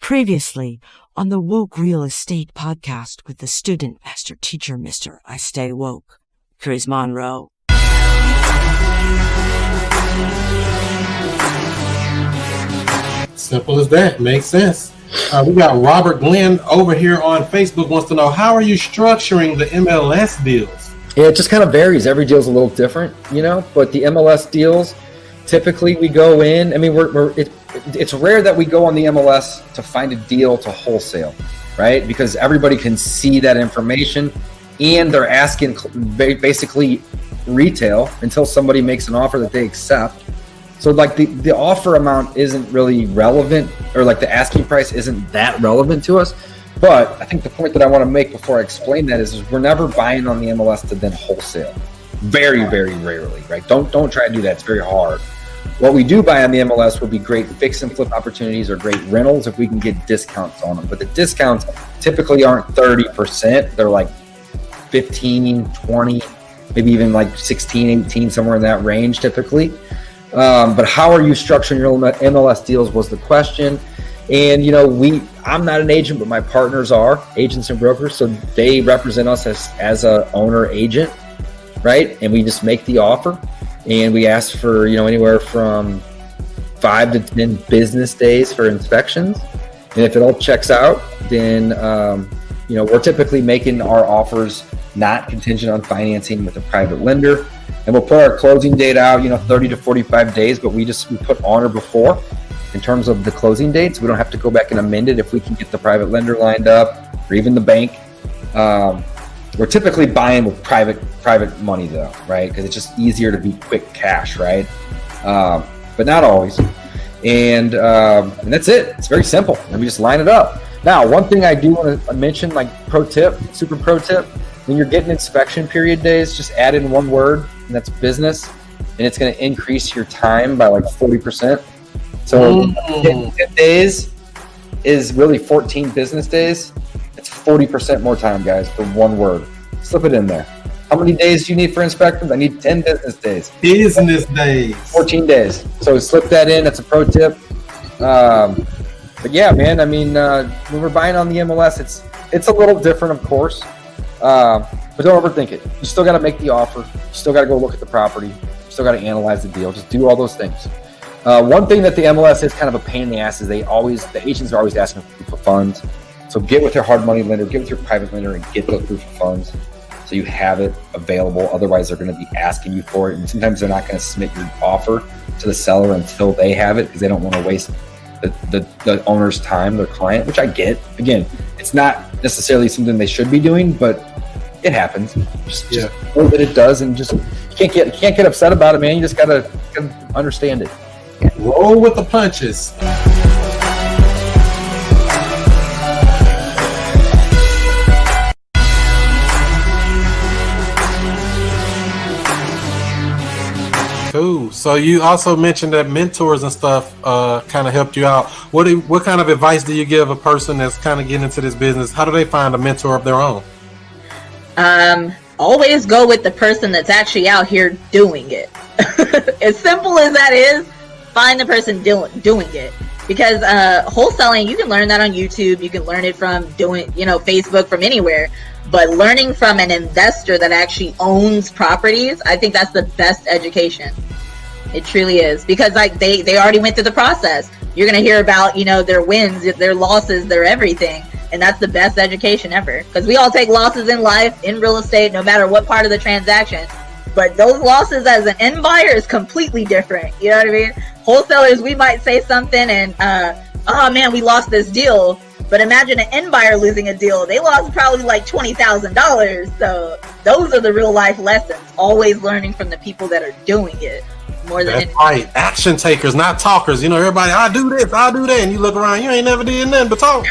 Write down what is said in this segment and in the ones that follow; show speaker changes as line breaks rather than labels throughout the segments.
Previously on the Woke Real Estate podcast with the student master teacher, Mr. I Stay Woke, Chris Monroe.
Simple as that. Makes sense. We got Robert Glenn over here on Facebook wants to know, how are you structuring the MLS deals?
Yeah, it just kind of varies. Every deal's a little different, but the MLS deals, typically we go in. I mean, it's rare that we go on the MLS to find a deal to wholesale, right? Because everybody can see that information and they're asking basically retail until somebody makes an offer that they accept. So like the offer amount isn't really relevant, or like the asking price isn't that relevant to us. But I think the point that I want to make before I explain that is we're never buying on the MLS to then wholesale. Very, very rarely, right? Don't try to do that. It's very hard. What we do buy on the MLS will be great fix and flip opportunities or great rentals if we can get discounts on them. But the discounts typically aren't 30%. They're like 15, 20, maybe even like 16, 18, somewhere in that range typically. But how are you structuring your MLS deals was the question. And, I'm not an agent, but my partners are agents and brokers. So they represent us as a owner agent, right? And we just make the offer and we ask for, anywhere from 5 to 10 business days for inspections. And if it all checks out, then, we're typically making our offers not contingent on financing with a private lender. And we'll put our closing date out, 30 to 45 days, but we put on or before in terms of the closing dates. We don't have to go back and amend it if we can get the private lender lined up or even the bank. We're typically buying with private money though, right? Because it's just easier to be quick cash, right? But not always. And that's it. It's very simple. And we just line it up. Now, one thing I do want to mention, like super pro tip, when you're getting inspection period days, just add in one word, and that's business, and it's going to increase your time by like 40%. So 10 days is really 14 business days. It's 40% more time, guys, for one word. Slip it in there. How many days do you need for inspections? I need 10 business days.
Business days.
14 days. So slip that in. That's a pro tip. But yeah, man, I mean, when we're buying on the MLS, it's a little different, of course. But don't overthink it. You still got to make the offer. You still got to go look at the property. You still got to analyze the deal. Just do all those things. One thing that the MLS is kind of a pain in the ass is the agents are always asking for proof of funds. So get with your hard money lender, get with your private lender, and get the proof of funds so you have it available. Otherwise, they're going to be asking you for it, and sometimes they're not going to submit your offer to the seller until they have it because they don't want to waste the owner's time, their client, which I get. Again, it's not necessarily something they should be doing, but it happens. Just know that it does, and just you can't get upset about it, man. You just gotta understand it.
Roll with the punches. Cool. So you also mentioned that mentors and stuff kind of helped you out. What kind of advice do you give a person that's kind of getting into this business? How do they find a mentor of their own?
Always go with the person that's actually out here doing it. As simple as that is, find the person doing it. Because wholesaling, you can learn that on YouTube. You can learn it from doing, Facebook, from anywhere. But learning from an investor that actually owns properties, I think that's the best education. It truly is. Because like they already went through the process. You're going to hear about, their wins, their losses, their everything. And that's the best education ever. Because we all take losses in life, in real estate, no matter what part of the transaction. But those losses as an end buyer is completely different. You know what I mean? Wholesalers, we might say something and, oh man, we lost this deal. But imagine an end buyer losing a deal. They lost probably like $20,000. So those are the real life lessons. Always learning from the people that are doing it. More than anything.
Right. Action takers, not talkers. Everybody, I do this, I do that. And you look around, you ain't never did nothing but talk.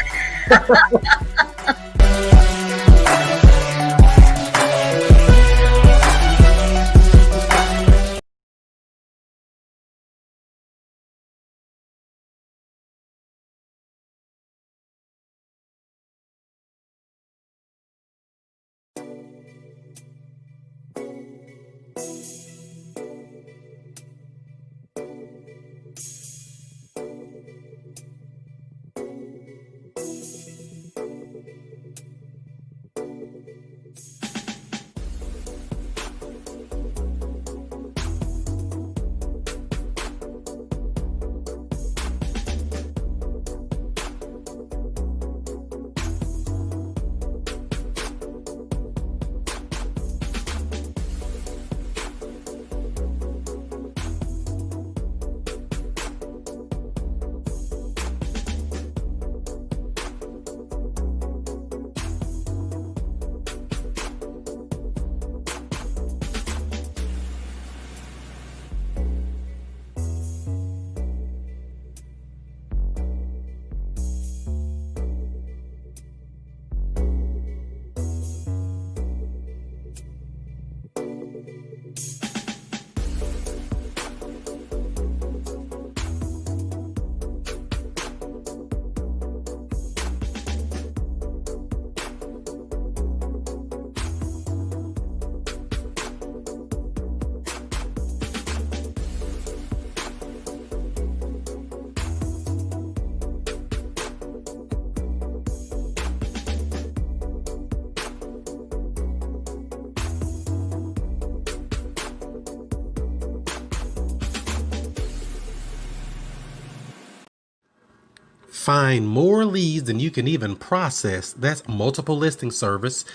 Find more leads than you can even process. That's multiple listing service.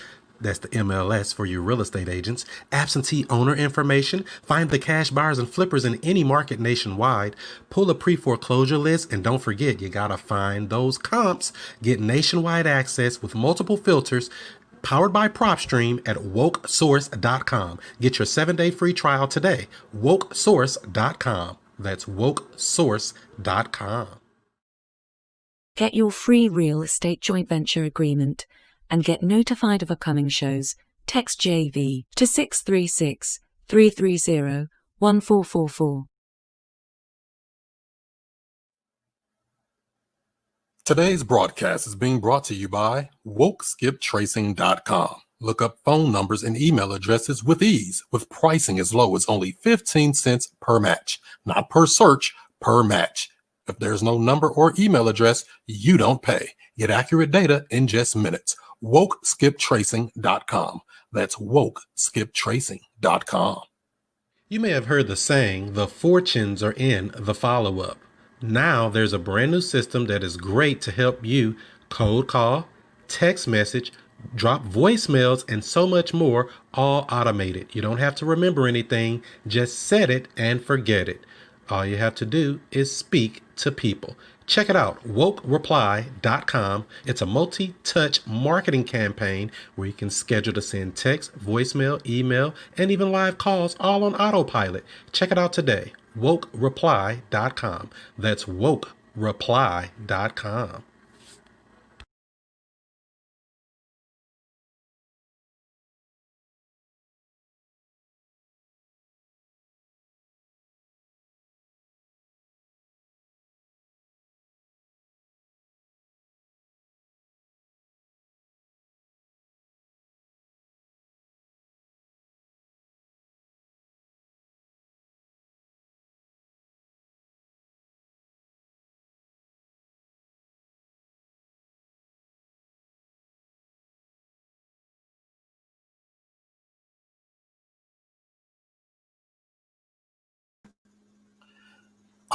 That's the MLS for your real estate agents. Absentee owner information. Find the cash buyers and flippers in any market nationwide. Pull a pre-foreclosure list. And don't forget, you got to find those comps. Get nationwide access with multiple filters. Powered by PropStream at wokesource.com. Get your 7-day free trial today. wokesource.com. That's wokesource.com.
Get your free real estate joint venture agreement and get notified of upcoming shows. Text JV to 636-330-1444.
Today's broadcast is being brought to you by WokeSkipTracing.com. Look up phone numbers and email addresses with ease, with pricing as low as only 15 cents per match. Not per search, per match. If there's no number or email address, you don't pay. Get accurate data in just minutes. WokeSkipTracing.com. That's WokeSkipTracing.com. You may have heard the saying, the fortunes are in the follow-up. Now there's a brand new system that is great to help you cold call, text message, drop voicemails, and so much more, all automated. You don't have to remember anything. Just set it and forget it. All you have to do is speak to people. Check it out, wokereply.com. It's a multi-touch marketing campaign where you can schedule to send text, voicemail, email, and even live calls all on autopilot. Check it out today, wokereply.com. That's wokereply.com.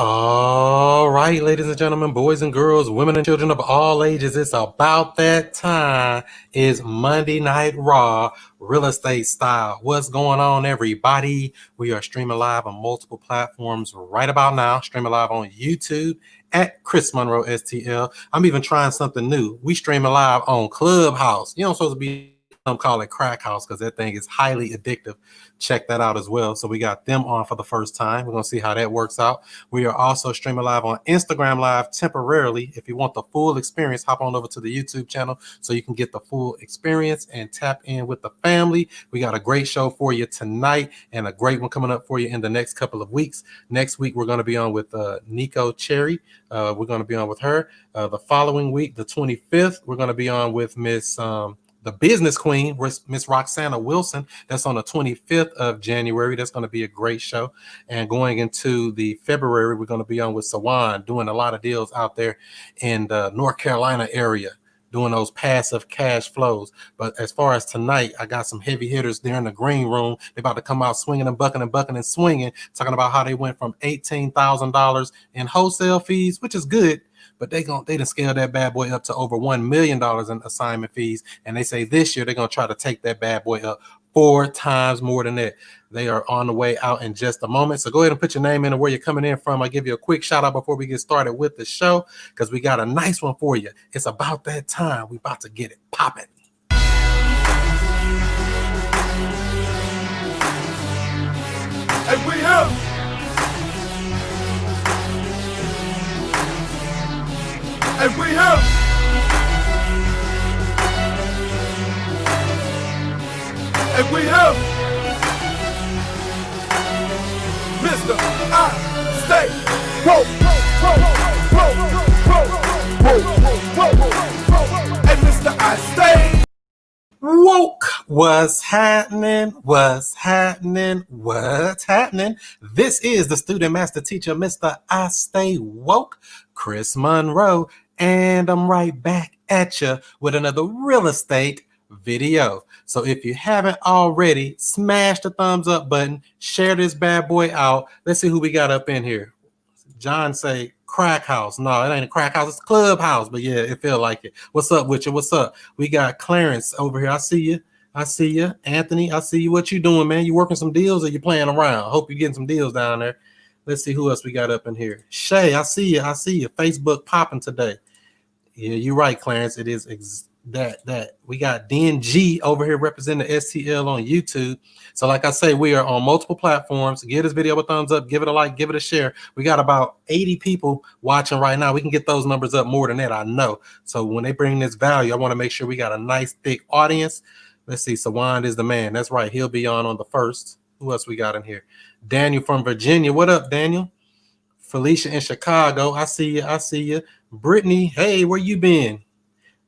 All right, ladies and gentlemen, boys and girls, women and children of all ages, it's about that time. It's Monday Night Raw, real estate style. What's going on, everybody? We are streaming live on multiple platforms right about now. Streaming live on YouTube at ChrisMonroeSTL. I'm even trying something new. We streaming live on Clubhouse. You don't supposed to be, some call it crack house because that thing is highly addictive. Check that out as well. So we got them on for the first time. We're going to see how that works out. We are also streaming live on Instagram Live temporarily. If you want the full experience, hop on over to the YouTube channel so you can get the full experience and tap in with the family. We got a great show for you tonight and a great one coming up for you in the next couple of weeks. Next week, we're going to be on with Nico Cherry. We're going to be on with her. The following week, the 25th, we're going to be on with Miss the business queen, Miss Roxana Wilson. That's on the 25th of January. That's going to be a great show. And going into the February, we're going to be on with Sawan, doing a lot of deals out there in the North Carolina area, doing those passive cash flows. But as far as tonight, I got some heavy hitters there in the green room. They're about to come out swinging and bucking and swinging, talking about how they went from $18,000 in wholesale fees, which is good. But they done scale that bad boy up to over $1 million in assignment fees. And they say this year they're going to try to take that bad boy up 4 times more than that. They are on the way out in just a moment. So go ahead and put your name in and where you're coming in from. I'll give you a quick shout out before we get started with the show because we got a nice one for you. It's about that time. We about to get it popping.
And we have And we have Mr. I Stay Woke. And Mr. I Stay
Woke. What's happening? This is the student master teacher, Mr. I Stay Woke, Chris Monroe, and I'm right back at you with another real estate video. So if you haven't already, smash the thumbs up button, share this bad boy out. Let's see who we got up in here. John say crack house. No, it ain't a crack house. It's a clubhouse. But yeah, it feel like it. What's up with you? What's up? We got Clarence over here. I see you. I see you. Anthony, I see you. What you doing, man? You working some deals or you playing around? Hope you're getting some deals down there. Let's see who else we got up in here. Shay, I see you. I see you. Facebook popping today. Yeah, you're right, Clarence. It is that. We got DNG over here representing the STL on YouTube. So like I say, we are on multiple platforms. Give this video a thumbs up, give it a like, give it a share. We got about 80 people watching right now. We can get those numbers up more than that, I know. So when they bring this value, I want to make sure we got a nice thick audience. Let's see. Sawand is the man. That's right. He'll be on the first. Who else we got in here? Daniel from Virginia. What up, Daniel? Felicia in Chicago. I see you. I see you. Brittany, hey, where you been?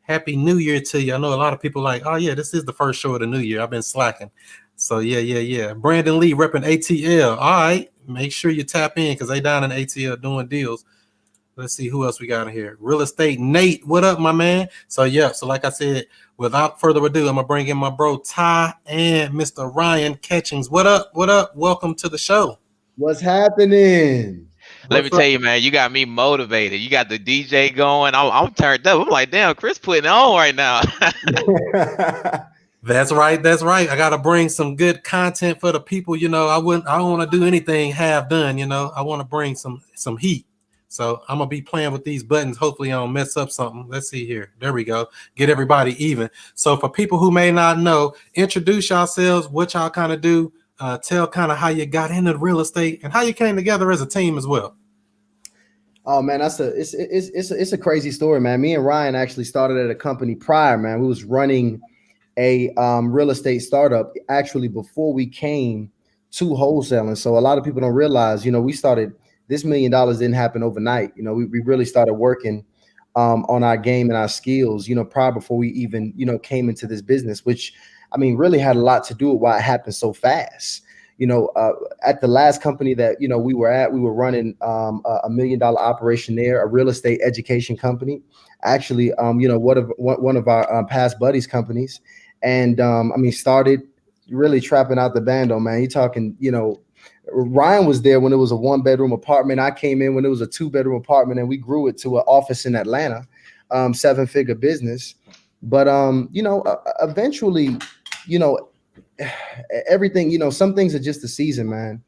Happy New Year to you. I know a lot of people like, oh yeah, this is the first show of the new year. I've been slacking. So yeah. Brandon Lee repping ATL. All right, make sure you tap in because they down in ATL doing deals. Let's see who else we got in here. Real estate Nate, what up, my man? So yeah, so like I said, without further ado, I'm gonna bring in my bro Ty and Mr. Ryan Catchings. What up? What up? Welcome to the show.
What's happening?
Let me tell you, man, you got me motivated. You got the DJ going. I'm turned up. I'm like, damn, Chris putting it on right now.
That's right. That's right. I got to bring some good content for the people. You know, I don't want to do anything half done. You know, I want to bring some heat. So I'm going to be playing with these buttons. Hopefully I don't mess up something. Let's see here. There we go. Get everybody even. So for people who may not know, introduce yourselves, what y'all kind of do. Tell kind of how you got into real estate and how you came together as a team as well.
Oh man, it's a crazy story, man. Me and Ryan actually started at a company prior, man. We was running a real estate startup actually before we came to wholesaling. So a lot of people don't realize, you know, we started this $1 million didn't happen overnight. You know, we really started working on our game and our skills, you know, prior before we even, you know, came into this business, which I mean, really had a lot to do with why it happened so fast. You know, at the last company that, you know, we were at, we were running a $1 million operation there, a real estate education company, actually, you know, one of our past buddies companies. And I mean, started really trapping out the bando, man. You're talking, you know, Ryan was there when it was a 1-bedroom apartment. I came in when it was a 2-bedroom apartment, and we grew it to an office in Atlanta, 7-figure business. But, you know, eventually, you know, everything, you know, some things are just a season, man.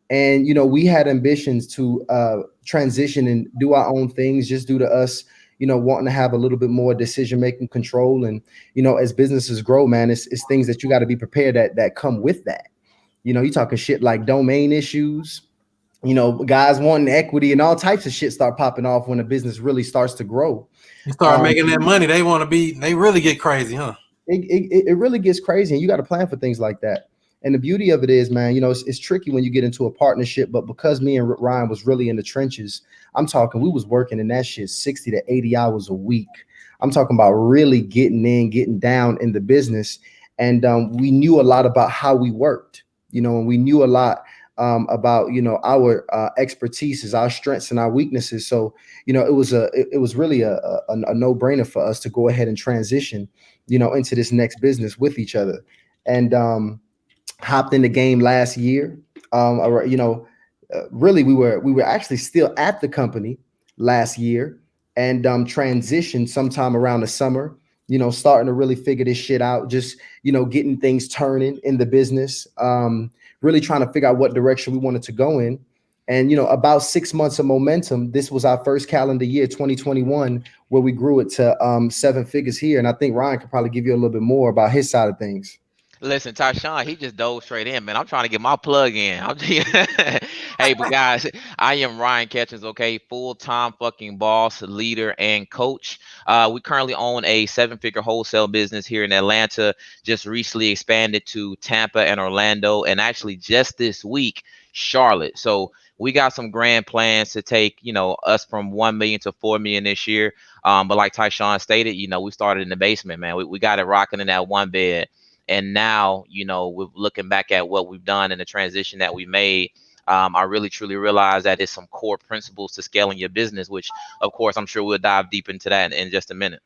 And, you know, we had ambitions to transition and do our own things just due to us, you know, wanting to have a little bit more decision-making control. And, you know, as businesses grow, man, it's things that you got to be prepared that come with that. You know, you're talking shit like domain issues, you know, guys wanting equity and all types of shit start popping off when a business really starts to grow.
You start making that money, they really get crazy, huh?
It really gets crazy, and you got to plan for things like that. And the beauty of it is, man, you know, it's tricky when you get into a partnership, but because me and Ryan was really in the trenches, I'm talking, we was working in that shit 60 to 80 hours a week. I'm talking about really getting down in the business. And we knew a lot about how we worked, you know, and we knew a lot about, you know, our expertise, our strengths and our weaknesses. So, you know, it was really a no-brainer for us to go ahead and transition, you know, into this next business with each other. And hopped in the game last year. You know, really we were actually still at the company last year, and transitioned sometime around the summer, you know, starting to really figure this shit out, just, you know, getting things turning in the business, really trying to figure out what direction we wanted to go in. And, you know, about 6 months of momentum, this was our first calendar year, 2021, where we grew it to 7 figures here. And I think Ryan could probably give you a little bit more about his side of things.
Listen, Tysean, he just dove straight in, man. I'm trying to get my plug in. Hey, but guys, I am Ryan Catchings, okay? Full-time fucking boss, leader, and coach. We currently own a 7-figure wholesale business here in Atlanta. Just recently expanded to Tampa and Orlando, and actually just this week, Charlotte. So we got some grand plans to take, you know, us from 1 million to 4 million this year. But like Tysean stated, you know, we started in the basement, man. We got it rocking in that 1 bed. And now, you know, we're looking back at what we've done and the transition that we made. I really, truly realize that it's some core principles to scaling your business, which, of course, I'm sure we'll dive deep into that in just a minute.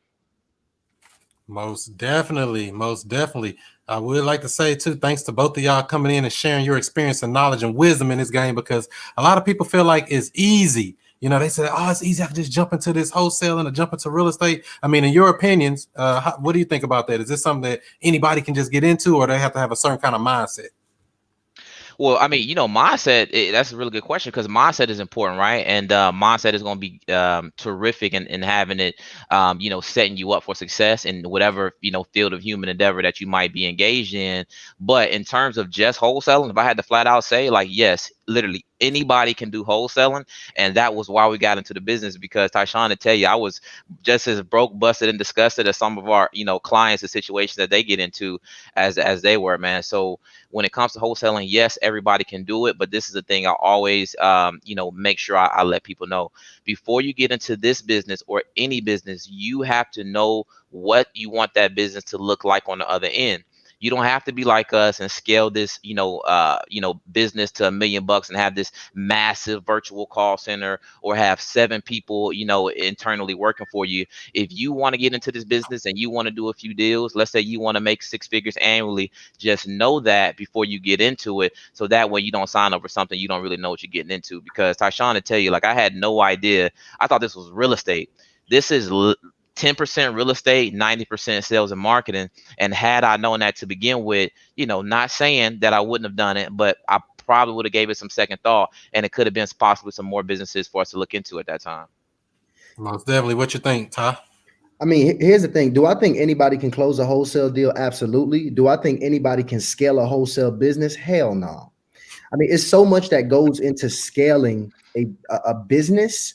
Most definitely. Most definitely. I would like to say, too, thanks to both of y'all coming in and sharing your experience and knowledge and wisdom in this game, because a lot of people feel like it's easy. You know, they said, oh, it's easy. I can just jump into this wholesaling or jump into real estate. I mean, in your opinions, what do you think about that? Is this something that anybody can just get into, or they have to have a certain kind of mindset?
Well, I mean, mindset, that's a really good question, because mindset is important, right? And mindset is going to be terrific in having it, setting you up for success in whatever, field of human endeavor that you might be engaged in. But in terms of just wholesaling, if I had to flat out say, like, yes, literally anybody can do wholesaling. And that was why we got into the business, because Tysean, to tell you, I was just as broke, busted, and disgusted as some of our, clients, the situations that they get into as they were, man. So when it comes to wholesaling, yes, everybody can do it. But this is the thing I always, make sure I let people know. Before you get into this business or any business, you have to know what you want that business to look like on the other end. You don't have to be like us and scale this, business to $1 million and have this massive virtual call center, or have 7 people, internally working for you. If you want to get into this business and you want to do a few deals, let's say you want to make 6 figures annually, just know that before you get into it, so that way you don't sign up for something you don't really know what you're getting into. Because Tysean, to tell you, like, I had no idea. I thought this was real estate. This is 10% real estate, 90% sales and marketing. And had I known that to begin with, not saying that I wouldn't have done it, but I probably would have gave it some second thought, and it could have been possibly some more businesses for us to look into at that time.
Most definitely. What you think, Ty?
I mean, here's the thing. Do I think anybody can close a wholesale deal? Absolutely. Do I think anybody can scale a wholesale business? Hell no. I mean, it's so much that goes into scaling a business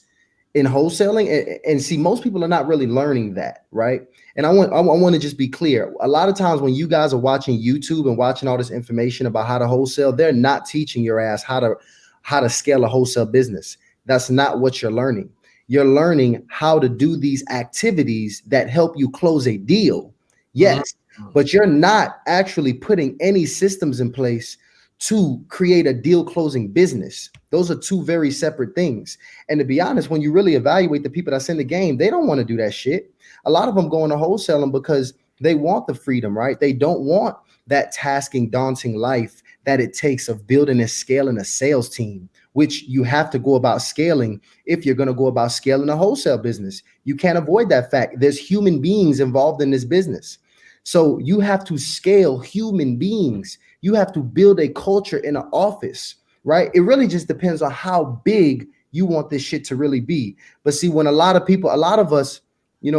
in wholesaling, and see, most people are not really learning that, right? And I want to just be clear. A lot of times when you guys are watching YouTube and watching all this information about how to wholesale, they're not teaching your ass how to scale a wholesale business. That's not what you're learning. You're learning how to do these activities that help you close a deal. Yes, but you're not actually putting any systems in place to create a deal closing business. Those are 2 very separate things. And to be honest, when you really evaluate the people that's in the game, they don't want to do that shit. A lot of them go into wholesaling because they want the freedom, right? They don't want that tasking, daunting life that it takes of building and scaling a sales team, which you have to go about scaling if you're going to go about scaling a wholesale business. You can't avoid that fact. There's human beings involved in this business. So you have to scale human beings. You have to build a culture in an office, right? It really just depends on how big you want this shit to really be. But see, when a lot of us,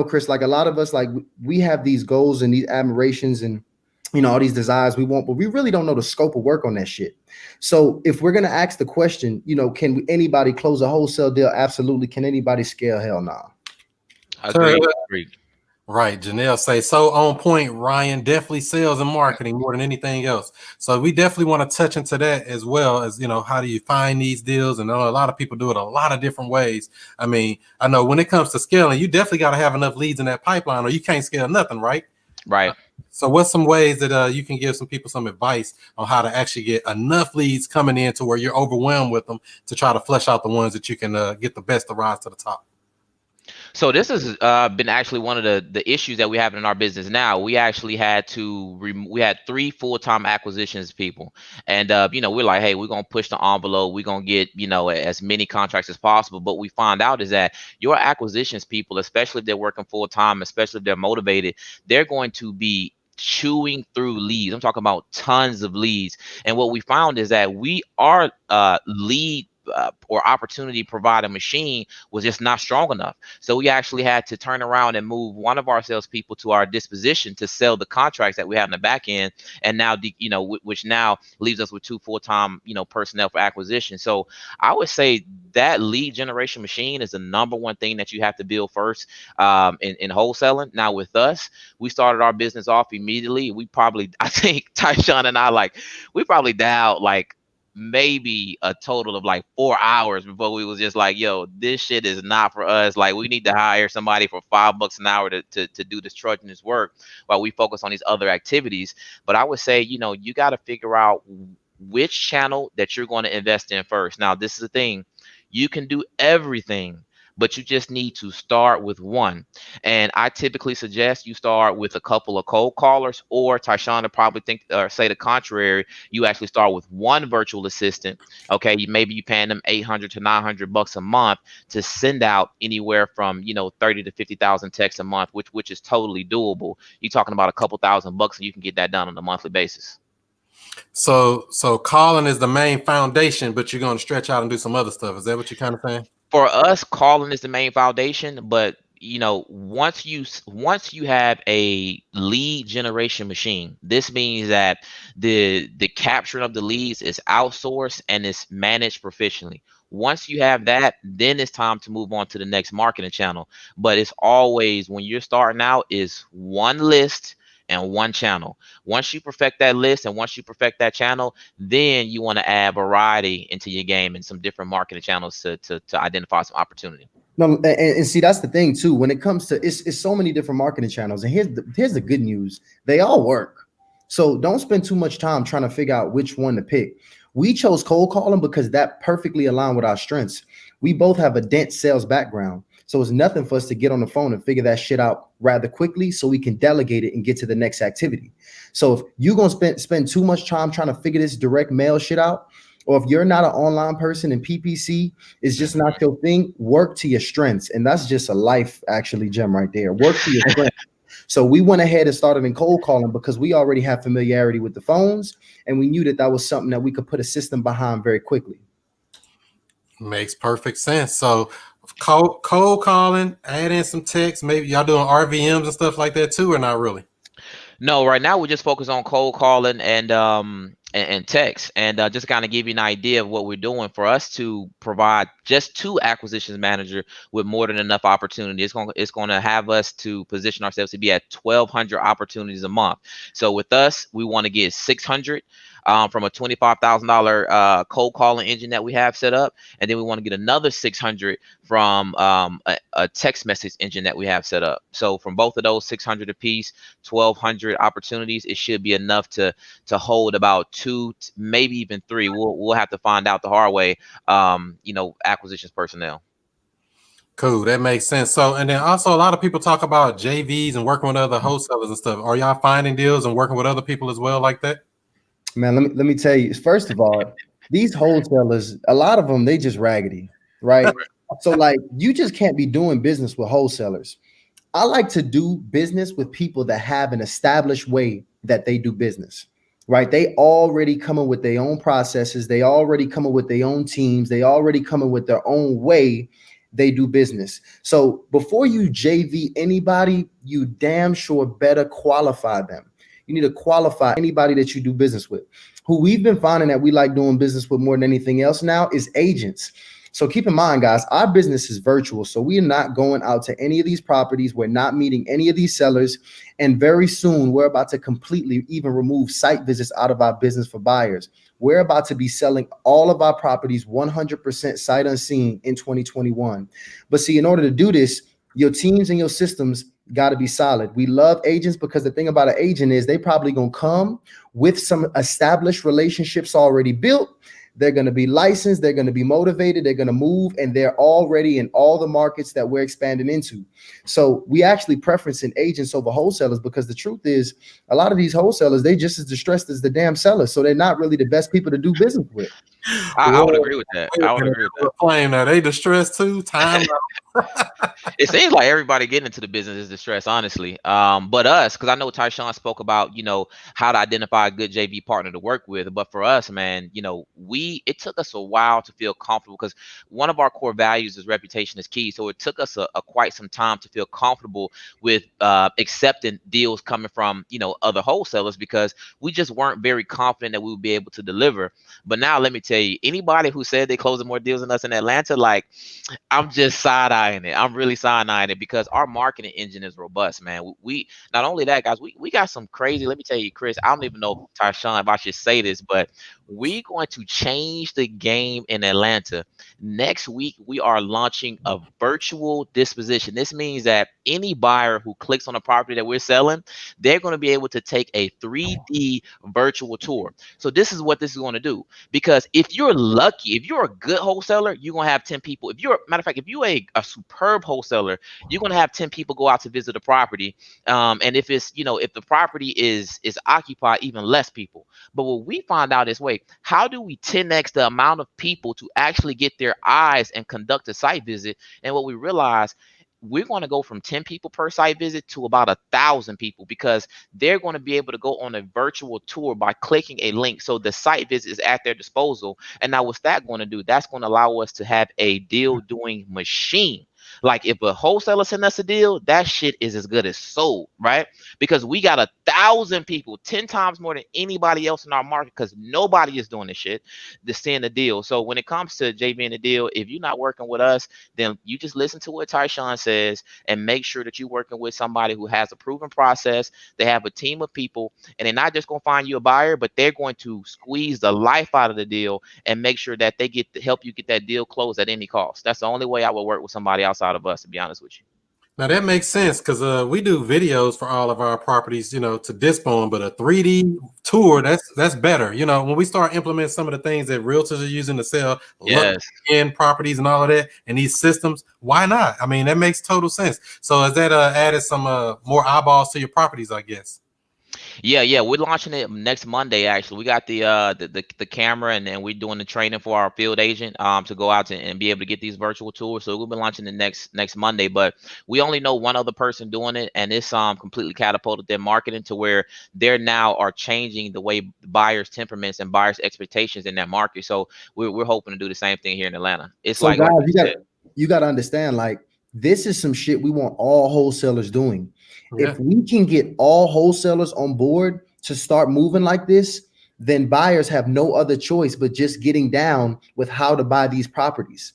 Chris, like a lot of us, like we have these goals and these admirations and, all these desires we want, but we really don't know the scope of work on that shit. So if we're going to ask the question, can anybody close a wholesale deal? Absolutely. Can anybody scale? Hell no.
Agreed.
Right. Janelle say, so on point, Ryan. Definitely sales and marketing more than anything else. So we definitely want to touch into that, as well as, how do you find these deals? And a lot of people do it a lot of different ways. I mean, I know when it comes to scaling, you definitely got to have enough leads in that pipeline, or you can't scale nothing, right?
Right.
So what's some ways that you can give some people some advice on how to actually get enough leads coming in to where you're overwhelmed with them, to try to flesh out the ones that you can get the best to rise to the top?
So this has been actually one of the issues that we have in our business now. We actually had to we had 3 full-time acquisitions people, and we're like, hey, we're gonna push the envelope. We're gonna get as many contracts as possible. But we find out is that your acquisitions people, especially if they're working full-time, especially if they're motivated, they're going to be chewing through leads. I'm talking about tons of leads. And what we found is that our lead or opportunity provider machine was just not strong enough. So we actually had to turn around and move one of our salespeople to our disposition to sell the contracts that we have in the back end. And now, which now leaves us with 2 full-time, personnel for acquisition. So I would say that lead generation machine is the number one thing that you have to build first in wholesaling. Now with us, we started our business off immediately. I think Tysean and I, we probably dialed maybe a total of 4 hours before we was just like, yo, this shit is not for us. We need to hire somebody for $5 an hour to do this trudging work while we focus on these other activities. But I would say, you got to figure out which channel that you're going to invest in first. Now, this is the thing. You can do everything, but you just need to start with one. And I typically suggest you start with a couple of cold callers, or Tysean would probably think or say the contrary. You actually start with one virtual assistant. Okay, maybe you paying them $800 to $900 a month to send out anywhere from 30 to 50,000 texts a month, which is totally doable. You're talking about a couple $1,000 and you can get that done on a monthly basis.
So calling is the main foundation, but you're going to stretch out and do some other stuff. Is that what you're kind of saying?
For us, calling is the main foundation, but once you have a lead generation machine, this means that the capturing of the leads is outsourced and it's managed professionally. Once you have that, then it's time to move on to the next marketing channel. But it's always, when you're starting out, is one list and one channel. Once you perfect that list and once you perfect that channel, then you want to add variety into your game and some different marketing channels to identify some opportunity.
No, and see, that's the thing too. When it comes to it's so many different marketing channels, and here's the good news: they all work. So don't spend too much time trying to figure out which one to pick. We chose cold calling because that perfectly aligned with our strengths. We both have a dense sales background, so it's nothing for us to get on the phone and figure that shit out rather quickly, so we can delegate it and get to the next activity. So if you're gonna spend too much time trying to figure this direct mail shit out, or if you're not an online person and PPC is just not your thing, work to your strengths. And that's just a life actually gem right there. Work to your strengths. So we went ahead and started in cold calling because we already have familiarity with the phones, and we knew that that was something that we could put a system behind very quickly.
Makes perfect sense. So cold calling, add in some text. Maybe y'all doing RVMs and stuff like that too, or not really?
No, right now we're just focused on cold calling and text, and just kind of give you an idea of what we're doing. For us to provide just 2 acquisitions manager with more than enough opportunity, it's going to have us to position ourselves to be at 1,200 opportunities a month. So with us, we want to get 600 from a $25,000 cold calling engine that we have set up, and then we want to get another 600 from a text message engine that we have set up. So from both of those, 600 apiece, 1,200 opportunities, it should be enough to hold about 2, maybe even 3. We'll have to find out the hard way. Acquisitions personnel.
Cool, that makes sense. So, and then also a lot of people talk about JVs and working with other wholesalers and stuff. Are y'all finding deals and working with other people as well like that?
Man, let me tell you, first of all, these wholesalers, a lot of them, they just raggedy, right? So like, you just can't be doing business with wholesalers. I like to do business with people that have an established way that they do business, right? They already coming with their own processes. They already coming with their own teams. They already coming with their own way they do business. So before you JV anybody, you damn sure better qualify them. You need to qualify anybody that you do business with. Who we've been finding that we like doing business with more than anything else now is agents. So keep in mind, guys, our business is virtual. So we are not going out to any of these properties. We're not meeting any of these sellers. And very soon, we're about to completely even remove site visits out of our business for buyers. We're about to be selling all of our properties 100% sight unseen in 2021. But see, in order to do this, your teams and your systems got to be solid. We love agents because the thing about an agent is they probably going to come with some established relationships already built. They're going to be licensed. They're going to be motivated. They're going to move, and they're already in all the markets that we're expanding into. So we actually preference in agents over wholesalers because the truth is a lot of these wholesalers, they just as distressed as the damn sellers. So they're not really the best people to do business with.
I would agree with that. I would agree with that.
Claim that they distressed too. Time.
It seems like everybody getting into the business is distressed, honestly. But us, because I know Tysean spoke about, how to identify a good JV partner to work with. But for us, man, it took us a while to feel comfortable because one of our core values is reputation is key. So it took us a quite some time to feel comfortable with accepting deals coming from, other wholesalers because we just weren't very confident that we would be able to deliver. But now let me tell you, anybody who said they closing more deals than us in Atlanta, like, I'm just side-eyeing it. I'm really side-eyeing it because our marketing engine is robust, man. We not only that, guys, we got some crazy, let me tell you, Chris, I don't even know, Tysean, if I should say this, but we're going to change the game in Atlanta. Next week, we are launching a virtual disposition. This means that any buyer who clicks on a property that we're selling, they're going to be able to take a 3D virtual tour. So this is what this is going to do. Because if you're lucky, if you're a good wholesaler, you're gonna have 10 people. If you're matter of fact, if you're a superb wholesaler, you're gonna have 10 people go out to visit the property. And if it's, if the property is occupied, even less people. But what we find out is, wait, how do we 10x the amount of people to actually get their eyes and conduct a site visit? And what we realize, we're going to go from 10 people per site visit to about 1,000 people, because they're going to be able to go on a virtual tour by clicking a link. So the site visit is at their disposal. And now what's that going to do? That's going to allow us to have a deal doing machine. Like if a wholesaler send us a deal, that shit is as good as sold, right? Because we got 1,000 people, 10 times more than anybody else in our market, because nobody is doing this shit to send a deal. So when it comes to JV and the deal, if you're not working with us, then you just listen to what Tysean says and make sure that you're working with somebody who has a proven process. They have a team of people, and they're not just going to find you a buyer, but they're going to squeeze the life out of the deal and make sure that they get to help you get that deal closed at any cost. That's the only way I would work with somebody outside of us, to be honest with you.
Now that makes sense, because we do videos for all of our properties, to dispo them, but a 3D tour, that's better. When we start implementing some of the things that realtors are using to sell in properties and all of that, and these systems, why not? I mean, that makes total sense. So has that added some more eyeballs to your properties, I guess?
Yeah, we're launching it next Monday. Actually, we got the camera, and we're doing the training for our field agent to go out and be able to get these virtual tours. So we'll be launching it next Monday. But we only know one other person doing it, and it's completely catapulted their marketing to where they're now are changing the way buyers' temperaments and buyers' expectations in that market. So we're hoping to do the same thing here in Atlanta. It's so like,
guys, you got to understand, like, this is some shit we want all wholesalers doing. Yeah. If we can get all wholesalers on board to start moving like this, then buyers have no other choice but just getting down with how to buy these properties.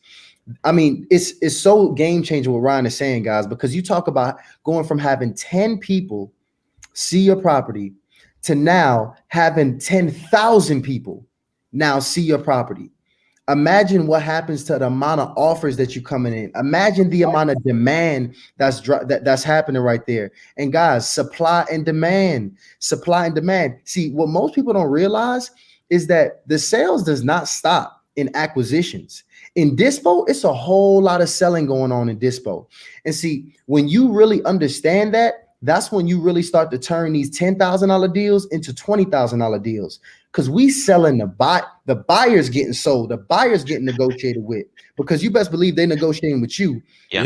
I mean, it's so game changing what Ryan is saying, guys, because you talk about going from having 10 people see your property to now having 10,000 people now see your property. Imagine what happens to the amount of offers that you coming in. Imagine the amount of demand that's happening right there. And guys, supply and demand. See, what most people don't realize is that the sales does not stop in acquisitions. In dispo, it's a whole lot of selling going on in dispo. And see, when you really understand that, that's when you really start to turn these $10,000 deals into $20,000 deals. Because we selling the buyers getting sold, the buyers getting negotiated with, because you best believe they're negotiating with you. Yeah.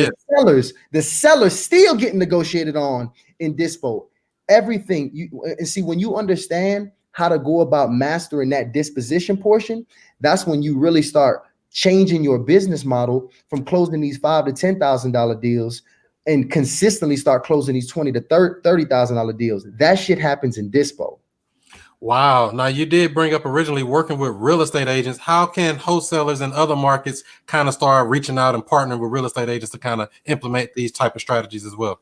The sellers still getting negotiated on in dispo. Everything and see, when you understand how to go about mastering that disposition portion, that's when you really start changing your business model from closing these $5,000 to $10,000 deals and consistently start closing these $20,000 to $30,000 deals. That shit happens in dispo.
Wow. Now, you did bring up originally working with real estate agents. How can wholesalers in other markets kind of start reaching out and partnering with real estate agents to kind of implement these type of strategies as well?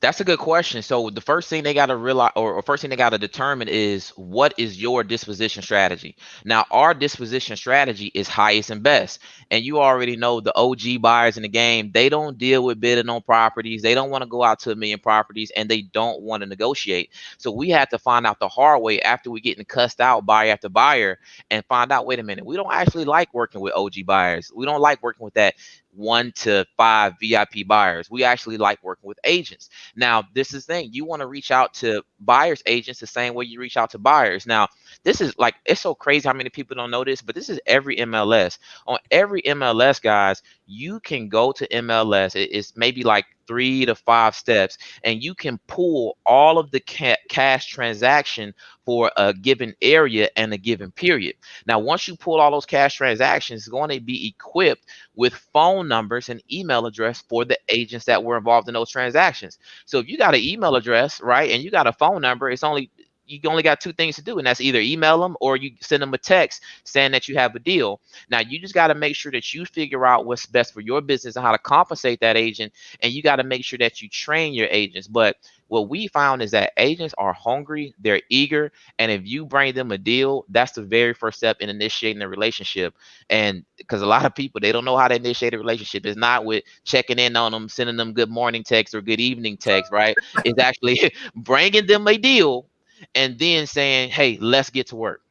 That's a good question. So the first thing they got to realize, or first thing they got to determine, is what is your disposition strategy. Now, our disposition strategy is highest and best. And you already know the OG buyers in the game, they don't deal with bidding on properties. They don't want to go out to 1 million properties, and they don't want to negotiate. So we had to find out the hard way after we getting cussed out buyer after buyer and find out, wait a minute, we don't actually like working with OG buyers. We don't like working with that 1 to 5 VIP buyers. We actually like working with agents. Now, this is the thing. You want to reach out to buyers agents the same way you reach out to buyers. Now, this is like, it's so crazy how many people don't know this, but this is every MLS. On every MLS, guys, you can go to MLS. It's maybe like 3 to 5 steps, and you can pull all of the cash transaction for a given area and a given period. Now, once you pull all those cash transactions, it's going to be equipped with phone numbers and email address for the agents that were involved in those transactions. So if you got an email address, right, and you got a phone number, you only got 2 things to do, and that's either email them or you send them a text saying that you have a deal. Now, you just got to make sure that you figure out what's best for your business and how to compensate that agent, and you got to make sure that you train your agents. But what we found is that agents are hungry, they're eager, and if you bring them a deal, that's the very first step in initiating a relationship. And because a lot of people, they don't know how to initiate a relationship. It's not with checking in on them, sending them good morning text or good evening text, right? It's actually bringing them a deal and then saying, hey, let's get to work.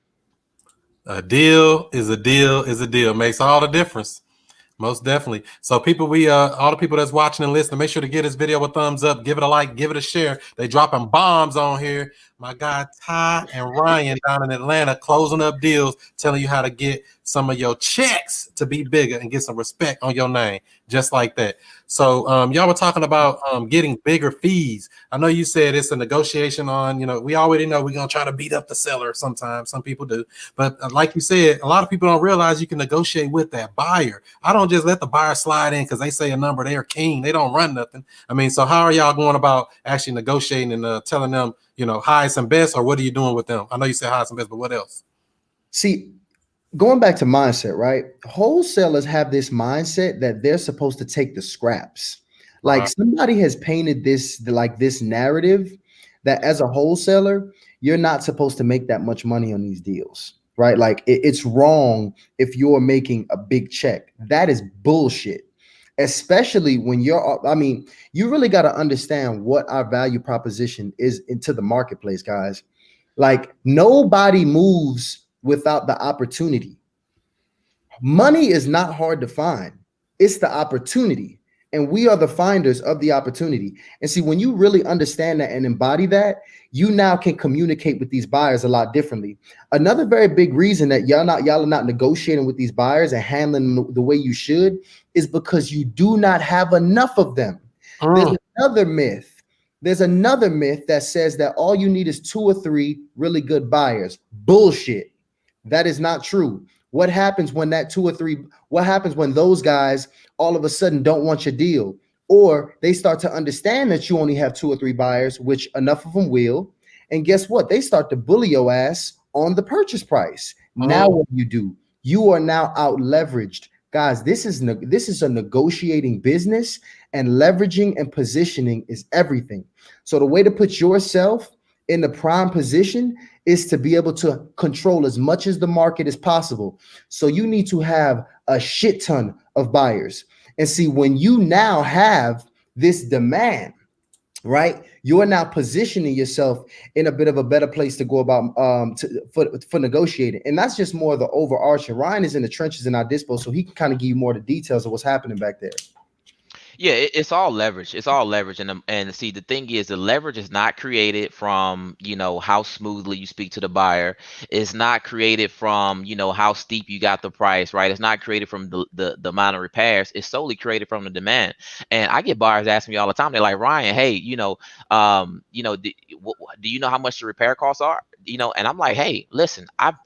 A deal is a deal is a deal. Makes all the difference. Most definitely. So people, all the people that's watching and listening, make sure to give this video a thumbs up, give it a like, give it a share. They dropping bombs on here. My guy Ty and Ryan down in Atlanta closing up deals, telling you how to get some of your checks to be bigger and get some respect on your name, just like that. So y'all were talking about getting bigger fees. I know you said it's a negotiation on, we already know we're gonna try to beat up the seller sometimes. Some people do, but like you said, a lot of people don't realize you can negotiate with that buyer. I don't just let the buyer slide in because they say a number, they're king. They don't run nothing. I mean, so how are y'all going about actually negotiating and telling them, highest and best, or what are you doing with them? I know you said highest and best, but what else?
See, going back to mindset, right? Wholesalers have this mindset that they're supposed to take the scraps. Like somebody has painted this narrative that as a wholesaler, you're not supposed to make that much money on these deals, right? Like it's wrong if you're making a big check. That is bullshit. Especially when you really got to understand what our value proposition is into the marketplace, guys. Like nobody moves without the opportunity. Money is not hard to find. It's the opportunity. And we are the finders of the opportunity. And see, when you really understand that and embody that, you now can communicate with these buyers a lot differently. Another very big reason that y'all are not negotiating with these buyers and handling them the way you should is because you do not have enough of them. There's another myth. There's another myth that says that all you need is 2 or 3 really good buyers. Bullshit. That is not true. What happens when that 2 or 3, what happens when those guys all of a sudden don't want your deal, or they start to understand that you only have 2 or 3 buyers, which enough of them will. And guess what? They start to bully your ass on the purchase price. Now what do? You are now out leveraged. Guys, this is a negotiating business, and leveraging and positioning is everything. So the way to put yourself in the prime position is to be able to control as much as the market as possible. So you need to have a shit ton of buyers. And see, when you now have this demand, right, you are now positioning yourself in a bit of a better place to go about for negotiating. And that's just more of the overarching. Ryan is in the trenches in our dispo, so he can kind of give you more of the details of what's happening back there.
Yeah, it's all leverage. It's all leverage, and see, the thing is, the leverage is not created from how smoothly you speak to the buyer. It's not created from how steep you got the price, right? It's not created from the amount of repairs. It's solely created from the demand. And I get buyers asking me all the time. They're like, Ryan, hey, do you know how much the repair costs are? And I'm like, hey, listen, I've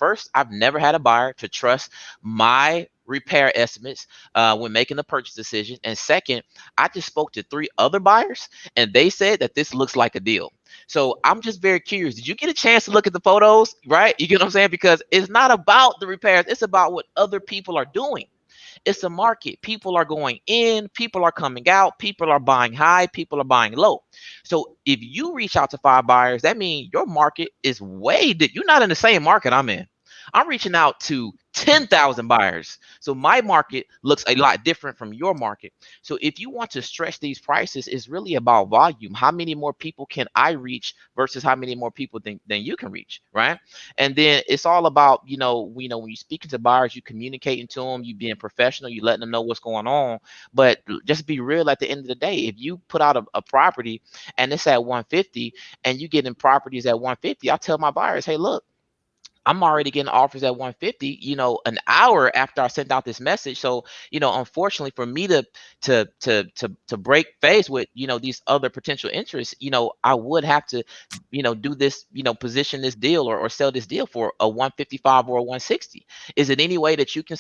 never had a buyer to trust my repair estimates when making the purchase decision. And second, I just spoke to 3 other buyers and they said that this looks like a deal. So I'm just very curious. Did you get a chance to look at the photos? Right? You get what I'm saying? Because it's not about the repairs. It's about what other people are doing. It's a market. People are going in, people are coming out, people are buying high, people are buying low. So if you reach out to 5 buyers, that means your market is you're not in the same market I'm in. I'm reaching out to 10,000 buyers. So my market looks a lot different from your market. So if you want to stretch these prices, it's really about volume. How many more people can I reach versus how many more people than you can reach, right? And then it's all about, when you're speaking to buyers, you communicating to them, you being professional, you letting them know what's going on. But just be real at the end of the day. If you put out a property and it's at 150 and you get in properties at 150, I tell my buyers, hey, look, I'm already getting offers at 150, an hour after I sent out this message. So, unfortunately for me to break phase with, these other potential interests, I would have to, do this, position this deal or sell this deal for a 155 or a 160. Is it any way that you can,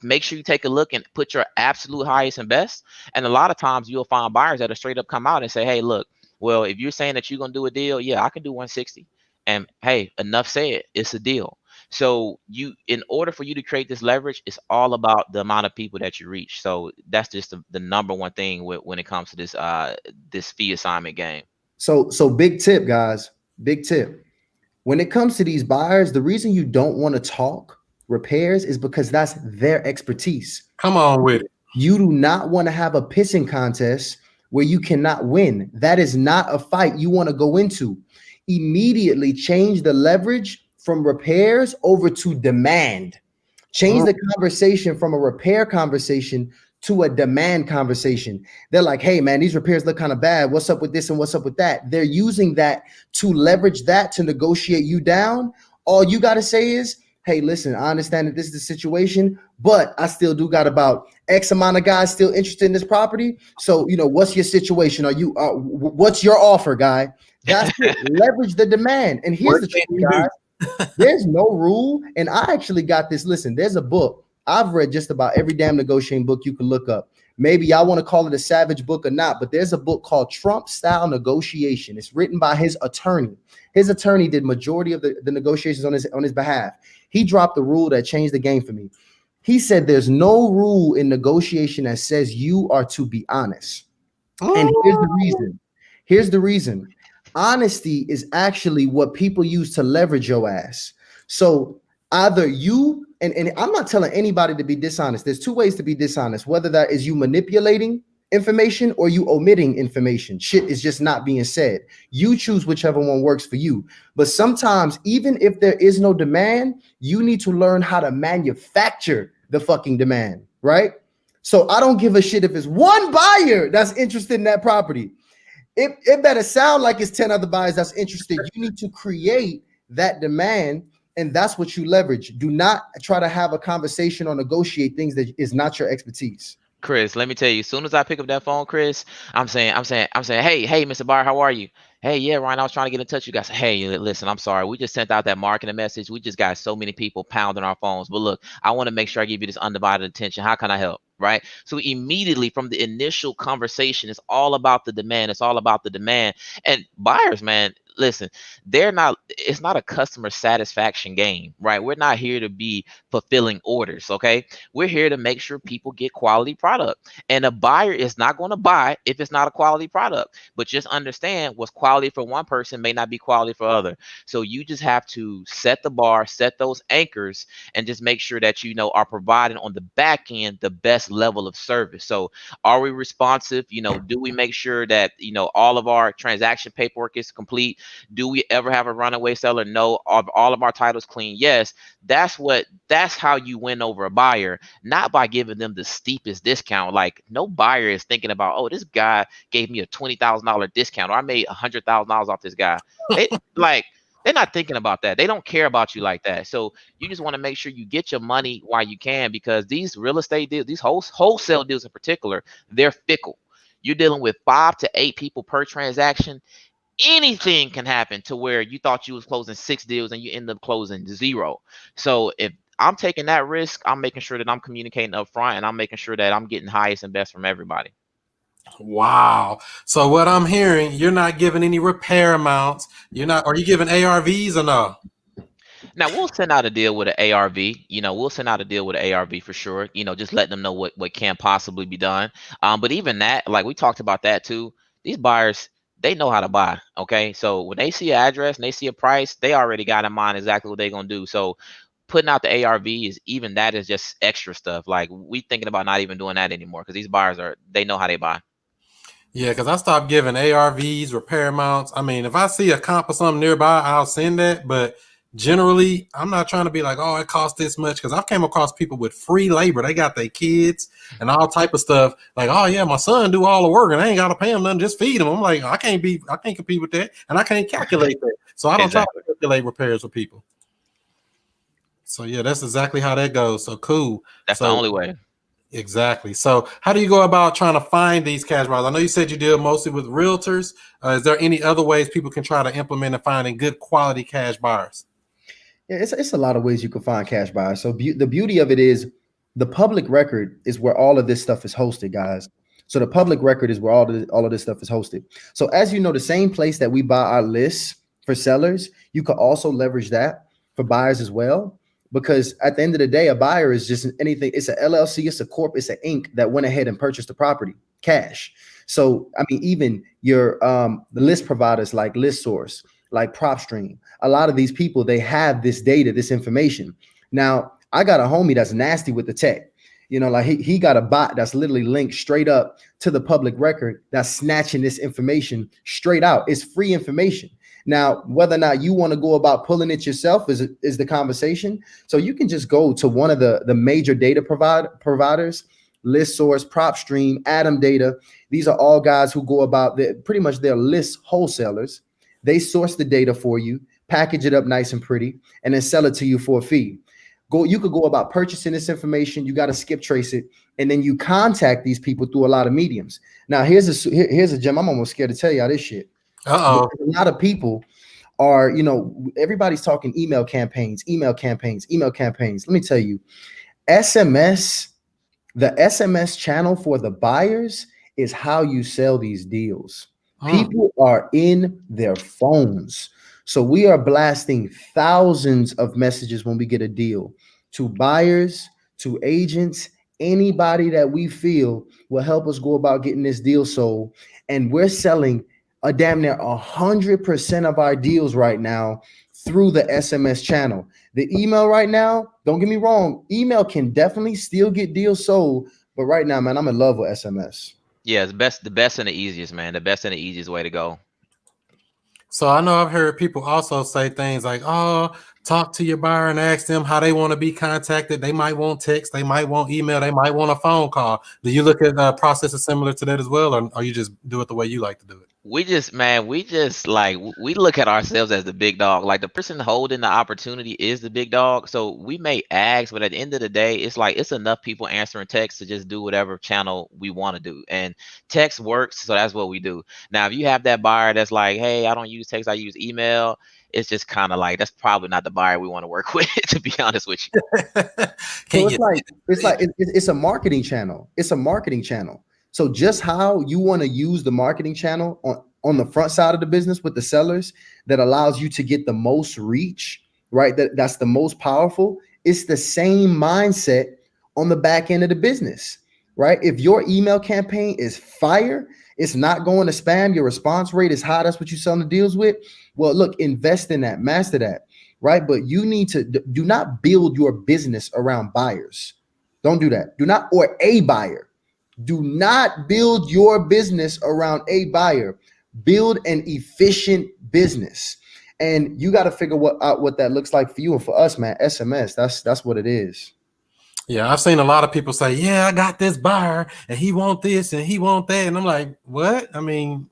make sure you take a look and put your absolute highest and best? And a lot of times you'll find buyers that are straight up come out and say, hey, look, well, if you're saying that you're going to do a deal, yeah, I can do 160. And hey, enough said, it's a deal. So in order for you to create this leverage, it's all about the amount of people that you reach. So that's just the number one thing when it comes to this fee assignment game.
So big tip, guys, big tip. When it comes to these buyers, the reason you don't want to talk repairs is because that's their expertise.
Come on with it.
You do not want to have a pissing contest where you cannot win. That is not a fight you want to go into. Immediately change the leverage from repairs over to demand. Change the conversation from a repair conversation to a demand conversation. They're like, hey man, these repairs look kind of bad. What's up with this and what's up with that? They're using that to leverage that to negotiate you down. All you got to say is, hey, listen, I understand that this is the situation, but I still do got about X amount of guys still interested in this property. So, what's your situation? Are you, what's your offer, guy? That's it. Leverage the demand. And here's the truth, guys. There's no rule. And I actually got this. Listen, there's a book. I've read just about every damn negotiating book you can look up. Maybe y'all want to call it a savage book or not, but there's a book called Trump Style Negotiation. It's written by his attorney. His attorney did majority of the negotiations on his behalf. He dropped the rule that changed the game for me. He said there's no rule in negotiation that says you are to be honest. And here's the reason. Here's the reason. Honesty is actually what people use to leverage your ass. So either you, and I'm not telling anybody to be dishonest. There's two ways to be dishonest, whether that is you manipulating information or you omitting information. Shit is just not being said. You choose whichever one works for you. But sometimes, even if there is no demand, you need to learn how to manufacture the fucking demand, right? So I don't give a shit if it's one buyer that's interested in that property. It better sound like it's 10 other buyers that's interested. You need to create that demand, and that's what you leverage. Do not try to have a conversation or negotiate things that is not your expertise.
Chris, let me tell you, as soon as I pick up that phone, Chris, I'm saying, hey, Mr. Buyer, how are you? Hey, yeah, Ryan, I was trying to get in touch with you guys. Hey, listen, I'm sorry. We just sent out that marketing message. We just got so many people pounding our phones. But look, I want to make sure I give you this undivided attention. How can I help? Right? So immediately from the initial conversation, it's all about the demand. It's all about the demand. And buyers, man, listen, it's not a customer satisfaction game, right? We're not here to be fulfilling orders, okay? We're here to make sure people get quality product. And a buyer is not going to buy if it's not a quality product. But just understand what's quality for one person may not be quality for other. So you just have to set the bar, set those anchors, and just make sure that are providing on the back end the best level of service. So are we responsive? Do we make sure that all of our transaction paperwork is complete? Do we ever have a runaway seller? No. Are all of our titles clean? Yes. That's how you win over a buyer, not by giving them the steepest discount. Like, no buyer is thinking about, oh, this guy gave me a $20,000 discount, or I made $100,000 off this guy. They're not thinking about that. They don't care about you like that. So you just want to make sure you get your money while you can, because these real estate deals, these wholesale deals in particular, they're fickle. You're dealing with 5 to 8 people per transaction. Anything can happen to where you thought you was closing 6 deals and you end up closing 0. So if I'm taking that risk, I'm making sure that I'm communicating up front, and I'm making sure that I'm getting highest and best from everybody.
Wow. So what I'm hearing, you're not giving any repair amounts. Are you giving ARVs or no?
Now we'll send out a deal with an ARV. We'll send out a deal with an ARV for sure. Just letting them know what can possibly be done. But even that, like we talked about that too, these buyers, they know how to buy. Okay. So when they see an address and they see a price, they already got in mind exactly what they're going to do. So putting out the ARV is just extra stuff. Like, we thinking about not even doing that anymore, because these buyers they know how they buy.
Yeah, because I stopped giving ARVs, repair amounts. I mean, if I see a comp or something nearby, I'll send that. But generally, I'm not trying to be like, oh, it costs this much, because I've came across people with free labor. They got their kids and all type of stuff. Like, oh yeah, my son do all the work and I ain't got to pay him nothing, just feed him. I'm like, I can't compete with that, and I can't calculate that. So I don't try to calculate repairs with people. So yeah, that's exactly how that goes. So cool.
That's the only way.
Exactly. So how do you go about trying to find these cash buyers? I know you said you deal mostly with realtors. Is there any other ways people can try to implement and finding good quality cash buyers?
Yeah, it's a lot of ways you can find cash buyers. So the beauty of it is the public record is where all of this stuff is hosted, guys. So the public record is where all of this stuff is hosted. So as you know, the same place that we buy our lists for sellers, you can also leverage that for buyers as well. Because at the end of the day, a buyer is just anything. It's an LLC, it's a corp, it's an Inc. that went ahead and purchased the property, cash. So, I mean, even your the list providers like ListSource, like PropStream, a lot of these people, they have this data, this information. Now, I got a homie that's nasty with the tech. Like he got a bot that's literally linked straight up to the public record that's snatching this information straight out. It's free information. Now, whether or not you want to go about pulling it yourself is the conversation. So you can just go to one of the major data providers, List Source, PropStream, Atom Data. These are all guys who go about pretty much they're list wholesalers. They source the data for you, package it up nice and pretty, and then sell it to you for a fee. You could go about purchasing this information. You got to skip trace it, and then you contact these people through a lot of mediums. Now, here's a gem. I'm almost scared to tell y'all this shit. A lot of people are, everybody's talking email campaigns. Let me tell you, SMS, the SMS channel for the buyers is how you sell these deals. People are in their phones. So we are blasting thousands of messages when we get a deal to buyers, to agents, anybody that we feel will help us go about getting this deal sold. And we're selling a damn near 100% of our deals right now through the SMS channel. The email right now, don't get me wrong, email can definitely still get deals sold. But right now, man, I'm in love with SMS.
Yeah, the best and the easiest, man. The best and the easiest way to go.
So I know I've heard people also say things like, oh, talk to your buyer and ask them how they want to be contacted. They might want text, they might want email, they might want a phone call. Do you look at processes similar to that as well, or you just do it the way you like to do it?
We just like, we look at ourselves as the big dog. Like, the person holding the opportunity is the big dog. So we may ask, but at the end of the day, it's like, it's enough people answering text to just do whatever channel we want to do. And text works, so that's what we do. Now, if you have that buyer that's like, hey, I don't use text, I use email, it's just kind of like, that's probably not the buyer we want to work with, to be honest with you.
So it's a marketing channel. It's a marketing channel. So just how you want to use the marketing channel on the front side of the business with the sellers that allows you to get the most reach, right? That's the most powerful. It's the same mindset on the back end of the business, right? If your email campaign is fire, it's not going to spam, your response rate is high, that's what you're selling the deals with. Well, look, invest in that, master that, right? But you need to do not build your business around buyers. Don't do that. Or a buyer. Do not build your business around a buyer. Build an efficient business. And you got to figure out what that looks like for you. And for us, man, SMS, that's what it is.
Yeah, I've seen a lot of people say, yeah, I got this buyer and he want this and he want that. And I'm like, what? I mean,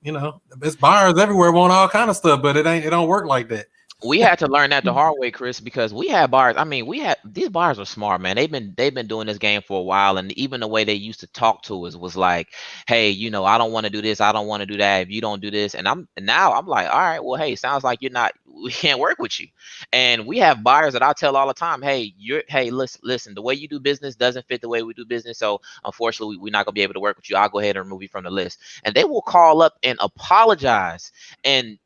there's buyers everywhere want all kind of stuff, but it don't work like that.
We had to learn that the hard way, Chris, because we had buyers. I mean, these buyers are smart, man. They've been doing this game for a while, and even the way they used to talk to us was like, "Hey, I don't want to do this. I don't want to do that. If you don't do this," and now I'm like, "All right, well, hey, sounds like we can't work with you." And we have buyers that I tell all the time, "Hey, listen, the way you do business doesn't fit the way we do business, so unfortunately, we're not gonna be able to work with you. I'll go ahead and remove you from the list." And they will call up and apologize and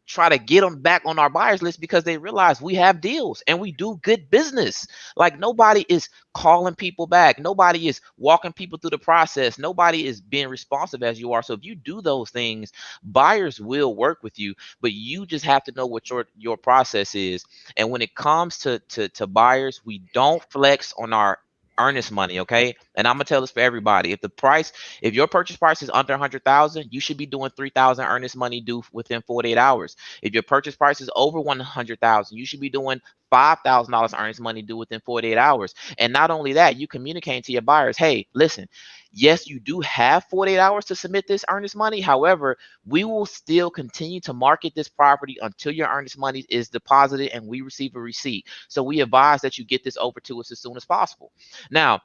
try to get them back on our buyers list because they realize we have deals and we do good business. Like, nobody is calling people back. Nobody is walking people through the process. Nobody is being responsive as you are. So if you do those things, buyers will work with you, but you just have to know what your process is. And when it comes to buyers, we don't flex on our earnest money, okay? And I'm gonna tell this for everybody. If your purchase price is under 100,000, you should be doing 3,000 earnest money due within 48 hours. If your purchase price is over 100,000, you should be doing $5,000 earnest money due within 48 hours. And not only that, you communicate to your buyers, hey, listen, yes, you do have 48 hours to submit this earnest money. However, we will still continue to market this property until your earnest money is deposited and we receive a receipt. So we advise that you get this over to us as soon as possible. Now,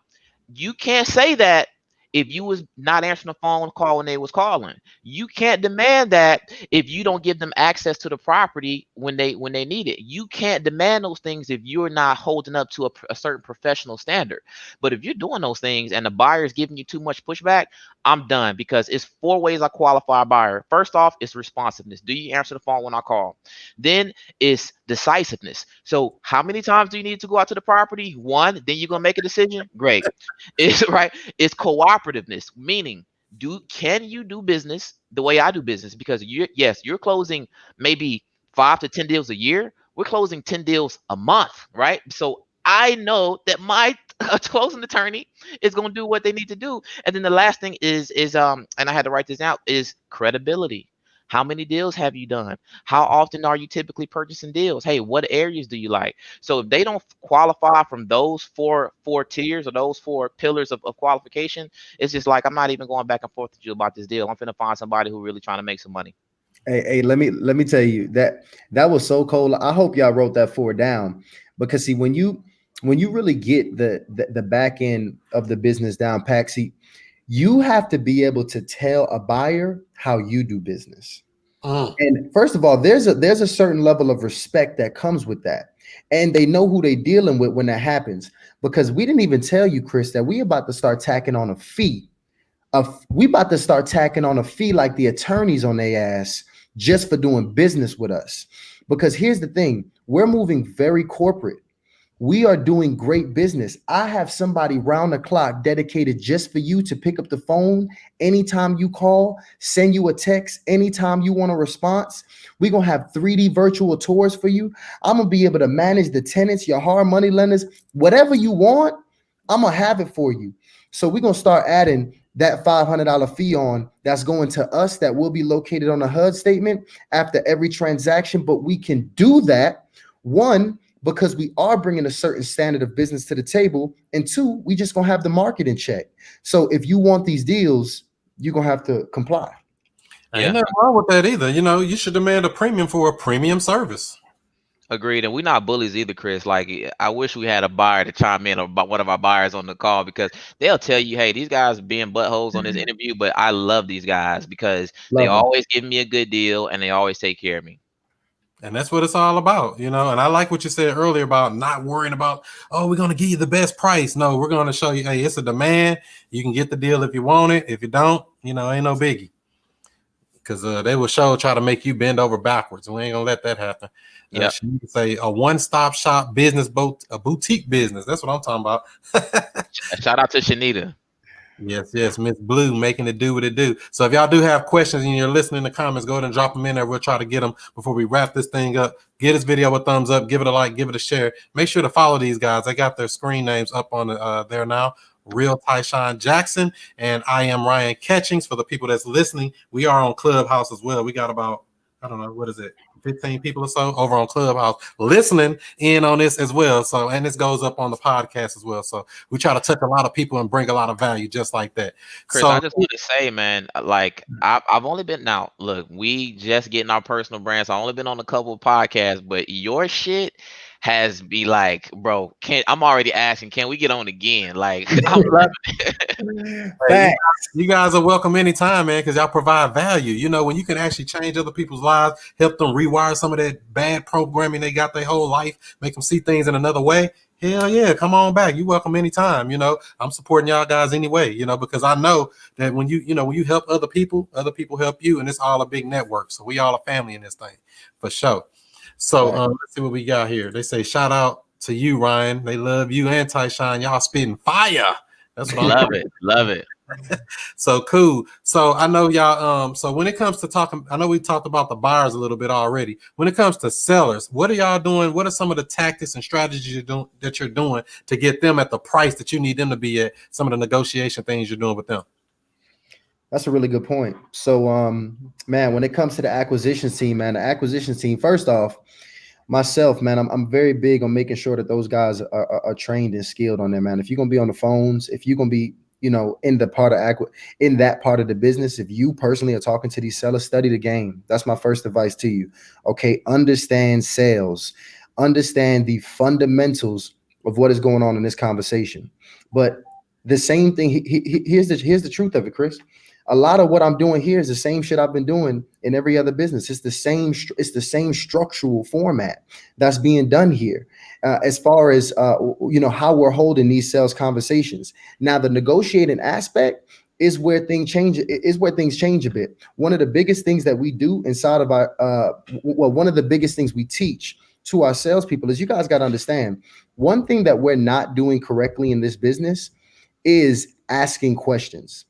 you can't say that if you was not answering the phone call when they was calling. You can't demand that if you don't give them access to the property when they need it. You can't demand those things if you're not holding up to a certain professional standard. But if you're doing those things and the buyer is giving you too much pushback, I'm done, because it's 4 ways I qualify a buyer. First off, it's responsiveness. Do you answer the phone when I call? Then it's decisiveness. So how many times do you need to go out to the property? 1, then you're gonna make a decision. Great. It's right. It's cooperativeness, meaning can you do business the way I do business? Because you're closing maybe 5 to 10 deals a year. We're closing 10 deals a month, right? So I know that my closing attorney is going to do what they need to do. And then the last thing is and I had to write this out, is credibility. How many deals have you done? How often are you typically purchasing deals? Hey, what areas do you like? So if they don't qualify from those four tiers or those four pillars of qualification, it's just like, I'm not even going back and forth with you about this deal. I'm finna find somebody who really trying to make some money.
Hey, let me tell you that was so cold. I hope y'all wrote that 4 down, because see, when you really get the back end of the business down pat, see, you have to be able to tell a buyer how you do business. And first of all, there's a certain level of respect that comes with that, and they know who they dealing with when that happens. Because we didn't even tell you, Chris, that we about to start tacking on a fee. We about to start tacking on a fee like the attorneys on their ass just for doing business with us. Because here's the thing, we're moving very corporate. We are doing great business. I have somebody round the clock dedicated just for you to pick up the phone anytime you call, send you a text anytime you want a response. We're going to have 3D virtual tours for you. I'm going to be able to manage the tenants, your hard money lenders, whatever you want, I'm going to have it for you. So we're going to start adding that $500 fee on that's going to us, that will be located on the HUD statement after every transaction. But we can do that, one, because we are bringing a certain standard of business to the table, and two, we just gonna have the market in check. So if you want these deals, you're gonna have to comply.
Ain't nothing wrong with that either. You know, you should demand a premium for a premium service.
Agreed. And we're not bullies either, Chris. Like, I wish we had a buyer to chime in about one of our buyers on the call, because they'll tell you, hey, these guys being buttholes on this interview, but I love these guys because they always give me a good deal and they always take care of me.
And that's what it's all about, you know. And I like what you said earlier about not worrying about, oh, we're going to give you the best price. No, we're going to show you, hey, it's a demand. You can get the deal if you want it. If you don't, you know, ain't no biggie. Because they will try to make you bend over backwards. We ain't going to let that happen.
Yeah.
You can say a one-stop shop business, a boutique business. That's what I'm talking about.
Shout out to Shanita.
Yes, Miss Blue making it do what it do. So if y'all do have questions and you're listening in the comments, go ahead and drop them in there. We'll try to get them before we wrap this thing up. Give this video a thumbs up, give it a like, give it a share. Make sure to follow these guys. I got their screen names up on there now. Real Tysean Jackson and I am Ryan Catchings. For the people that's listening, we are on Clubhouse as well. We got about, I don't know, what is it, 15 people or so over on Clubhouse listening in on this as well. So, and this goes up on the podcast as well. So we try to touch a lot of people and bring a lot of value just like that.
Chris,
so,
I just want to say, man, like I've only been, now look, we just getting our personal brands. I've only been on a couple of podcasts, but your shit has be like, bro, I'm already asking, can we get on again? Like, I'm loving it.
Hey, you guys are welcome anytime, man, because y'all provide value. You know, when you can actually change other people's lives, help them rewire some of that bad programming they got their whole life, make them see things in another way. Hell yeah, come on back. You welcome anytime. You know, I'm supporting y'all guys anyway, you know, because I know that when you help other people help you, and it's all a big network. So we all a family in this thing, for sure. So let's see what we got here. They say shout out to you, Ryan. They love you and Tysean. Y'all spitting fire. That's what I
love it.
So cool. So I know y'all. So when it comes to talking, I know we talked about the buyers a little bit already. When it comes to sellers, what are y'all doing? What are some of the tactics and strategies you're doing to get them at the price that you need them to be at? Some of the negotiation things you're doing with them.
That's a really good point. So, man, when it comes to the acquisition team, first off, myself, man, I'm very big on making sure that those guys are trained and skilled on there, man. If you're gonna be on the phones, if you're gonna be, you know, in that part of the business, if you personally are talking to these sellers, study the game. That's my first advice to you. Okay, understand sales, understand the fundamentals of what is going on in this conversation. But the same thing, here's the truth of it, Chris. A lot of what I'm doing here is the same shit I've been doing in every other business. It's the same structural format that's being done here, as far as you know, how we're holding these sales conversations. Now, the negotiating aspect is where things change. A bit. One of the biggest things that we do inside of our one of the biggest things we teach to our salespeople is, you guys got to understand, one thing that we're not doing correctly in this business is asking questions.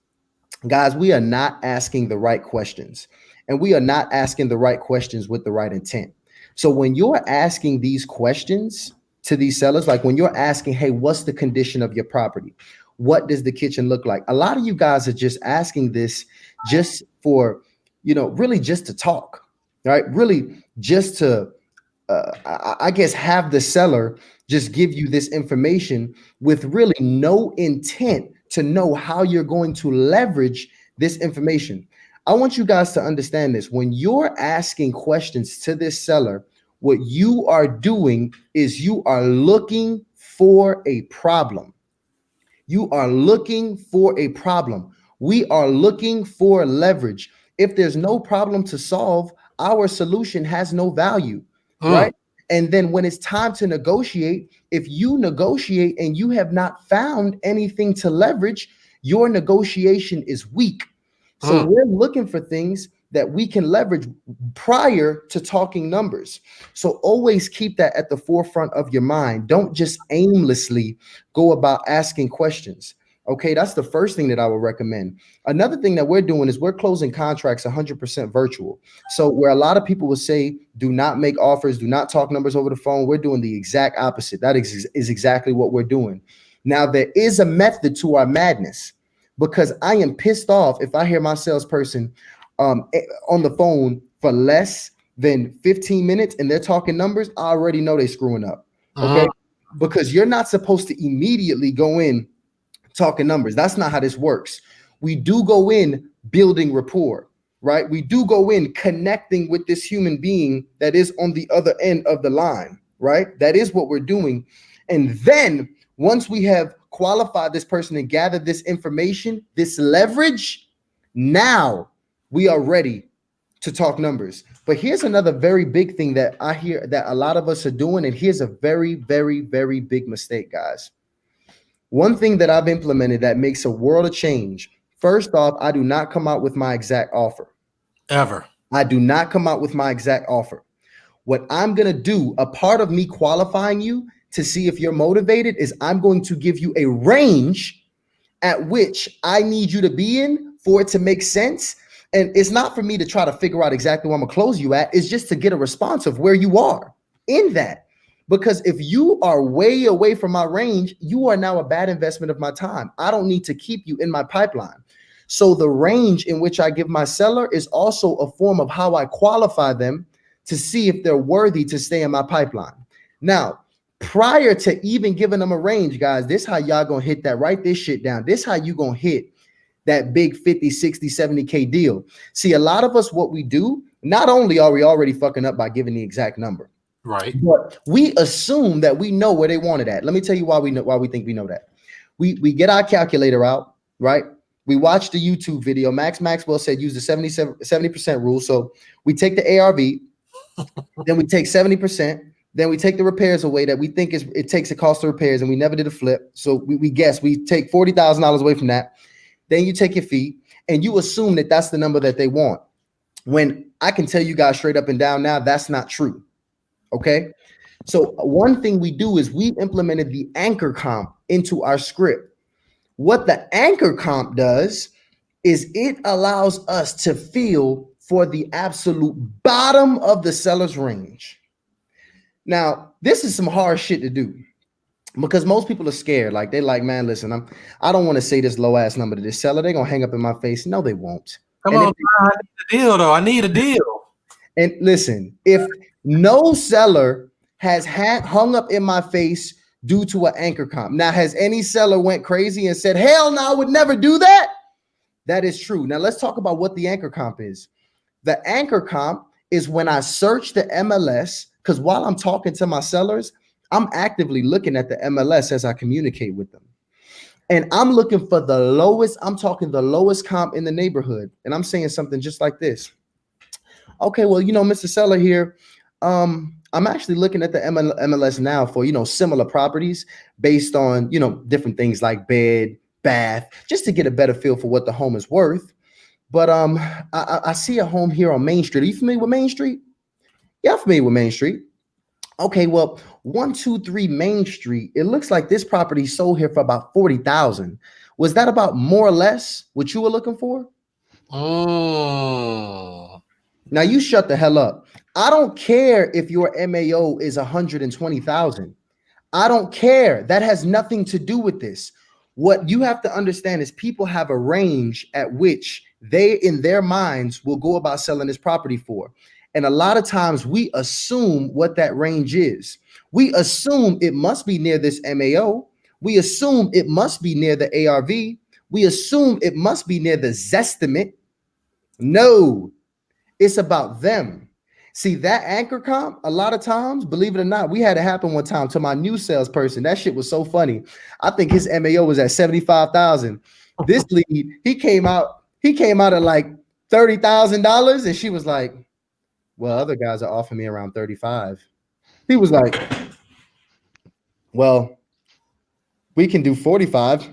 Guys, we are not asking the right questions, and we are not asking the right questions with the right intent. So when you're asking these questions to these sellers, like when you're asking, hey, what's the condition of your property? What does the kitchen look like? A lot of you guys are just asking this just for, really just to talk, right? Really just to, I guess, have the seller just give you this information with really no intent to know how you're going to leverage this information. I want you guys to understand this. When you're asking questions to this seller, what you are doing is you are looking for a problem. You are looking for a problem. We are looking for leverage. If there's no problem to solve, our solution has no value, right? And then when it's time to negotiate, if you negotiate and you have not found anything to leverage, your negotiation is weak. So we're looking for things that we can leverage prior to talking numbers. So always keep that at the forefront of your mind. Don't just aimlessly go about asking questions. Okay, that's the first thing that I would recommend. Another thing that we're doing is we're closing contracts 100% virtual. So where a lot of people will say, do not make offers, do not talk numbers over the phone, we're doing the exact opposite. That is exactly what we're doing. Now, there is a method to our madness, because I am pissed off if I hear my salesperson on the phone for less than 15 minutes and they're talking numbers. I already know they're screwing up. Okay, because you're not supposed to immediately go in talking numbers. That's not how this works. We do go in building rapport, right? We do go in connecting with this human being that is on the other end of the line, right? That is what we're doing. And then once we have qualified this person and gathered this information, this leverage, now we are ready to talk numbers. But here's another very big thing that I hear that a lot of us are doing. And here's a very, very, very big mistake, guys. One thing that I've implemented that makes a world of change. First off, I do not come out with my exact offer.
Ever.
I do not come out with my exact offer. What I'm going to do, a part of me qualifying you to see if you're motivated, is I'm going to give you a range at which I need you to be in for it to make sense. And it's not for me to try to figure out exactly where I'm going to close you at. It's just to get a response of where you are in that. Because if you are way away from my range, you are now a bad investment of my time. I don't need to keep you in my pipeline. So the range in which I give my seller is also a form of how I qualify them to see if they're worthy to stay in my pipeline. Now, prior to even giving them a range, guys, this is how y'all gonna hit that. Write this shit down. This is how you gonna hit that big 50, 60, 70K deal. See, a lot of us, what we do, not only are we already fucking up by giving the exact number,
right,
but we assume that we know where they want it at. Let me tell you why we think we know that. We get our calculator out, right? We watch the YouTube video. Max Maxwell said use the 70% rule. So we take the ARV, then we take 70%, then we take the repairs away that we think it takes the cost of repairs, and we never did a flip. So we guess we take $40,000 away from that. Then you take your fee and you assume that that's the number that they want. When I can tell you guys straight up and down now, that's not true. Okay. So one thing we do is we implemented the anchor comp into our script. What the anchor comp does is it allows us to feel for the absolute bottom of the seller's range. Now, this is some hard shit to do because most people are scared. Like they're like, man, listen, I don't want to say this low ass number to this seller. They're going to hang up in my face. No, they won't.
Come on, I need a deal though. I need a deal.
And listen, if no seller has hung up in my face due to an anchor comp. Now, has any seller went crazy and said, hell no, I would never do that? That is true. Now, let's talk about what the anchor comp is. The anchor comp is when I search the MLS, because while I'm talking to my sellers, I'm actively looking at the MLS as I communicate with them. And I'm looking for the lowest, I'm talking the lowest comp in the neighborhood. And I'm saying something just like this. Okay, well, Mr. Seller here, I'm actually looking at the MLS now for, similar properties based on, different things like bed, bath, just to get a better feel for what the home is worth. But I see a home here on Main Street. Are you familiar with Main Street? Yeah, I'm familiar with Main Street. Okay, well, 123 Main Street. It looks like this property sold here for about $40,000. Was that about more or less what you were looking for?
Oh.
Now you shut the hell up. I don't care if your MAO is 120,000. I don't care. That has nothing to do with this. What you have to understand is people have a range at which they in their minds will go about selling this property for. And a lot of times we assume what that range is. We assume it must be near this MAO. We assume it must be near the ARV. We assume it must be near the Zestimate. No, it's about them. See, that anchor comp, a lot of times, believe it or not, we had it happen one time to my new salesperson. That shit was so funny. I think his MAO was at 75,000. This lead, he came out at like $30,000, and she was like, well, other guys are offering me around 35. He was like, well, we can do 45.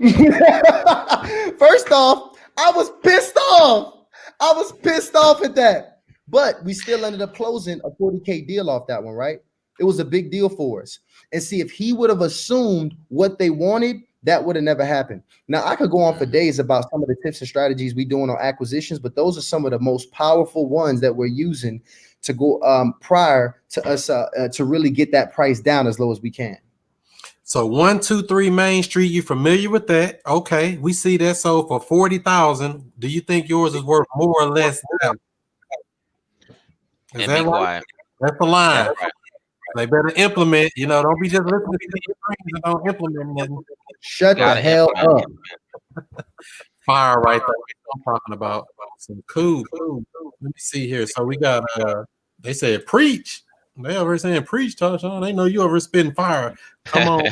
First off, I was pissed off. At that. But we still ended up closing a 40K deal off that one, right? It was a big deal for us. And see, if he would have assumed what they wanted, that would have never happened. Now, I could go on for days about some of the tips and strategies we're doing on acquisitions, but those are some of the most powerful ones that we're using to go prior to us to really get that price down as low as we can.
So 123 Main Street, you familiar with that? Okay, we see that sold for 40,000. Do you think yours is worth more or less now? Is that right? That's the line. Right. They better implement. Don't be just listening to your friends and don't implement nothing.
Shut the hell up.
Fire right there. I'm talking about some cool. Let me see here. So we got they said preach. They over saying preach, Tysean. They know you over spitting fire. Come on.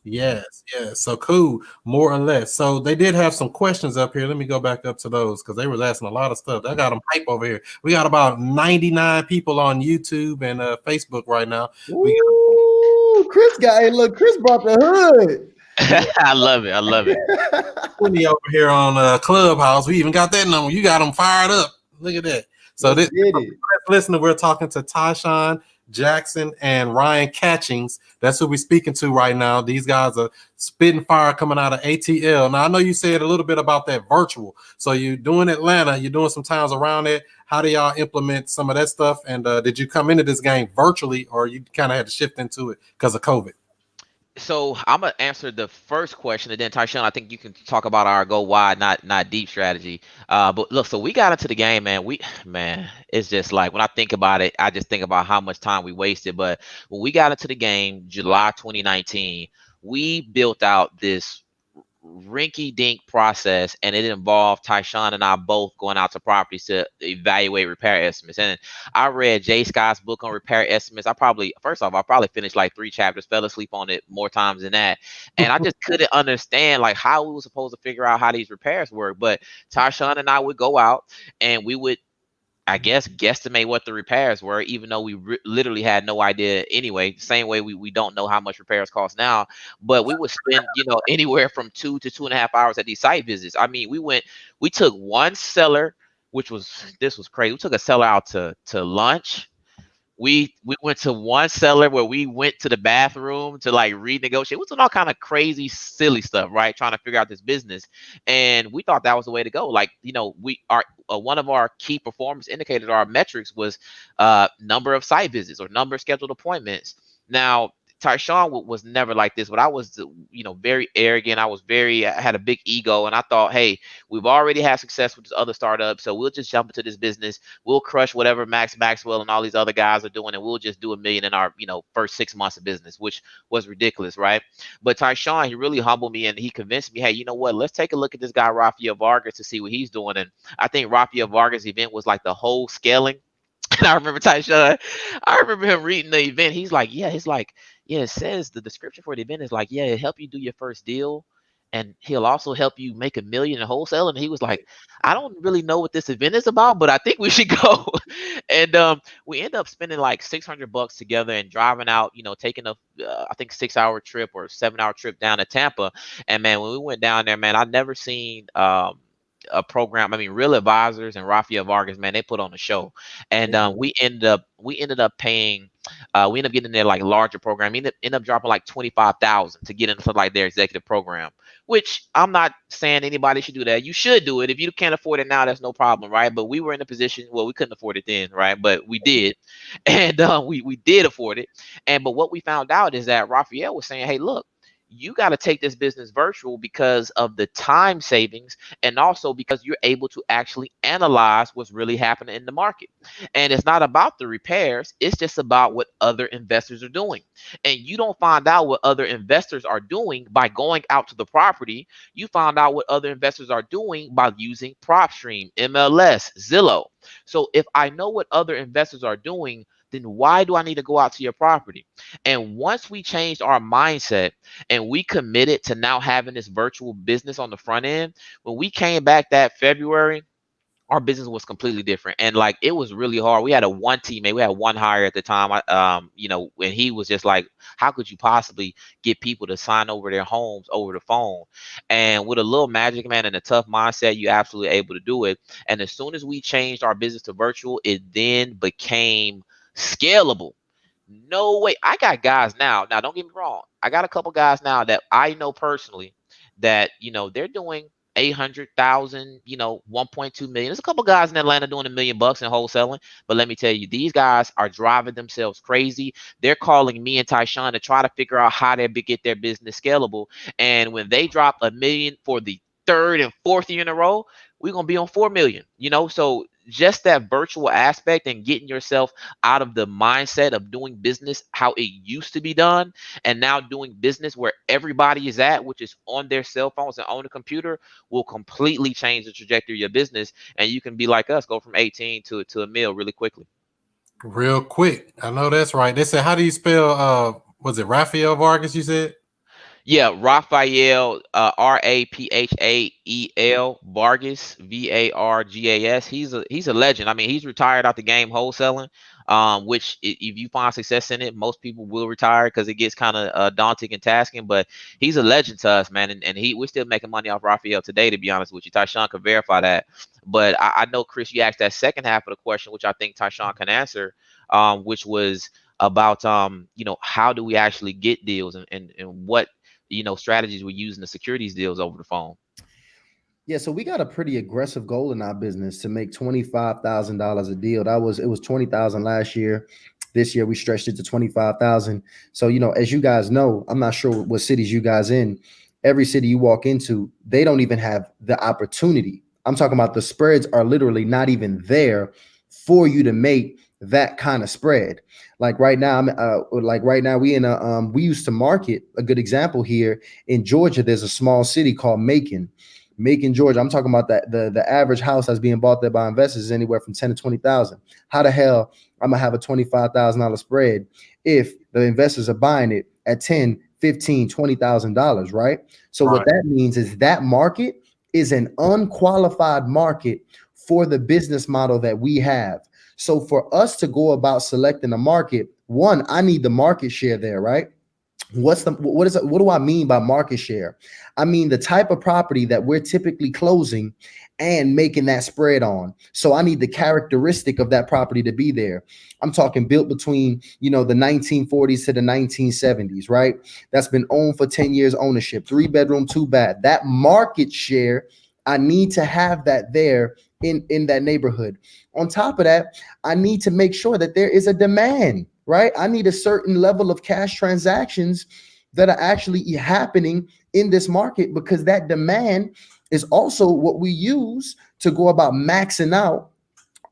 Yes. So cool, more or less. So they did have some questions up here. Let me go back up to those because they was asking a lot of stuff. I got them hype over here. We got about 99 people on YouTube and Facebook right now.
Ooh, Chris Chris brought the hood.
I love it.
Plenty over here on Clubhouse. We even got that number. You got them fired up. Look at that. So this listener, we're talking to Tysean Jackson and Ryan Catchings. That's who we're speaking to right now. These guys are spitting fire coming out of ATL. Now, I know you said a little bit about that virtual. So you're doing Atlanta, you're doing some times around it. How do y'all implement some of that stuff? And did you come into this game virtually, or you kind of had to shift into it because of COVID?
So I'm gonna answer the first question, and then Tysean, I think you can talk about our go wide, not deep strategy. But look, so we got into the game, man. It's just like when I think about it, I just think about how much time we wasted. But when we got into the game, July 2019, we built out this rinky-dink process, and it involved Tysean and I both going out to properties to evaluate repair estimates. And I read Jay Scott's book on repair estimates. I probably finished like 3 chapters, fell asleep on it more times than that, and I just couldn't understand like how we were supposed to figure out how these repairs work. But Tysean and I would go out and we would, I guess, guesstimate what the repairs were, even though we literally had no idea anyway. The same way we don't know how much repairs cost now, but we would spend, anywhere from 2 to 2.5 hours at these site visits. I mean, we took one seller, this was crazy. We took a seller out to lunch. We went to one seller where we went to the bathroom to like renegotiate. We was doing all kind of crazy, silly stuff, right? Trying to figure out this business. And we thought that was the way to go. Like, one of our key performance indicators, our metrics was number of site visits or number of scheduled appointments. Now, Tysean was never like this, but I was, very arrogant. I had a big ego, and I thought, hey, we've already had success with this other startup, so we'll just jump into this business. We'll crush whatever Max Maxwell and all these other guys are doing, and we'll just do $1 million in our, first 6 months of business, which was ridiculous, right? But Tysean, he really humbled me, and he convinced me, hey, you know what? Let's take a look at this guy Rafael Vargas to see what he's doing. And I think Rafael Vargas' event was like the whole scaling. And I remember Tysean, him reading the event. He's like, it says the description for the event is like, it'll help you do your first deal, and he'll also help you make $1 million in wholesale. And he was like, I don't really know what this event is about, but I think we should go. And we end up spending like $600 together and driving out, taking a I think 6-hour trip or 7-hour trip down to Tampa. And man, when we went down there, man, I'd never seen a program. I mean, Real Advisors and Rafael Vargas, man, they put on a show. And we ended up paying. We ended up getting their like larger program. We ended up dropping like $25,000 to get into like their executive program. Which I'm not saying anybody should do that. You should do it. If you can't afford it now, that's no problem, right? But we were in a position, well, we couldn't afford it then, right? But we did, and we did afford it. But what we found out is that Rafael was saying, hey, look, you got to take this business virtual because of the time savings, and also because you're able to actually analyze what's really happening in the market. And it's not about the repairs, it's just about what other investors are doing. And you don't find out what other investors are doing by going out to the property. You find out what other investors are doing by using PropStream, MLS, Zillow. So if I know what other investors are doing, then why do I need to go out to your property? And once we changed our mindset and we committed to now having this virtual business on the front end, when we came back that February, our business was completely different. And like, it was really hard. We had one teammate, we had one hire at the time, and he was just like, how could you possibly get people to sign over their homes over the phone? And with a little magic, man, and a tough mindset, you absolutely able to do it. And as soon as we changed our business to virtual, it then became scalable. No way. I got guys now. Now, don't get me wrong. I got a couple guys now that I know personally that, they're doing 800,000, 1.2 million. There's a couple guys in Atlanta doing $1 million in wholesaling. But let me tell you, these guys are driving themselves crazy. They're calling me and Tysean to try to figure out how to get their business scalable. And when they drop $1 million for the third and fourth year in a row, we're going to be on 4 million, so just that virtual aspect and getting yourself out of the mindset of doing business how it used to be done, and now doing business where everybody is at, which is on their cell phones and on the computer, will completely change the trajectory of your business. And you can be like us, go from 18 to $1 million really quickly.
Real quick. I know that's right. They said, how do you spell, was it Raphael Vargas you said?
Yeah, Raphael, Raphael Vargas, Vargas. He's a legend. I mean, he's retired out the game wholesaling, which if you find success in it, most people will retire because it gets kind of daunting and tasking. But he's a legend to us, man, and we're still making money off Raphael today, to be honest with you. Tysean can verify that. But I know, Chris, you asked that second half of the question, which I think Tysean can answer, which was about how do we actually get deals, and what strategies we're using to secure these deals over the phone.
Yeah, so we got a pretty aggressive goal in our business to make $25,000 a deal. It was 20,000 last year. This year we stretched it to 25,000. So, as you guys know, I'm not sure what cities you guys in. Every city you walk into, they don't even have the opportunity. I'm talking about the spreads are literally not even there for you to make that kind of spread. Like right now, we used to market. A good example here in Georgia, there's a small city called Macon, Georgia. I'm talking about that the average house that's being bought there by investors is anywhere from 10 to 20,000. How the hell I'm gonna have a $25,000 spread if the investors are buying it at 10, 15, $20,000, right? So what that means is that market is an unqualified market for the business model that we have. So for us to go about selecting a market, one, I need the market share there, right? What do I mean by market share? I mean the type of property that we're typically closing and making that spread on. So I need the characteristic of that property to be there. I'm talking built between, the 1940s to the 1970s, right? That's been owned for 10 years ownership, 3-bedroom, 2-bath. That market share, I need to have that there in that neighborhood. On top of that, I need to make sure that there is a demand, right? I need a certain level of cash transactions that are actually happening in this market, because that demand is also what we use to go about maxing out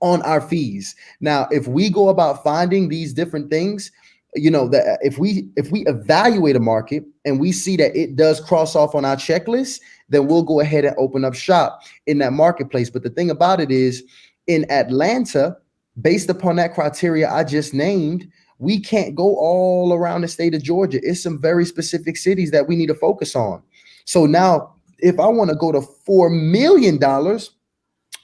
on our fees. Now, if we go about finding these different things, that if we evaluate a market and we see that it does cross off on our checklist, then we'll go ahead and open up shop in that marketplace. But the thing about it is, in Atlanta, based upon that criteria I just named, we can't go all around the state of Georgia. It's some very specific cities that we need to focus on. So now, if I want to go to $4 million,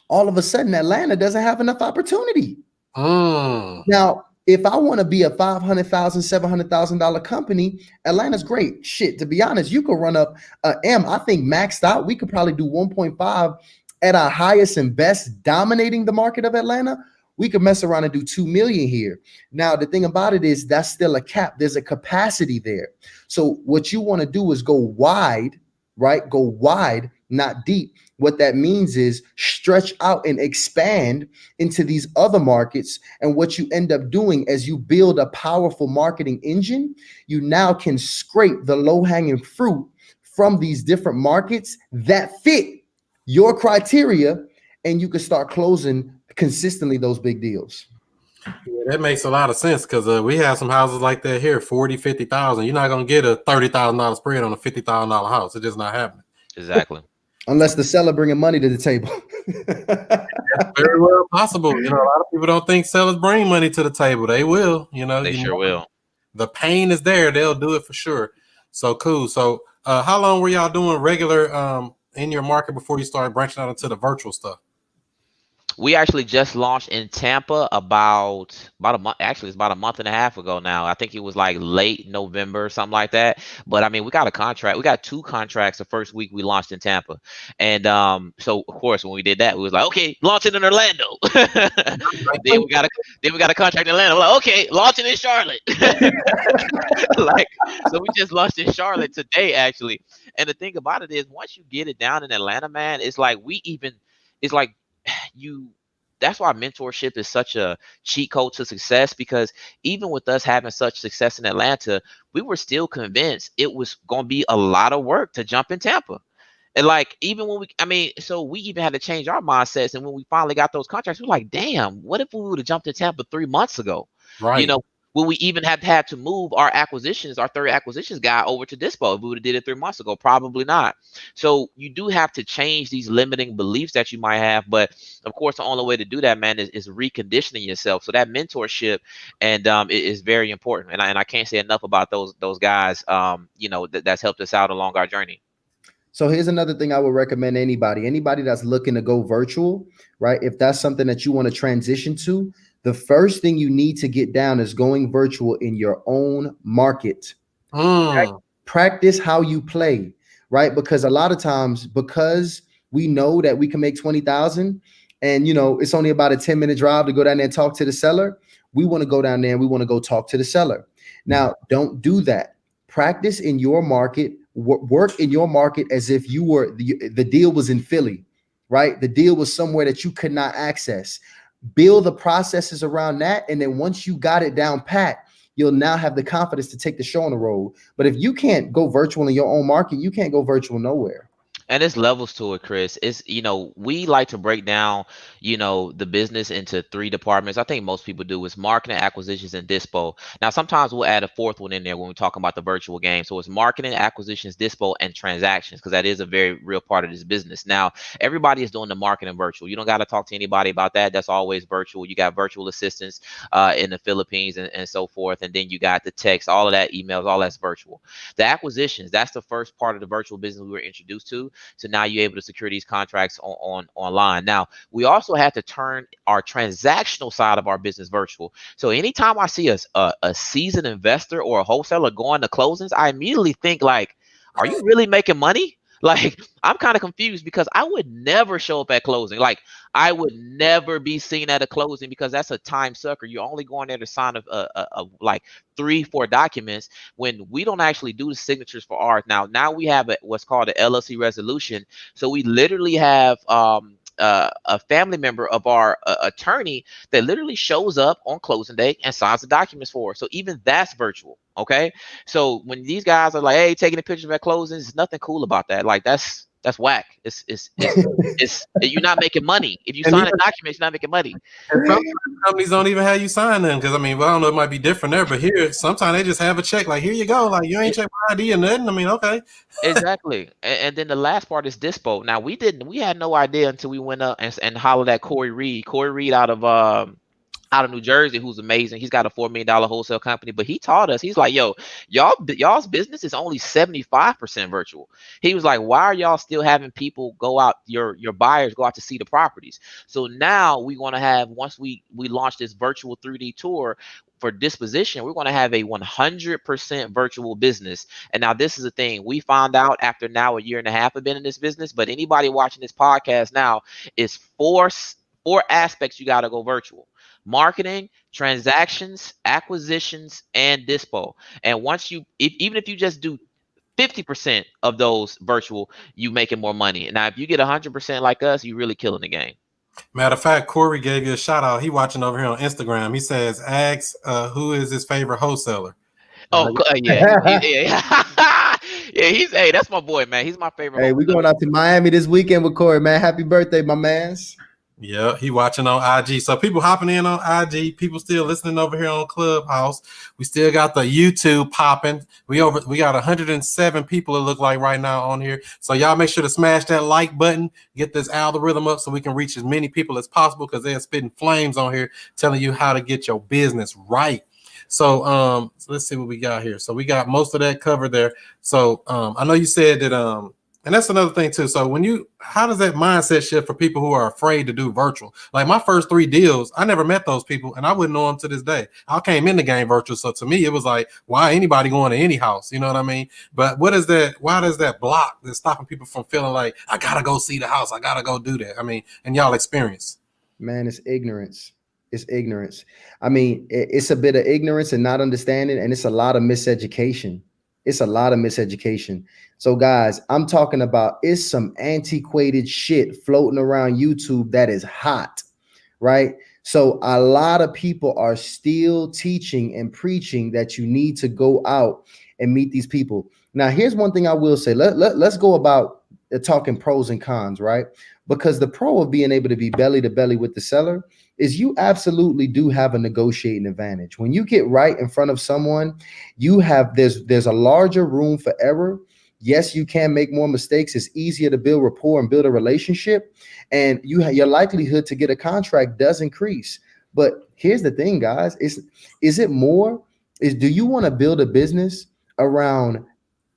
all of a sudden Atlanta doesn't have enough opportunity. Now, if I want to be a $500,000, $700,000 company, Atlanta's great. Shit, to be honest, you could run up I think maxed out, we could probably do 1.5 at our highest and best, dominating the market of Atlanta. We could mess around and do 2 million here. Now, the thing about it is that's still a cap. There's a capacity there. So what you want to do is go wide, right? Go wide, not deep. what that means is stretch out and expand into these other markets. And what you end up doing as you build a powerful marketing engine, you now can scrape the low-hanging fruit from these different markets that fit your criteria, and you can start closing consistently those big deals.
Yeah, that makes a lot of sense because we have some houses like that here, 40, 50,000. You're not going to get a $30,000 spread on a $50,000 house. It's just not happening.
Exactly.
Unless the seller bringing money to the table.
That's very well possible. You know, a lot of people don't think sellers bring money to the table. They will. You know,
They sure will.
The pain is there. They'll do it for sure. So cool. So how long were y'all doing regular in your market before you started branching out into the virtual stuff?
We actually just launched in Tampa about a month. Actually, it's about a month and a half ago now. I think it was like late November, something like that. But I mean, we got a contract. We got 2 contracts the first week we launched in Tampa, and so of course when we did that, we was like, okay, launch it in Orlando. then we got a contract in Atlanta. We're like, okay, launch it in Charlotte. Like, so we just launched in Charlotte today, actually. And the thing about it is, once you get it down in Atlanta, man, it's like that's why mentorship is such a cheat code to success, because even with us having such success in Atlanta, we were still convinced it was going to be a lot of work to jump in Tampa. And like, even when so we even had to change our mindsets. And when we finally got those contracts, we were like, damn, what if we would have jumped in Tampa 3 months ago?
Right.
You know, when we even had to move our third acquisitions guy over to Dispo? If we would have did it 3 months ago, probably not. So you do have to change these limiting beliefs that you might have. But of course, the only way to do that, man, is reconditioning yourself. So that mentorship and is very important. And I can't say enough about those guys. That's helped us out along our journey.
So here's another thing I would recommend anybody that's looking to go virtual, right? If that's something that you want to transition to, the first thing you need to get down is going virtual in your own market. Right? Practice how you play, right? Because a lot of times, because we know that we can make 20,000 and, you know, it's only about a 10-minute drive to go down there and talk to the seller. We want to go down there and we want to go talk to the seller. Now, don't do that. Practice in your market, work in your market as if you were the deal was in Philly, right? The deal was somewhere that you could not access. Build the processes around that. And then once you got it down pat, you'll now have the confidence to take the show on the road. But if you can't go virtual in your own market, you can't go virtual nowhere.
And there's levels to it, Chris. It's, we like to break down, the business into 3 departments. I think most people do. Is marketing, acquisitions, and dispo. Now, sometimes we'll add a 4th one in there when we're talking about the virtual game. So it's marketing, acquisitions, dispo, and transactions, because that is a very real part of this business. Now, everybody is doing the marketing virtual. You don't got to talk to anybody about that. That's always virtual. You got virtual assistants in the Philippines and so forth. And then you got the text, all of that, emails, all that's virtual. The acquisitions, that's the first part of the virtual business we were introduced to. So now you're able to secure these contracts online. Now, we also have to turn our transactional side of our business virtual. So anytime I see a seasoned investor or a wholesaler going to closings, I immediately think like, are you really making money? Like, I'm kind of confused because I would never show up at closing. Like, I would never be seen at a closing because that's a time sucker. You're only going there to sign like 3-4 documents when we don't actually do the signatures for ours. Now we have what's called an LLC resolution. So we literally have a family member of our attorney that literally shows up on closing day and signs the documents for us. So even that's virtual. Okay. So when these guys are like, hey, taking the pictures at closings, there's nothing cool about that. Like that's whack. It's you're not making money. If you sign a document, you're not making money.
And sometimes companies don't even have you sign them because I don't know, it might be different there, but here sometimes they just have a check like, here you go, like you ain't check my ID or nothing. Okay.
Exactly. And then the last part is dispo. Now we had no idea until we went up and hollered at Corey Reed out of New Jersey, who's amazing. He's got a $4 million wholesale company, but he taught us, he's like, yo, y'all's business is only 75% virtual. He was like, why are y'all still having people go out, your buyers go out to see the properties? So now we want to have, once we launch this virtual 3D tour for disposition, we're going to have a 100% virtual business. And now this is the thing we found out after now a year and a half of being in this business, but anybody watching this podcast now is four aspects you got to go virtual: marketing, transactions, acquisitions, and dispo. And once even if you just do 50% of those virtual, you making more money. Now, if you get 100% like us, you really killing the game.
Matter of fact, Corey gave you a shout out. He watching over here on Instagram. He says, "Ask who is his favorite wholesaler."
Oh, yeah. Yeah. Yeah, hey, that's my boy, man. He's my favorite.
Hey, we going out to Miami this weekend with Corey, man. Happy birthday, my mans.
Yeah, he watching on IG. So people hopping in on IG, people still listening over here on Clubhouse. We still got the YouTube popping. We got 107 people it look like right now on here. So y'all make sure to smash that like button, get this algorithm up so we can reach as many people as possible, because they're spitting flames on here telling you how to get your business right. So let's see what we got here. So we got most of that covered there. So I know you said that and that's another thing too. So how does that mindset shift for people who are afraid to do virtual? Like my first 3 deals, I never met those people and I wouldn't know them to this day. I came in the game virtual. So to me, it was like, why anybody going to any house? You know what I mean? But why does that block that's stopping people from feeling like, I gotta go see the house, I gotta go do that? I mean, and y'all experience.
Man, it's ignorance. It's ignorance. I mean, it's a bit of ignorance and not understanding, and it's a lot of miseducation. It's a lot of miseducation. So guys, I'm talking about, it's some antiquated shit floating around YouTube that is hot, right? So a lot of people are still teaching and preaching that you need to go out and meet these people. Now, here's one thing I will say. Let's go about talking pros and cons, right? Because the pro of being able to be belly to belly with the seller is you absolutely do have a negotiating advantage. When you get right in front of someone, there's a larger room for error. Yes, you can make more mistakes. It's easier to build rapport and build a relationship, and your likelihood to get a contract does increase. But here's the thing, guys: do you want to build a business around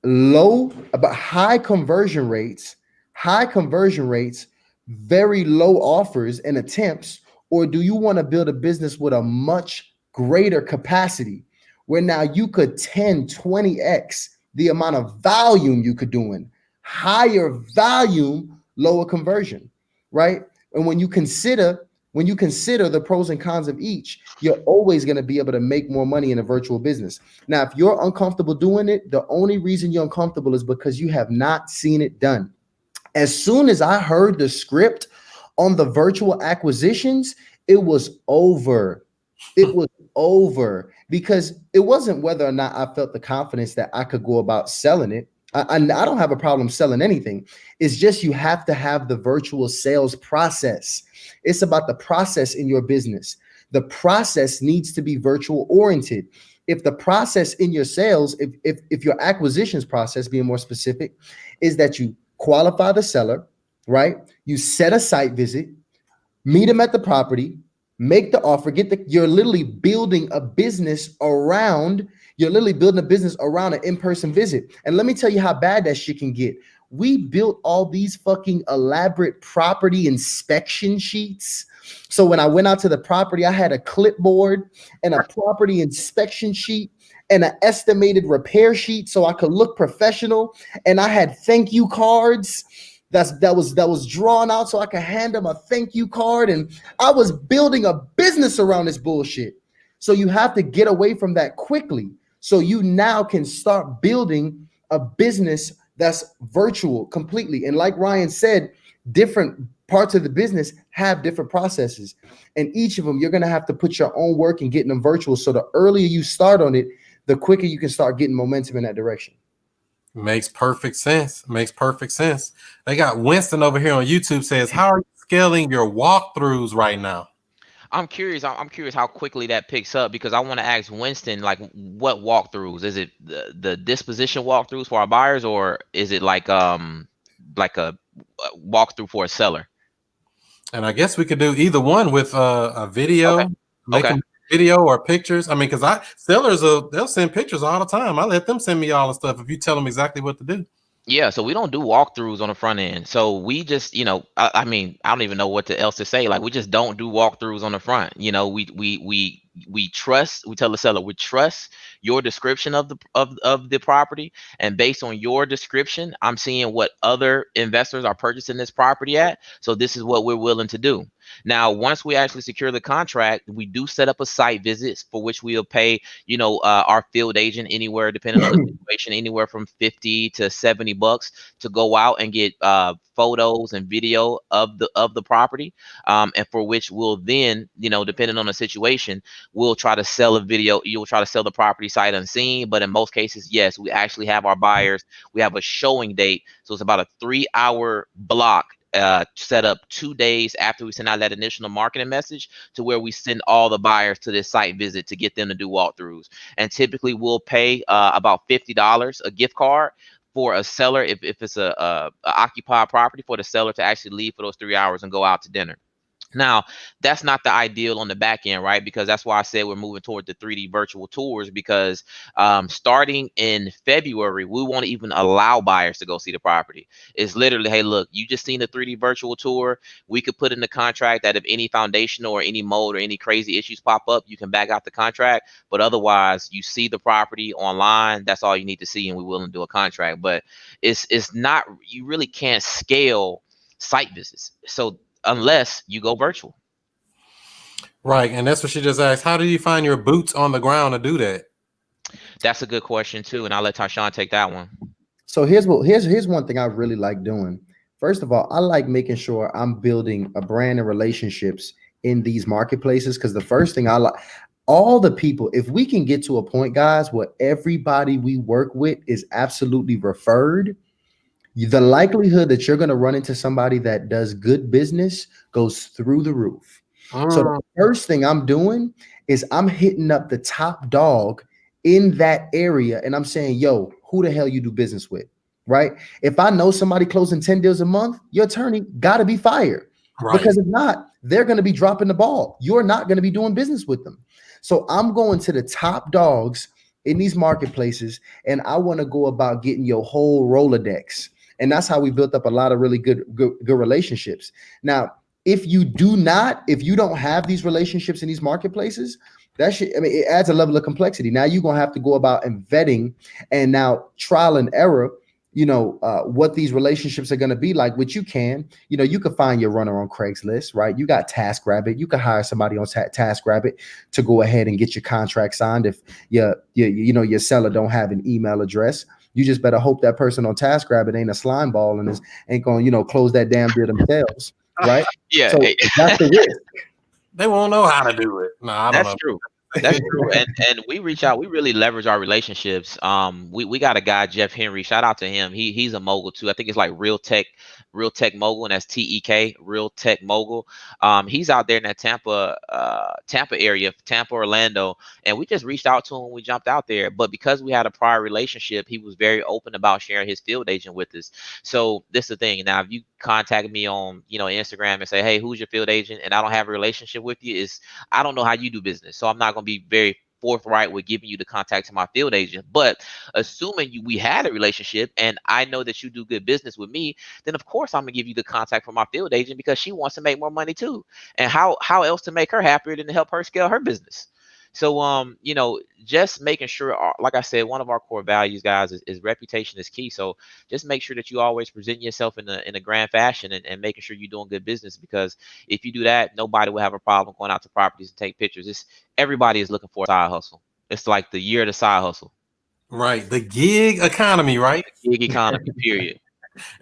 high conversion rates, very low offers and attempts? Or do you want to build a business with a much greater capacity where now you could 10, 20x the amount of volume you could do in? Higher volume, lower conversion, right? And when you consider the pros and cons of each, you're always going to be able to make more money in a virtual business. Now, if you're uncomfortable doing it, the only reason you're uncomfortable is because you have not seen it done. As soon as I heard the script on the virtual acquisitions, it was over. It was over, because it wasn't whether or not I felt the confidence that I could go about selling it. I don't have a problem selling anything. It's just you have to have the virtual sales process. It's about the process in your business. The process needs to be virtual oriented. If the process in your sales, if your acquisitions process, being more specific, is that you qualify the seller, right? You set a site visit, meet them at the property, make the offer, you're literally building a business around an in-person visit. And let me tell you how bad that shit can get. We built all these fucking elaborate property inspection sheets. So when I went out to the property, I had a clipboard and a property inspection sheet and an estimated repair sheet so I could look professional. And I had thank you cards that was drawn out so I could hand them a thank you card. And I was building a business around this bullshit. So you have to get away from that quickly, so you now can start building a business that's virtual completely. And like Ryan said, different parts of the business have different processes, and each of them you're going to have to put your own work in getting them virtual. So the earlier you start on it, the quicker you can start getting momentum in that direction.
Makes perfect sense. They got Winston over here on YouTube says, how are you scaling your walkthroughs right now?
I'm curious how quickly that picks up, because I want to ask Winston, like, what walkthroughs? Is it the disposition walkthroughs for our buyers, or is it like a walkthrough for a seller?
And I guess we could do either one with a video,
Okay.
Video or pictures. I mean, because sellers they'll send pictures all the time. I let them send me all the stuff if you tell them exactly what to do.
Yeah, so we don't do walkthroughs on the front end. So we just, I mean, I don't even know what else to say. Like, we just don't do walkthroughs on the front. We we tell the seller we trust your description of the property, and based on your description, I'm seeing what other investors are purchasing this property at. So this is what we're willing to do. Now, once we actually secure the contract, we do set up a site visit for which we'll pay, our field agent anywhere, depending on the situation, anywhere from 50 to 70 bucks to go out and get photos and video of the property, and for which we'll then, depending on the situation, we'll try to sell a video. You'll try to sell the property sight unseen, but in most cases, yes, we actually have our buyers. We have a showing date, so it's about a 3-hour block set up 2 days after we send out that initial marketing message, to where we send all the buyers to this site visit to get them to do walkthroughs. And typically we'll pay about $50 a gift card for a seller if it's a occupied property, for the seller to actually leave for those 3 hours and go out to dinner. Now, that's not the ideal on the back end, right? Because that's why I said we're moving toward the 3D virtual tours, because starting in February, we won't even allow buyers to go see the property. It's literally, hey, look, you just seen the 3D virtual tour. We could put in the contract that if any foundational or any mold or any crazy issues pop up, you can back out the contract. But otherwise, you see the property online. That's all you need to see, and we're willing to do a contract. But it's not, you really can't scale site visits. So unless you go virtual.
Right. And that's what she just asked. How do you find your boots on the ground to do that?
That's a good question too. And I'll let Tysean take that one.
So here's one thing I really like doing. First of all, I like making sure I'm building a brand and relationships in these marketplaces, because the first thing I like, all the people, if we can get to a point, guys, where everybody we work with is absolutely referred, the likelihood that you're going to run into somebody that does good business goes through the roof. So the first thing I'm doing is I'm hitting up the top dog in that area, and I'm saying, yo, who the hell you do business with, right? If I know somebody closing 10 deals a month, your attorney got to be fired. Right. Because if not, they're going to be dropping the ball. You're not going to be doing business with them. So I'm going to the top dogs in these marketplaces, and I want to go about getting your whole Rolodex. And that's how we built up a lot of really good relationships. Now, if you don't have these relationships in these marketplaces, it adds a level of complexity. Now you're going to have to go about and vetting and now trial and error, what these relationships are going to be like, which you can find your runner on Craigslist, right? You got TaskRabbit. You can hire somebody on TaskRabbit to go ahead and get your contract signed. If your seller don't have an email address, you just better hope that person on TaskRabbit ain't a slime ball and ain't going to close that damn deal themselves, right?
Yeah.
So that's the risk.
They won't know how to do it. No, I don't know.
True. That's true. And we reach out, we really leverage our relationships. We got a guy, Jeff Henry, shout out to him. He's a mogul too. I think it's like Real Tech Mogul, and that's TEK, Real Tech Mogul. He's out there in that Tampa area, Tampa, Orlando, and we just reached out to him when we jumped out there. But because we had a prior relationship, he was very open about sharing his field agent with us. So this is the thing. Now, if you contact me on Instagram and say, hey, who's your field agent, and I don't have a relationship with you, I don't know how you do business. So I'm not going to be very forthright with giving you the contact to my field agent. But assuming we had a relationship and I know that you do good business with me, then of course I'm gonna give you the contact for my field agent, because she wants to make more money too. And how else to make her happier than to help her scale her business? So just making sure, like I said, one of our core values, guys, is reputation is key. So just make sure that you always present yourself in a grand fashion and making sure you're doing good business, because if you do that, nobody will have a problem going out to properties and take pictures. Everybody is looking for a side hustle. It's like the year of the side hustle.
Right. The gig economy, right?
Gig economy, period.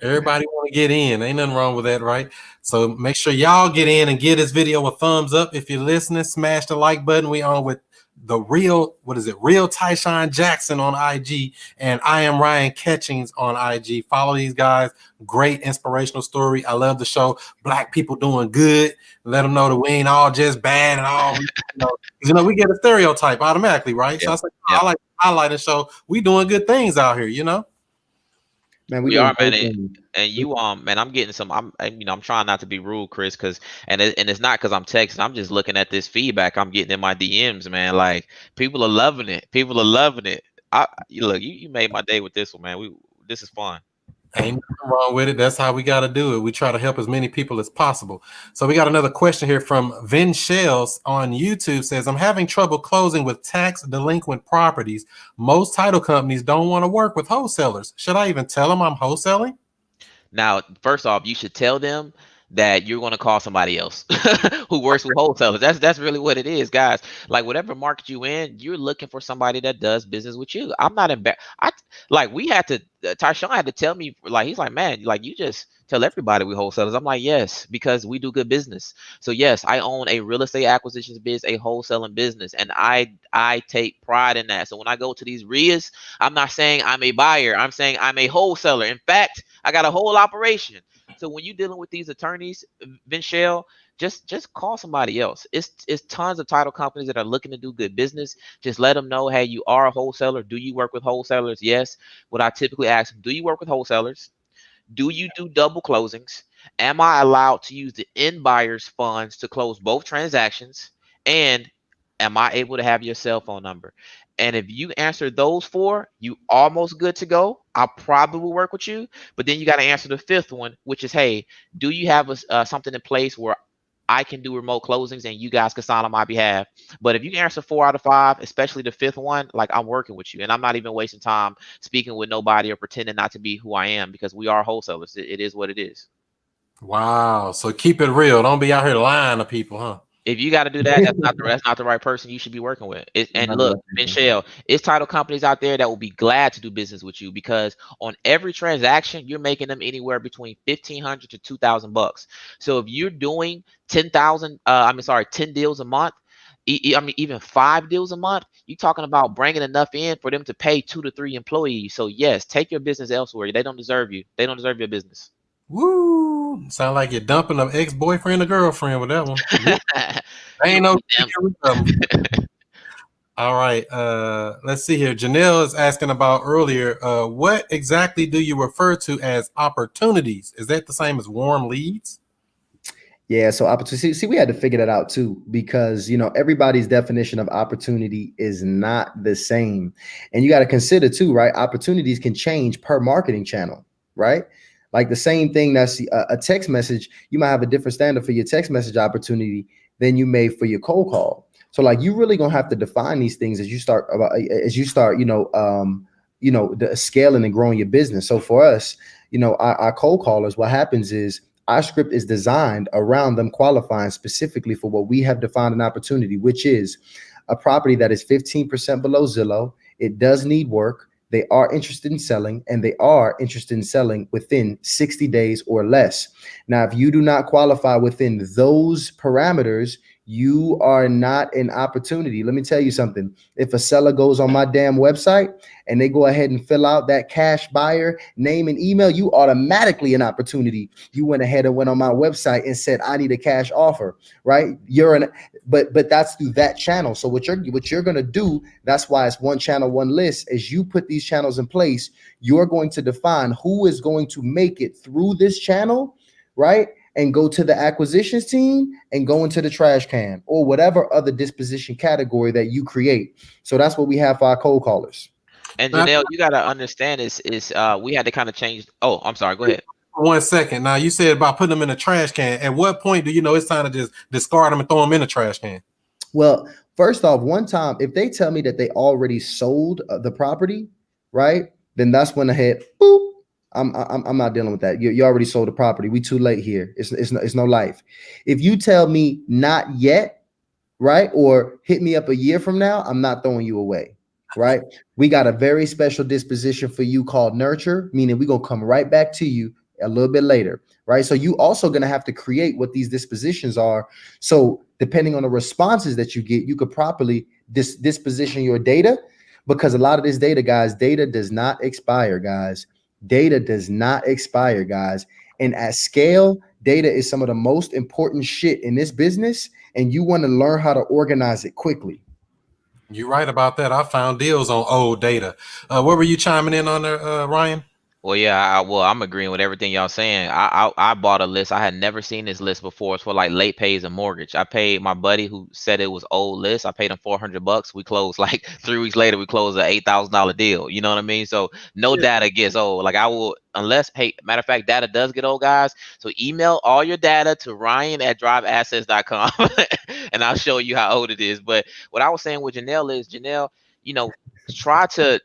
Everybody want to get in. Ain't nothing wrong with that, right? So make sure y'all get in and give this video a thumbs up. If you're listening, smash the like button. We on with the real Tysean Jackson on IG, and I am Ryan Catchings on IG. Follow these guys. Great inspirational story. I love the show. Black people doing good. Let them know that we ain't all just bad and all. We get a stereotype automatically, right?
Yeah.
So I like to highlight and show we doing good things out here,
Man,
we are, man, and you man, I'm getting some. I'm trying not to be rude, Chris, and it's not because I'm texting. I'm just looking at this feedback I'm getting in my DMs, man. Like, people are loving it. People are loving it. Look, you made my day with this one, man. This is fun.
Ain't nothing wrong with it. That's how we got to do it. We try to help as many people as possible. So we got another question here from Vin Shells on YouTube. Says, I'm having trouble closing with tax delinquent properties. Most title companies don't want to work with wholesalers. Should I even tell them I'm wholesaling?
Now, first off, you should tell them that you're going to call somebody else who works with wholesalers. That's really what it is, guys. Like whatever market you in, you're looking for somebody that does business with you. I'm not embarrassed. We had to. Tysean had to tell me, like, he's like, man, like you just tell everybody we wholesalers. I'm like, yes, because we do good business. So yes, I own a real estate acquisitions business, a wholesaling business, and I take pride in that. So when I go to these RIAs, I'm not saying I'm a buyer. I'm saying I'm a wholesaler. In fact, I got a whole operation. So when you're dealing with these attorneys, Vinchelle, just call somebody else. It's tons of title companies that are looking to do good business. Just let them know, hey, you are a wholesaler. Do you work with wholesalers? Yes. What I typically ask them, do you work with wholesalers? Do you do double closings? Am I allowed to use the end buyer's funds to close both transactions? And am I able to have your cell phone number? And if you answer those four, you almost good to go. I probably will work with you. But then you got to answer the fifth one, which is, hey, do you have something in place where I can do remote closings and you guys can sign on my behalf? But if you can answer 4 out of 5, especially the fifth one, like I'm working with you and I'm not even wasting time speaking with nobody or pretending not to be who I am, because we are wholesalers. It is what it is.
Wow. So keep it real. Don't be out here lying to people, huh?
If you got to do that, that's not the right person you should be working with. And look, Michelle, it's title companies out there that will be glad to do business with you, because on every transaction, you're making them anywhere between $1,500 to $2,000. So if you're doing 10 deals a month, even 5 deals a month, you're talking about bringing enough in for them to pay 2 to 3 employees. So yes, take your business elsewhere. They don't deserve you. They don't deserve your business.
Woo! Sound like you're dumping an ex-boyfriend or girlfriend with that one. Ain't no. All right. Let's see here. Janelle is asking about earlier. What exactly do you refer to as opportunities? Is that the same as warm leads?
Yeah, so opportunity. See, we had to figure that out too, because everybody's definition of opportunity is not the same, and you got to consider too, right? Opportunities can change per marketing channel, right? Like the same thing that's a text message, you might have a different standard for your text message opportunity than you may for your cold call. So like you really gonna have to define these things as you start the scaling and growing your business. So for us, our cold callers, what happens is our script is designed around them qualifying specifically for what we have defined an opportunity, which is a property that is 15% below Zillow. It does need work. They are interested in selling, and they are interested in selling within 60 days or less. Now, if you do not qualify within those parameters, you are not an opportunity. Let me tell you something. If a seller goes on my damn website and they go ahead and fill out that cash buyer name and email, you automatically an opportunity. You went ahead and went on my website and said, I need a cash offer, right? But that's through that channel. So what you're going to do, that's why it's one channel, one list. As you put these channels in place, you're going to define who is going to make it through this channel, right? And go to the acquisitions team and go into the trash can or whatever other disposition category that you create. So that's what we have for our cold callers.
And Janelle, you got to understand is we had to kind of change. Oh, I'm sorry. Go ahead.
1 second. Now you said about putting them in a trash can. At what point do you know it's time to just discard them and throw them in a trash can?
Well, first off, one time, if they tell me that they already sold the property, right, then that's when the head, boop, I'm not dealing with that. You already sold the property. We too late here. It's no life. If you tell me not yet, right, or hit me up a year from now, I'm not throwing you away, right? We got a very special disposition for you called nurture, meaning we're going to come right back to you a little bit later, right? So you also going to have to create what these dispositions are. So depending on the responses that you get, you could properly disposition your data, because a lot of this data, guys, data does not expire, guys. Data does not expire, guys. And at scale, data is some of the most important shit in this business, and you want to learn how to organize it quickly.
You're right about that. I found deals on old data. What were you chiming in on there, Ryan?
Well, yeah, well, I'm agreeing with everything y'all saying. I bought a list. I had never seen this list before. It's for like late pays and mortgage. I paid my buddy who said it was old list. I paid him $400. We closed like 3 weeks later. We closed an $8,000 deal. You know what I mean? So no data gets old. Like I will, unless, hey, matter of fact, data does get old, guys. So email all your data to Ryan@driveassets.com, and I'll show you how old it is. But what I was saying with Janelle is, Janelle, you know, try to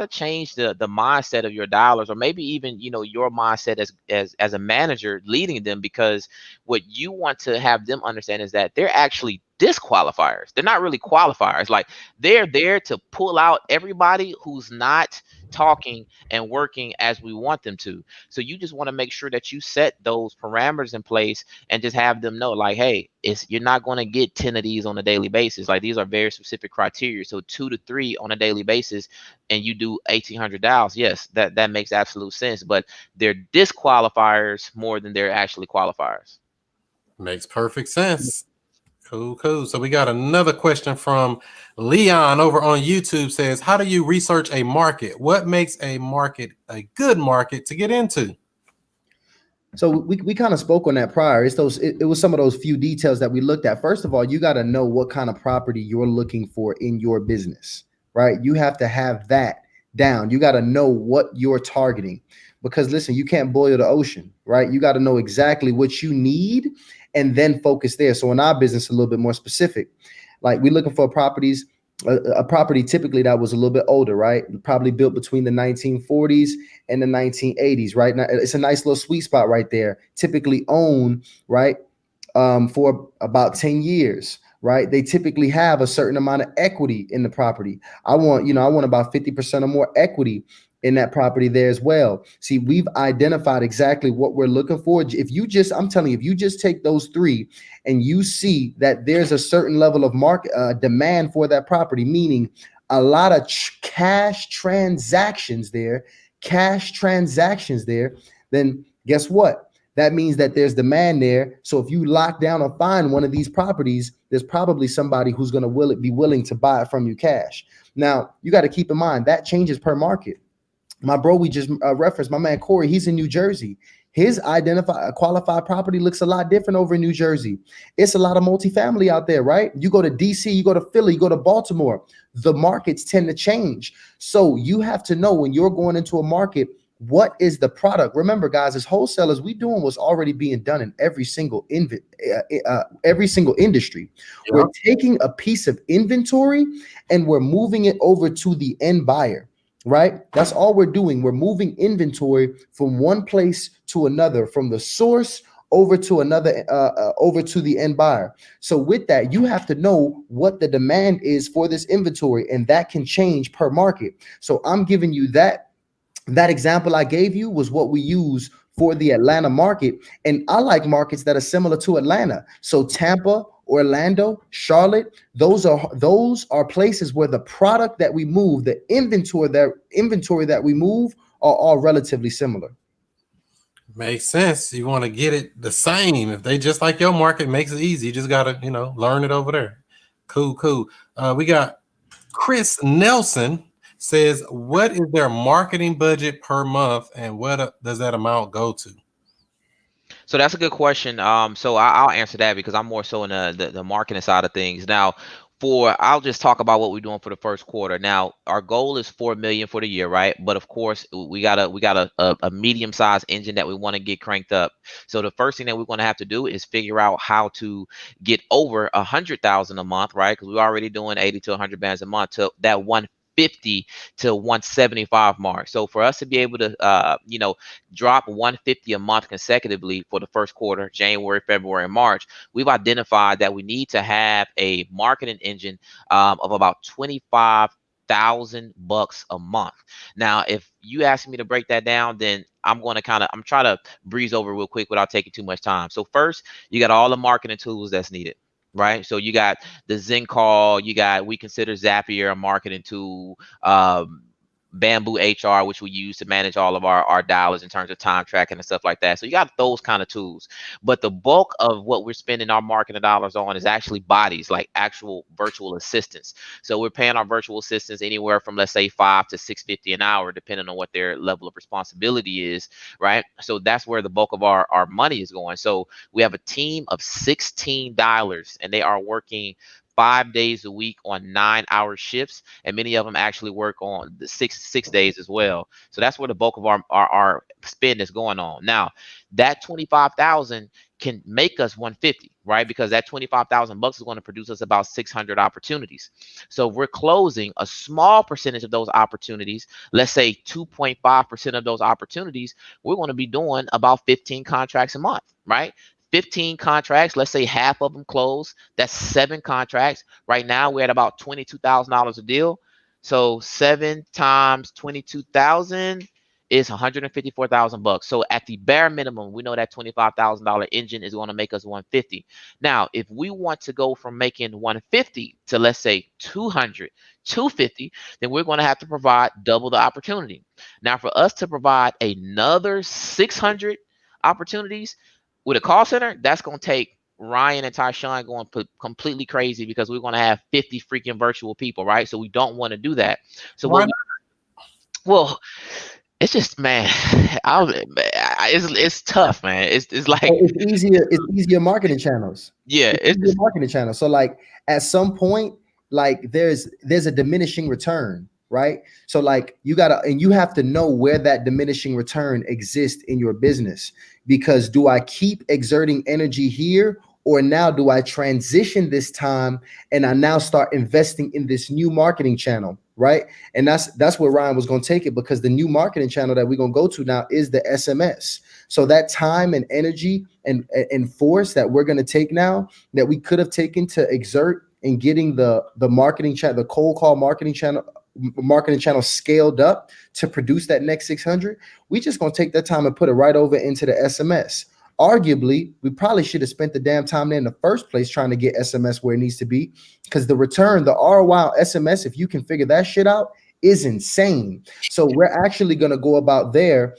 change the mindset of your dollars, or maybe even your mindset as a manager leading them, because what you want to have them understand is that they're actually disqualifiers. They're not really qualifiers. Like they're there to pull out everybody who's not talking and working as we want them to. So you just want to make sure that you set those parameters in place and just have them know, like, hey, you're not going to get 10 of these on a daily basis. Like these are very specific criteria. So 2 to 3 on a daily basis, and you do 1,800 dials. Yes, that makes absolute sense. But they're disqualifiers more than they're actually qualifiers.
Makes perfect sense. Cool. So we got another question from Leon over on YouTube. Says, how do you research a market? What makes a market a good market to get into?
So we kind of spoke on that prior. It was some of those few details that we looked at. First of all, you got to know what kind of property you're looking for in your business, right? You have to have that down. You got to know what you're targeting, because listen, you can't boil the ocean, right? You got to know exactly what you need and then focus there. So in our business, a little bit more specific, like we're looking for properties, a property typically that was a little bit older, right? Probably built between the 1940s and the 1980s, right? Now it's a nice little sweet spot right there. Typically owned, right, for about 10 years, right? They typically have a certain amount of equity in the property. I want about 50% or more equity in that property there as well. See, we've identified exactly what we're looking for. I'm telling you, if you just take those 3 and you see that there's a certain level of market demand for that property, meaning a lot of cash transactions there, then guess what? That means that there's demand there. So if you lock down or find one of these properties, there's probably somebody who's going to be willing to buy it from you cash. Now, you got to keep in mind that changes per market. My bro, we just referenced, my man Corey, he's in New Jersey. His qualified property looks a lot different over in New Jersey. It's a lot of multifamily out there, right? You go to DC, you go to Philly, you go to Baltimore, the markets tend to change. So you have to know when you're going into a market, what is the product? Remember, guys, as wholesalers, we doing what's already being done in every single industry. Yeah. We're taking a piece of inventory and we're moving it over to the end buyer. Right? That's all we're doing. We're moving inventory from one place to another, from the source over to another, over to the end buyer. So with that, you have to know what the demand is for this inventory, and that can change per market. So I'm giving you that example I gave you was what we use for the Atlanta market. And I like markets that are similar to Atlanta. So Tampa, Orlando, Charlotte, those are places where the product that we move, the inventory that we move are all relatively similar.
Makes sense. You want to get it the same. If they just like your market, makes it easy. You just got to, learn it over there. Cool. We got Chris Nelson says, what is their marketing budget per month and what does that amount go to?
So that's a good question. So I'll answer that because I'm more so in the marketing side of things. Now, I'll just talk about what we're doing for the first quarter. Now, our goal is 4 million for the year, right? But of course, we got a medium-sized engine that we want to get cranked up. So the first thing that we're going to have to do is figure out how to get over 100,000 a month, right? Because we're already doing 80 to 100 bands a month to that 150 to 175 mark. So for us to be able to drop 150 a month consecutively for the first quarter, January, February, and March, we've identified that we need to have a marketing engine of about $25,000 a month. Now, if you ask me to break that down, then I'm trying to breeze over real quick without taking too much time. So first, you got all the marketing tools that's needed. Right. So you got the Zen call, we consider Zapier a marketing tool. Bamboo HR, which we use to manage all of our dollars in terms of time tracking and stuff like that. So you got those kind of tools. But the bulk of what we're spending our marketing dollars on is actually bodies, like actual virtual assistants. So we're paying our virtual assistants anywhere from, let's say, $5 to $6.50 an hour, depending on what their level of responsibility is, right? So that's where the bulk of our money is going. So we have a team of 16 dialers, and they are working 5 days a week on 9-hour shifts, and many of them actually work on the six days as well. So that's where the bulk of our spend is going on. Now, that 25,000 can make us 150, right? Because that 25,000 bucks is going to produce us about 600 opportunities. So we're closing a small percentage of those opportunities. Let's say 2.5% of those opportunities, we're going to be doing about 15 contracts a month, right? 15 contracts, let's say half of them close. That's 7 contracts. Right now, we're at about $22,000 a deal. So 7 times 22,000 is 154,000 bucks. So at the bare minimum, we know that $25,000 engine is going to make us 150. Now, if we want to go from making 150 to, let's say, 200, 250, then we're going to have to provide double the opportunity. Now, for us to provide another 600 opportunities with a call center, that's going to take Ryan and Tysean going completely crazy, because we're going to have 50 freaking virtual people, right? So we don't want to do that. So well, it's just, man, it's tough, man. It's like
it's easier marketing channels.
Yeah,
it's easier marketing channels. So like at some point, like there's a diminishing return, right? So like you have to know where that diminishing return exists in your business, because do I keep exerting energy here, or now do I transition this time and I now start investing in this new marketing channel, right? And that's where Ryan was going to take it, because the new marketing channel that we're going to go to now is the SMS. So that time and energy and force that we're going to take now, that we could have taken to exert in getting the marketing channel, the cold call marketing channel scaled up to produce that next 600, we just going to take that time and put it right over into the SMS. Arguably, we probably should have spent the damn time there in the first place trying to get SMS where it needs to be, because the return, the ROI on SMS, if you can figure that shit out, is insane. So we're actually going to go about there,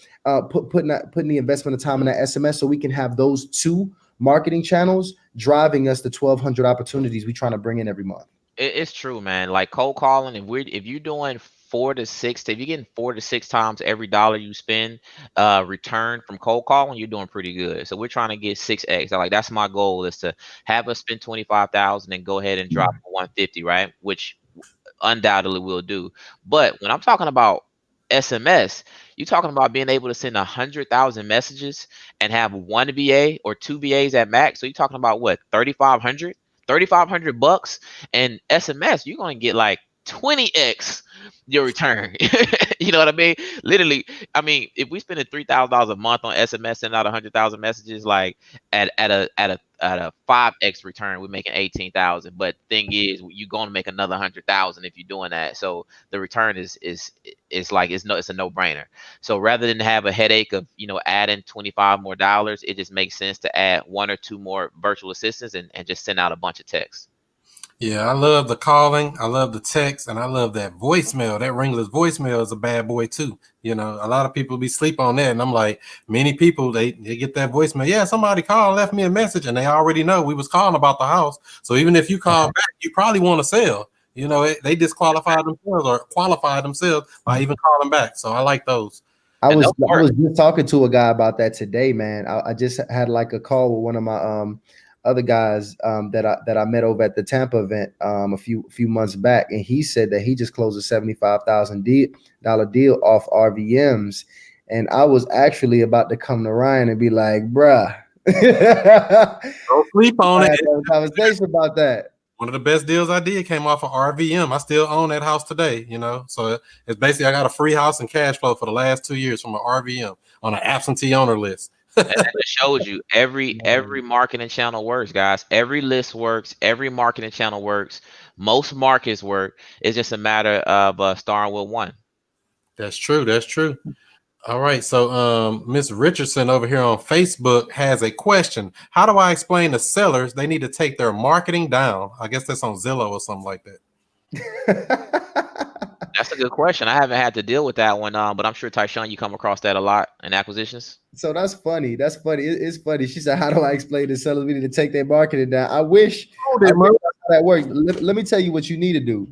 putting the investment of time in that SMS, so we can have those 2 marketing channels driving us the 1,200 opportunities we're trying to bring in every month.
It's true, man. Like cold calling, if you're doing 4 to 6, if you're getting 4 to 6 times every dollar you spend return from cold calling, you're doing pretty good. So we're trying to get 6x. Like that's my goal, is to have us spend 25,000 and go ahead and drop 150, right? Which undoubtedly we'll do. But when I'm talking about SMS, you're talking about being able to send 100,000 messages and have 1 VA or 2 VAs at max. So you're talking about what, 3,500 bucks, and SMS, you're going to get like 20x your return. You know what I mean? Literally, I mean, if we spend $3,000 a month on SMS and not 100,000 messages, like at a 5x return, we're making 18,000. But thing is, you're going to make another 100,000 if you're doing that. So the return is like it's a no-brainer. So rather than have a headache of adding 25 more dollars, it just makes sense to add 1 or 2 more virtual assistants and just send out a bunch of texts.
Yeah, I love the calling, I love the text, and I love that voicemail. That Ringless voicemail is a bad boy too. A lot of people be sleep on that, and I'm like, many people they get that voicemail. Yeah, somebody called, left me a message, and they already know we was calling about the house. So even if you call back, you probably want to sell. They disqualify themselves or qualify themselves by even calling back. So I like those.
I was just talking to a guy about that today, man. I just had like a call with one of my other guys that I met over at the Tampa event a few months back, and he said that he just closed a $75,000 deal off RVMs, and I was actually about to come to Ryan and be like, "Bruh,
don't sleep on it."
Have a conversation about that.
One of the best deals I did came off of RVM. I still own that house today, So it's basically I got a free house and cash flow for the last 2 years from an RVM on an absentee owner list.
And it shows you every marketing channel works, guys. Every list works. Every marketing channel works. Most markets work. It's just a matter of starting with one.
That's true. All right. So Miss Richardson over here on Facebook has a question. How do I explain to sellers they need to take their marketing down? I guess that's on Zillow or something like that.
That's a good question. I haven't had to deal with that one, but I'm sure Tysean, you come across that a lot in acquisitions.
So that's funny. That's funny. It's funny. She said, "How do I explain to sellers we need to take their marketing down?" I wish that's how that works. Let me tell you what you need to do.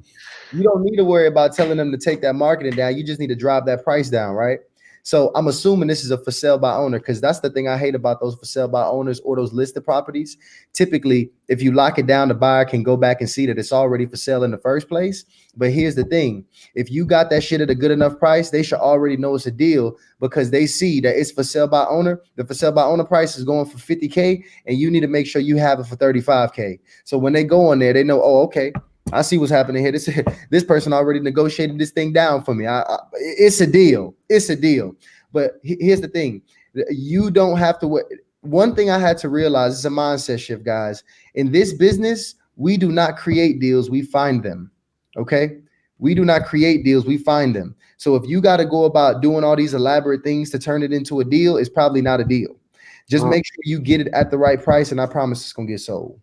You don't need to worry about telling them to take that marketing down. You just need to drive that price down, right? So I'm assuming this is a for sale by owner, because that's the thing I hate about those for sale by owners or those listed properties. Typically, if you lock it down, the buyer can go back and see that it's already for sale in the first place. But here's the thing. If you got that shit at a good enough price, they should already know it's a deal, because they see that it's for sale by owner. The for sale by owner price is going for 50K, and you need to make sure you have it for 35K. So when they go on there, they know, oh, okay, I see what's happening here. This person already negotiated this thing down for me. It's a deal. It's a deal. But here's the thing. You don't have to. One thing I had to realize is a mindset shift, guys. In this business, we do not create deals. We find them. Okay. We do not create deals. We find them. So if you got to go about doing all these elaborate things to turn it into a deal, it's probably not a deal. Just make sure you get it at the right price, and I promise it's going to get sold.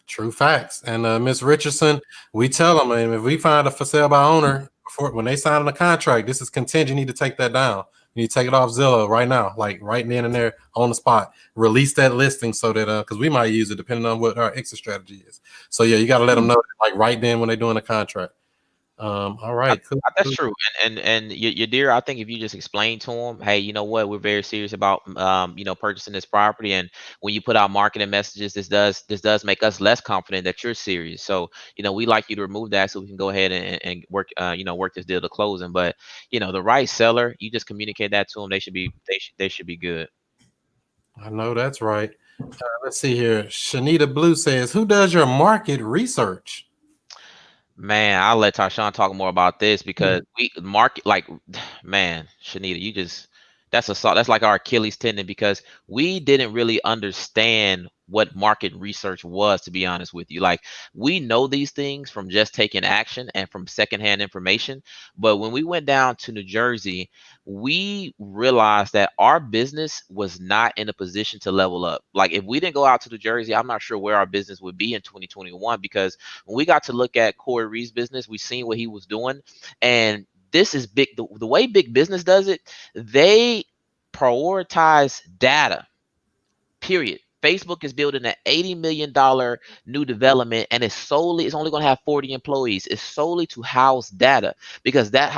True facts. And Miss Richardson, we tell them, and if we find a for sale by owner when they sign the contract, this is contingent. You need to take that down. You need to take it off Zillow right now, like right then and there on the spot. Release that listing so that because we might use it depending on what our exit strategy is. So yeah, you got to let them know like right then when they're doing the contract. All right, cool.
That's true. And your dear, I think if you just explain to them, hey, you know what, we're very serious about purchasing this property, and when you put out marketing messages, this does make us less confident that you're serious. So we like you to remove that so we can go ahead and work work this deal to closing. But the right seller, you just communicate that to them, they should be good.
I know that's right. Let's see here. Shanita Blue says, "Who does your market research?"
Man, I'll let Tysean talk more about this because we market man, Shanita, that's like our Achilles tendon, because we didn't really understand what market research was, to be honest with you. Like, we know these things from just taking action and from secondhand information. But when we went down to New Jersey, we realized that our business was not in a position to level up. Like, if we didn't go out to New Jersey, I'm not sure where our business would be in 2021, because when we got to look at Corey Reed's business, we seen what he was doing. And this is big. The way big business does it, they prioritize data, period. Facebook is building an $80 million new development, and it's only going to have 40 employees. It's solely to house data, because that's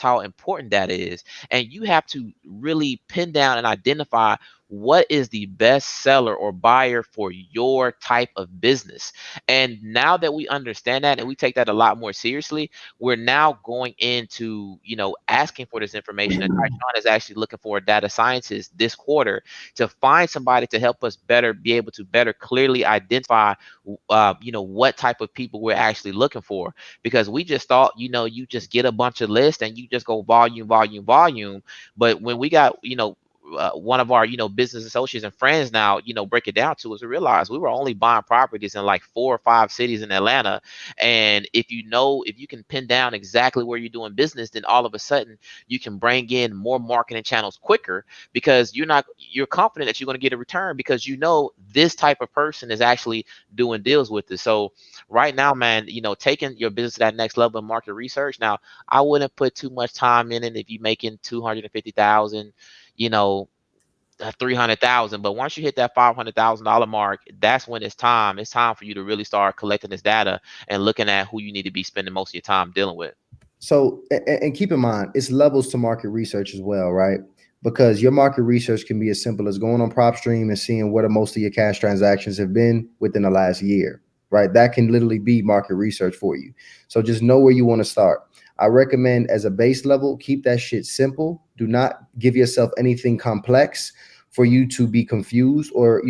how important data is. And you have to really pin down and identify what is the best seller or buyer for your type of business. And now that we understand that and we take that a lot more seriously, we're now going into, asking for this information. And Tysean is actually looking for a data scientist this quarter to find somebody to help us be able to better clearly identify, what type of people we're actually looking for. Because we just thought, you just get a bunch of lists and you just go volume. But when we got, one of our business associates and friends now break it down to us, we realize we were only buying properties in like 4 or 5 cities in Atlanta. And if you can pin down exactly where you're doing business, then all of a sudden you can bring in more marketing channels quicker, because you're confident that you're going to get a return, because this type of person is actually doing deals with it. So right now, man, taking your business to that next level of market research. Now, I wouldn't put too much time in it if you're making $250,000, 300,000. But once you hit that $500,000 mark, that's when it's time for you to really start collecting this data and looking at who you need to be spending most of your time dealing with.
So, and keep in mind, it's levels to market research as well, right? Because your market research can be as simple as going on PropStream and seeing what most of your cash transactions have been within the last year, right? That can literally be market research for you. So just know where you want to start. I recommend, as a base level, keep that shit simple. Do not give yourself anything complex for you to be confused or,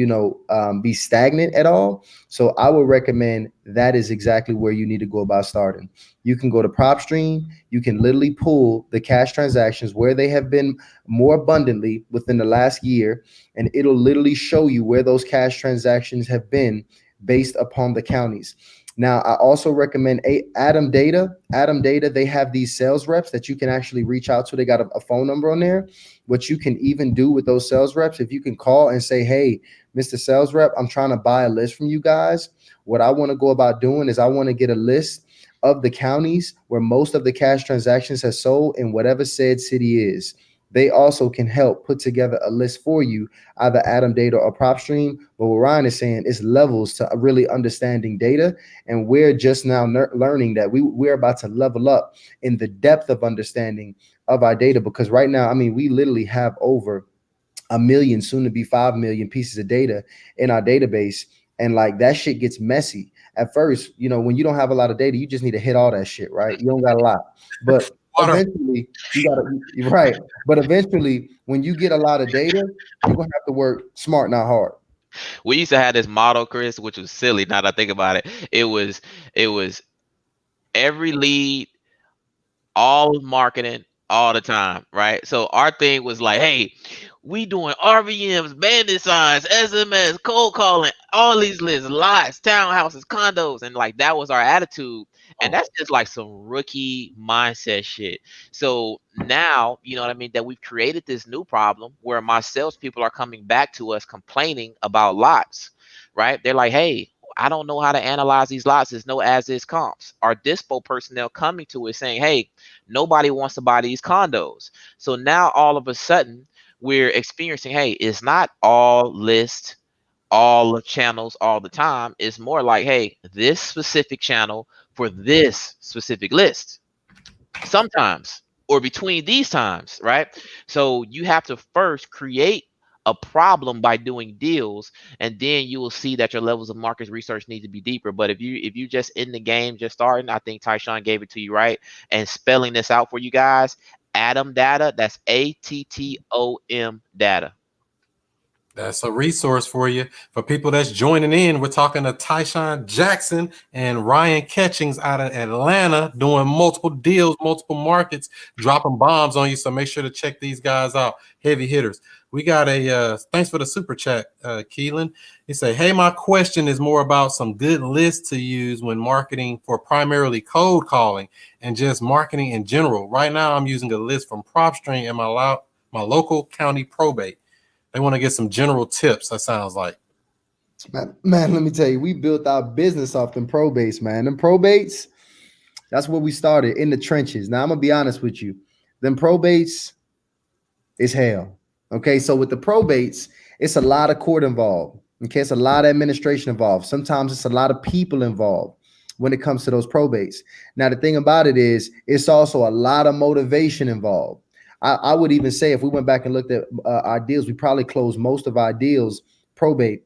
be stagnant at all. So I would recommend that is exactly where you need to go about starting. You can go to PropStream. You can literally pull the cash transactions where they have been more abundantly within the last year, and it'll literally show you where those cash transactions have been based upon the counties. Now, I also recommend Adam Data. Adam Data, they have these sales reps that you can actually reach out to. They got a phone number on there. What you can even do with those sales reps, if you can call and say, hey, Mr. Sales Rep, I'm trying to buy a list from you guys. What I want to go about doing is I want to get a list of the counties where most of the cash transactions has sold in whatever said city is. They also can help put together a list for you, either Atom Data or PropStream. But what Ryan is saying is levels to really understanding data. And we're just now learning that we're about to level up in the depth of understanding of our data, because right now, I mean, we literally have over 1 million, soon to be 5 million pieces of data in our database. And like that shit gets messy. At first, you know, when you don't have a lot of data, you just need to hit all that shit, right? You don't got a lot. But eventually you gotta, right. But eventually, when you get a lot of data, you're gonna have to work smart, not hard.
We used to have this motto, Chris, which was silly. Now that I think about it, it was every lead, all marketing, all the time, right? So our thing was like, hey, we doing RVMs, bandit signs, SMS, cold calling, all these lists, lots, townhouses, condos, and like that was our attitude. And that's just like some rookie mindset shit. So now, you know what I mean, that we've created this new problem where my salespeople are coming back to us complaining about lots, right? They're like, hey, I don't know how to analyze these lots. There's no as is comps. Our dispo personnel coming to us saying, hey, nobody wants to buy these condos. So now all of a sudden we're experiencing, hey, it's not all list, all channels all the time. It's more like, hey, this specific channel for this specific list sometimes, or between these times, right? So you have to first create a problem by doing deals, and then you will see that your levels of market research need to be deeper. But if you just in the game, just starting, I think Tysean gave it to you right, and spelling this out for you guys, Atom Data, that's ATTOM data.
That's a resource for you. For people that's joining in, we're talking to Tysean Jackson and Ryan Catchings out of Atlanta, doing multiple deals, multiple markets, dropping bombs on you. So make sure to check these guys out. Heavy hitters. We got a thanks for the super chat, Keelan. He say, hey, my question is more about some good lists to use when marketing for primarily cold calling and just marketing in general. Right now, I'm using a list from PropStream and my local county probate. They want to get some general tips, that sounds like.
Man, let me tell you, we built our business off them probates, man. Them probates, that's where we started, in the trenches. Now, I'm going to be honest with you. Them probates is hell. Okay, so with the probates, it's a lot of court involved. Okay, it's a lot of administration involved. Sometimes it's a lot of people involved when it comes to those probates. Now, the thing about it is, it's also a lot of motivation involved. I would even say if we went back and looked at our deals, we probably closed most of our deals probate,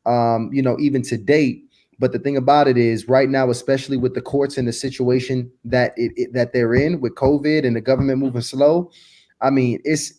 you know, even to date. But the thing about it is right now, especially with the courts and the situation that that they're in with COVID and the government moving slow, I mean, it's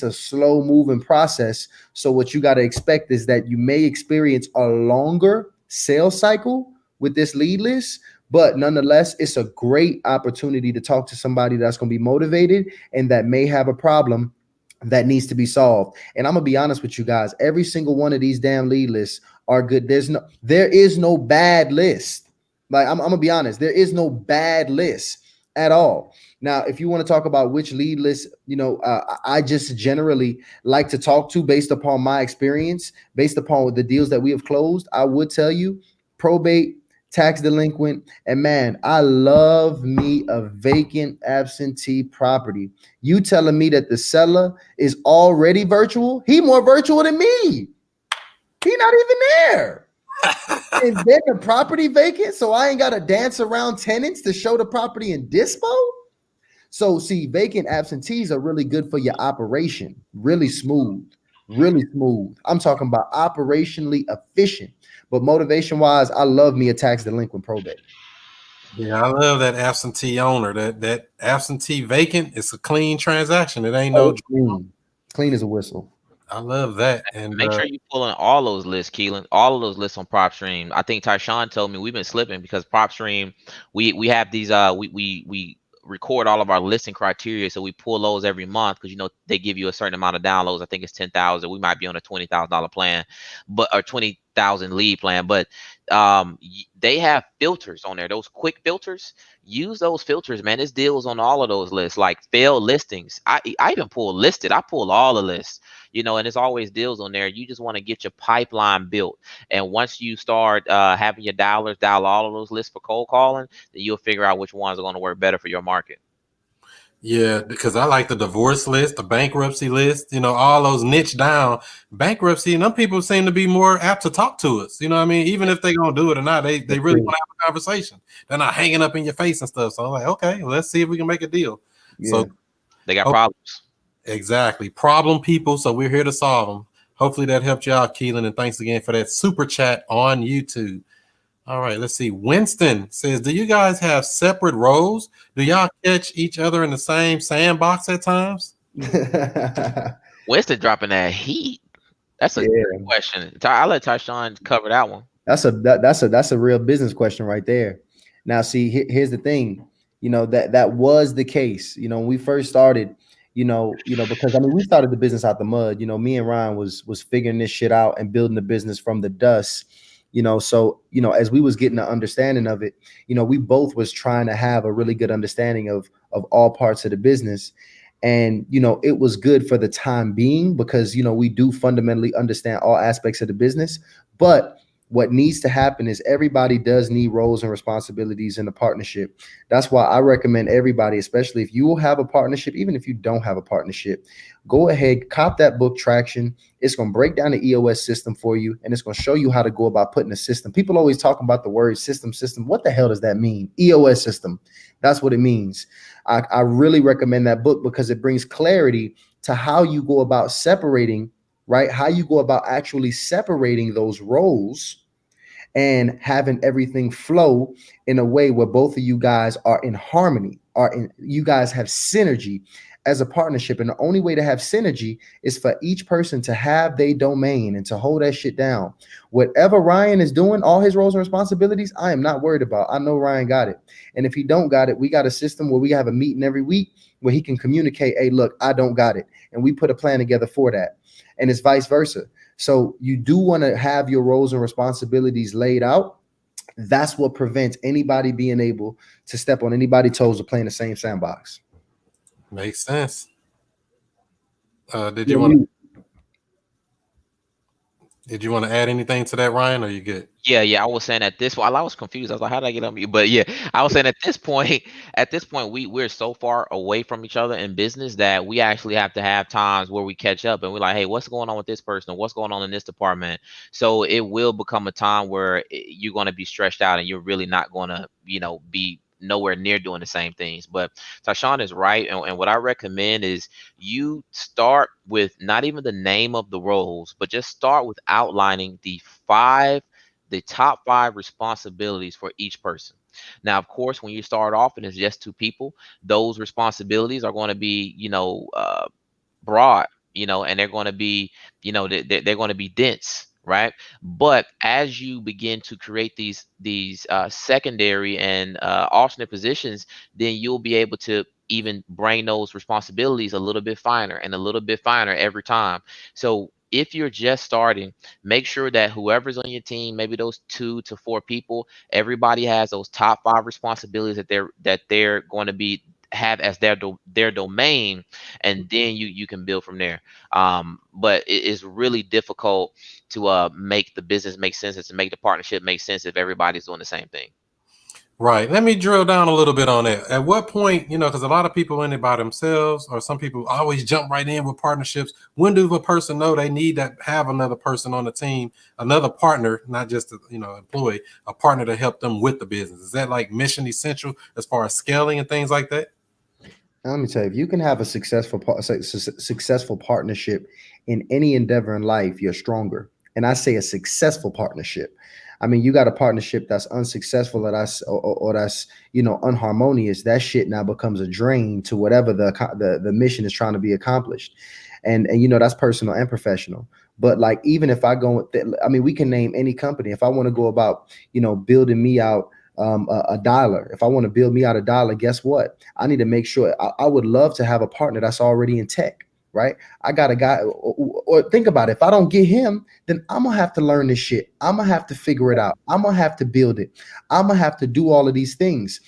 a slow moving process. So what you got to expect is that you may experience a longer sales cycle with this lead list. But nonetheless, it's a great opportunity to talk to somebody that's going to be motivated and that may have a problem that needs to be solved. And I'm going to be honest with you guys. Every single one of these damn lead lists are good. There is no bad list. Like, I'm going to be honest. There is no bad list at all. Now, if you want to talk about which lead list, you know, I just generally like to talk to based upon my experience, based upon the deals that we have closed, I would tell you probate, tax delinquent, and man, I love me a vacant absentee property. You telling me that the seller is already virtual? He more virtual than me. He not even there. And then the property vacant, so I ain't got to dance around tenants to show the property in dispo. So see, vacant absentees are really good for your operation. Really smooth, really smooth. I'm talking about operationally efficient. But motivation-wise, I love me a tax delinquent probate.
Yeah, I love that absentee owner. That absentee vacant, it's a clean transaction. It ain't no
clean as a whistle.
I love that. And
make sure you pull in all those lists, Keelan. All of those lists on PropStream. I think Tysean told me we've been slipping because PropStream, we have these we record all of our listing criteria, so we pull those every month because you know they give you a certain amount of downloads. I think it's 10,000. We might be on a $20,000 plan, but or $20,000 1,000 lead plan, but they have filters on there, those quick filters. Use those filters, man. There's deals on all of those lists, like failed listings. I even pull listed. I pull all the lists, and there's always deals on there. You just want to get your pipeline built. And once you start having your dialers dial all of those lists for cold calling, then you'll figure out which ones are going to work better for your market.
Yeah, because I like the divorce list, the bankruptcy list, all those niche down. Bankruptcy, and them people seem to be more apt to talk to us. You know what I mean? Even if they're going to do it or not, they really want to have a conversation. They're not hanging up in your face and stuff. So I'm like, okay, let's see if we can make a deal.
Yeah.
So
they got problems.
Exactly. Problem people. So we're here to solve them. Hopefully that helped you out, Keelan. And thanks again for that super chat on YouTube. All right, let's see. Winston says, do you guys have separate roles? Do y'all catch each other in the same sandbox at times?
Winston dropping that heat. That's a good question. I'll let Tysean cover that one.
That's a real business question right there. Now, see, here's the thing. That was the case. When we first started, because we started the business out the mud. Me and Ryan was figuring this shit out and building the business from the dust. So as we was getting an understanding of it, we both was trying to have a really good understanding of all parts of the business. And, it was good for the time being because, we do fundamentally understand all aspects of the business. But what needs to happen is everybody does need roles and responsibilities in a partnership. That's why I recommend everybody, especially if you will have a partnership, even if you don't have a partnership, go ahead, cop that book Traction. It's going to break down the EOS system for you, and it's going to show you how to go about putting a system. People always talk about the word system. What the hell does that mean? EOS system. That's what it means. I really recommend that book because it brings clarity to how you go about separating, right? How you go about actually separating those roles and having everything flow in a way where both of you guys are in harmony, you guys have synergy as a partnership. And the only way to have synergy is for each person to have their domain and to hold that shit down. Whatever Ryan is doing, all his roles and responsibilities, I am not worried about. I know Ryan got it. And if he don't got it, we got a system where we have a meeting every week where he can communicate, hey, look, I don't got it. And we put a plan together for that. And it's vice versa. So you do want to have your roles and responsibilities laid out. That's what prevents anybody being able to step on anybody's toes or play in the same sandbox.
Makes sense. Did you want to add anything to that, Ryan, or you good?
Yeah. I was saying at this point, I was confused. I was like, how did I get on mute? But yeah, I was saying at this point, we're so far away from each other in business that we actually have to have times where we catch up and we're like, hey, what's going on with this person? What's going on in this department? So it will become a time where you're going to be stretched out and you're really not going to, be nowhere near doing the same things. But Tysean is right. And what I recommend is you start with not even the name of the roles, but just start with outlining the top 5 responsibilities for each person. Now, of course, when you start off and it's just 2 people, those responsibilities are going to be, broad, and they're going to be, they're going to be dense. Right. But as you begin to create these secondary and alternate positions, then you'll be able to even bring those responsibilities a little bit finer and a little bit finer every time. So if you're just starting, make sure that whoever's on your team, maybe those 2 to 4 people, everybody has those top 5 responsibilities that they're going to have as their domain, and then you can build from there. But it is really difficult to make the business make sense and to make the partnership make sense if everybody's doing the same thing.
Right. Let me drill down a little bit on that. At what point, because a lot of people in it by themselves, or some people always jump right in with partnerships. When do a person know they need to have another person on the team, another partner, not just employee, a partner to help them with the business? Is that like mission essential as far as scaling and things like that?
Let me tell you, if you can have a successful partnership in any endeavor in life, you're stronger. And I say a successful partnership. I mean, you got a partnership that's unsuccessful or that's unharmonious. That shit now becomes a drain to whatever the mission is trying to be accomplished. And that's personal and professional. But like, even if I go with we can name any company. If I want to go about, building me out a dialer, if I want to build me out a dialer, guess what? I need to make sure I would love to have a partner that's already in tech. right? I got a guy, or think about it. If I don't get him, then I'm gonna have to learn this shit. I'm gonna have to figure it out. I'm gonna have to build it. I'm gonna have to do all of these things.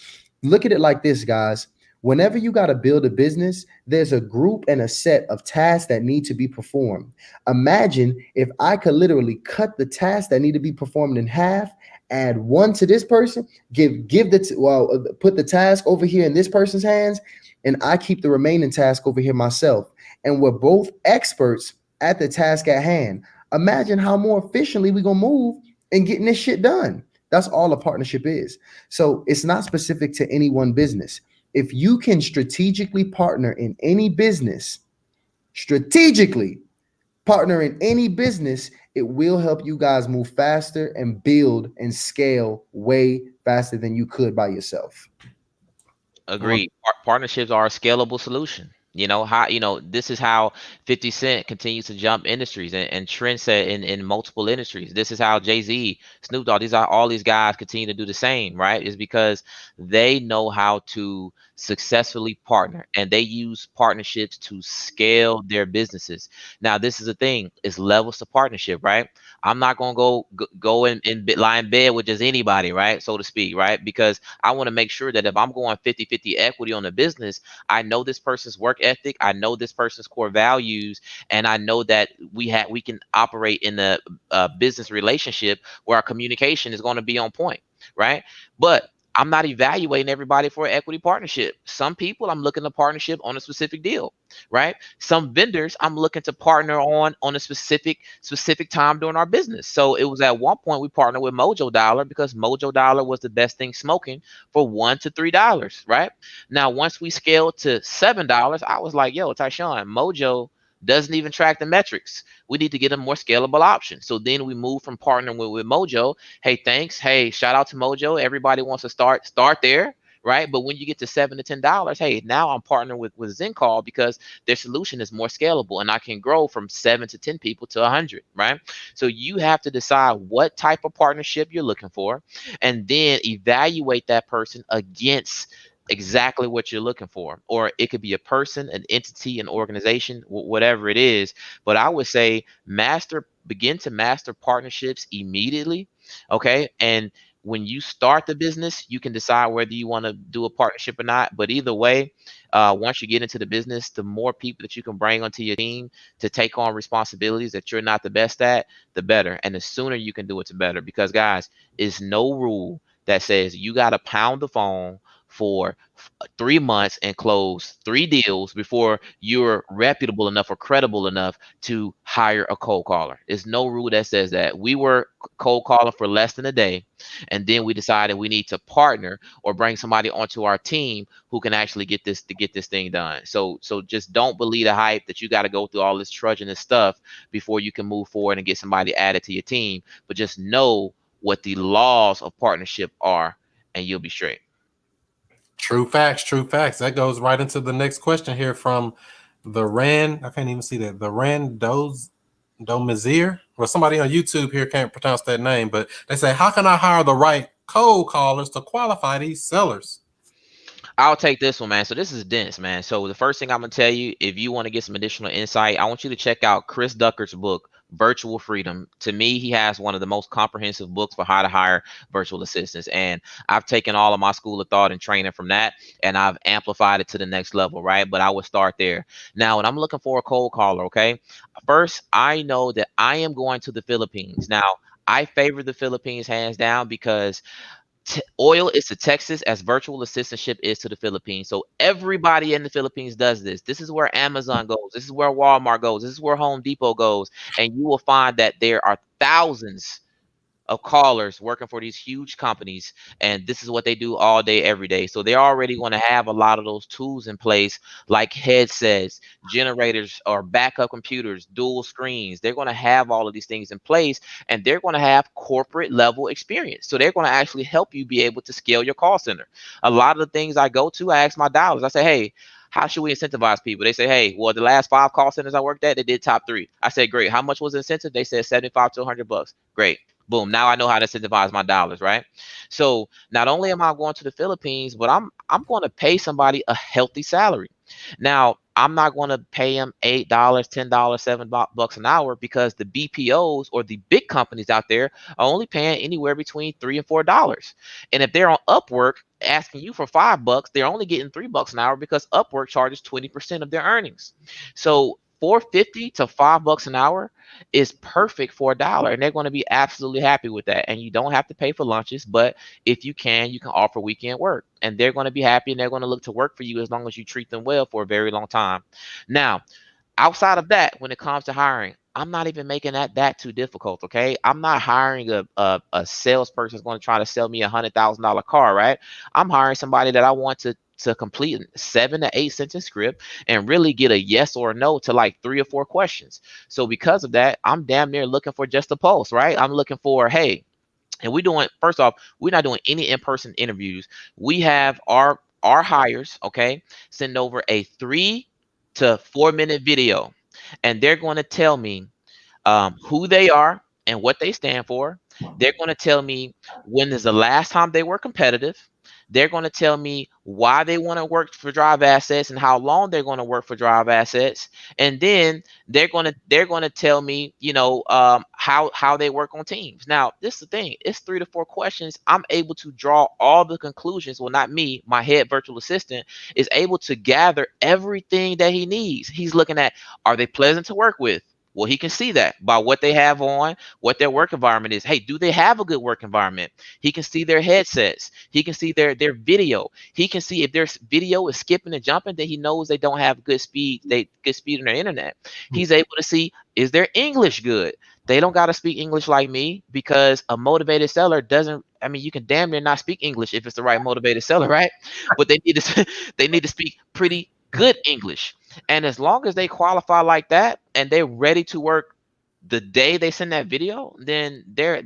Look at it like this, guys. Whenever you got to build a business, there's a group and a set of tasks that need to be performed. Imagine if I could literally cut the tasks that need to be performed in half, add one to this person, put the task over here in this person's hands, and I keep the remaining task over here myself. And we're both experts at the task at hand. Imagine how more efficiently we're gonna move and getting this shit done. That's all a partnership is. So it's not specific to any one business. If you can strategically partner in any business, it will help you guys move faster and build and scale way faster than you could by yourself.
Agreed. Partnerships are a scalable solution. This is how 50 Cent continues to jump industries and trend set in multiple industries. This is how Jay-Z, Snoop Dogg, all these guys continue to do the same, right? Is because they know how to successfully partner, and they use partnerships to scale their businesses. Now, this is the thing, is levels to partnership, right? I'm not going to go and lie in bed with just anybody, right? So to speak, right? Because I want to make sure that if I'm going 50-50 equity on the business, I know this person's work ethic, I know this person's core values, and I know that we can operate in a business relationship where our communication is going to be on point, right? But I'm not evaluating everybody for an equity partnership. Some people I'm looking to partnership on a specific deal, right? Some vendors I'm looking to partner on a specific time during our business. So it was at one point we partnered with Mojo Dollar because Mojo Dollar was the best thing smoking for $1 to $3, right? Now, once we scaled to $7, I was like, yo, Tysean, Mojo doesn't even track the metrics. We need to get a more scalable option. So then we moved from partnering with Mojo. Hey, thanks. Hey, shout out to Mojo. Everybody wants to start there, right? But when you get to $7 to $10, hey, now I'm partnering with ZenCall because their solution is more scalable, and I can grow from 7 to 10 people to 100, right? So you have to decide what type of partnership you're looking for, and then evaluate that person against exactly what you're looking for. Or it could be a person, an entity, an organization, whatever it is. But I would say begin to master partnerships immediately. Okay. And when you start the business, you can decide whether you want to do a partnership or not. But either way, once you get into the business, the more people that you can bring onto your team to take on responsibilities that you're not the best at, the better. And the sooner you can do it, the better. Because guys, it's no rule that says you got to pound the phone for 3 months and close 3 deals before you're reputable enough or credible enough to hire a cold caller. There's no rule that says that. We were cold calling for less than a day, and then we decided we need to partner or bring somebody onto our team who can actually get this thing done. So just don't believe the hype that you got to go through all this trudging and stuff before you can move forward and get somebody added to your team. But just know what the laws of partnership are, and you'll be straight.
True facts, true facts. That goes right into the next question here from the Rand. I can't even see that. The Rand Domazir, or somebody on YouTube here can't pronounce that name, but they say, how can I hire the right cold callers to qualify these sellers?
I'll take this one, man. So this is dense, man. So the first thing I'm going to tell you, if you want to get some additional insight, I want you to check out Chris Ducker's book, Virtual Freedom. To me, he has one of the most comprehensive books for how to hire virtual assistants. And I've taken all of my school of thought and training from that, and I've amplified it to the next level, right? But I would start there. Now, when I'm looking for a cold caller, okay, first, I know that I am going to the Philippines. Now, I favor the Philippines hands down because oil is to Texas as virtual assistantship is to the Philippines. So everybody in the Philippines does this. This is where Amazon goes. This is where Walmart goes. This is where Home Depot goes. And you will find that there are thousands of callers working for these huge companies, and this is what they do all day, every day. So they're already going to have a lot of those tools in place, like headsets, generators, or backup computers, dual screens. They're going to have all of these things in place, and they're going to have corporate level experience. So they're going to actually help you be able to scale your call center. A lot of the things I go to, I ask my dialers, I say, hey, how should we incentivize people? They say, hey, well, the last 5 call centers I worked at, they did top 3. I said, great. How much was the incentive? They said 75 to $100. Great. Boom. Now I know how to incentivize my dollars, right? So not only am I going to the Philippines, but I'm going to pay somebody a healthy salary. Now, I'm not going to pay them $8, $10, $7 an hour, because the BPOs or the big companies out there are only paying anywhere between $3 and $4. And if they're on Upwork asking you for $5, they're only getting $3 an hour, because Upwork charges 20% of their earnings. So $4.50 to $5 an hour is perfect for $1, and they're going to be absolutely happy with that. And you don't have to pay for lunches, but if you can offer weekend work, and they're going to be happy, and they're going to look to work for you as long as you treat them well for a very long time. Now, outside of that, when it comes to hiring, I'm not even making that too difficult. Okay, I'm not hiring a salesperson who's going to try to sell me $100,000 car, right? I'm hiring somebody that I want to complete 7 to 8 sentence script and really get a yes or a no to like 3 or 4 questions. So because of that, I'm damn near looking for just a post, right? I'm looking for, hey, and first off, we're not doing any in-person interviews. We have our hires, okay, send over a 3 to 4 minute video, and they're going to tell me who they are and what they stand for. They're going to tell me when is the last time they were competitive. They're going to tell me why they want to work for Drive Assets and how long they're going to work for Drive Assets, and then they're going to tell me, how they work on teams. Now, this is the thing: it's 3 to 4 questions. I'm able to draw all the conclusions. Well, not me. My head virtual assistant is able to gather everything that he needs. He's looking at, are they pleasant to work with? Well, he can see that by what they have on, what their work environment is. Hey, do they have a good work environment? He can see their headsets. He can see their video. He can see if their video is skipping and jumping, then he knows they don't have good speed. Good speed on their internet. He's able to see, is their English good? They don't got to speak English like me, because a motivated seller doesn't. I mean, you can damn near not speak English if it's the right motivated seller, right? But they need to speak pretty good English. And as long as they qualify like that and they're ready to work the day they send that video, then they're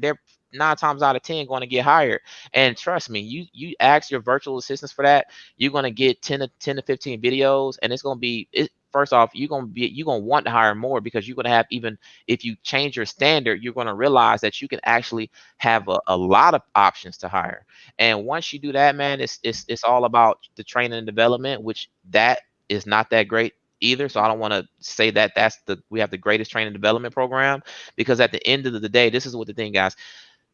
9 times out of 10 going to get hired. And trust me, you ask your virtual assistants for that, you're going to get 10 to 15 videos, and it's going to be first off, you're going to want to hire more, because you're going to have, even if you change your standard, you're going to realize that you can actually have a lot of options to hire. And once you do that, man, it's all about the training and development, which that is not that great either. So I don't want to say that we have the greatest training and development program, because at the end of the day, this is what the thing, guys.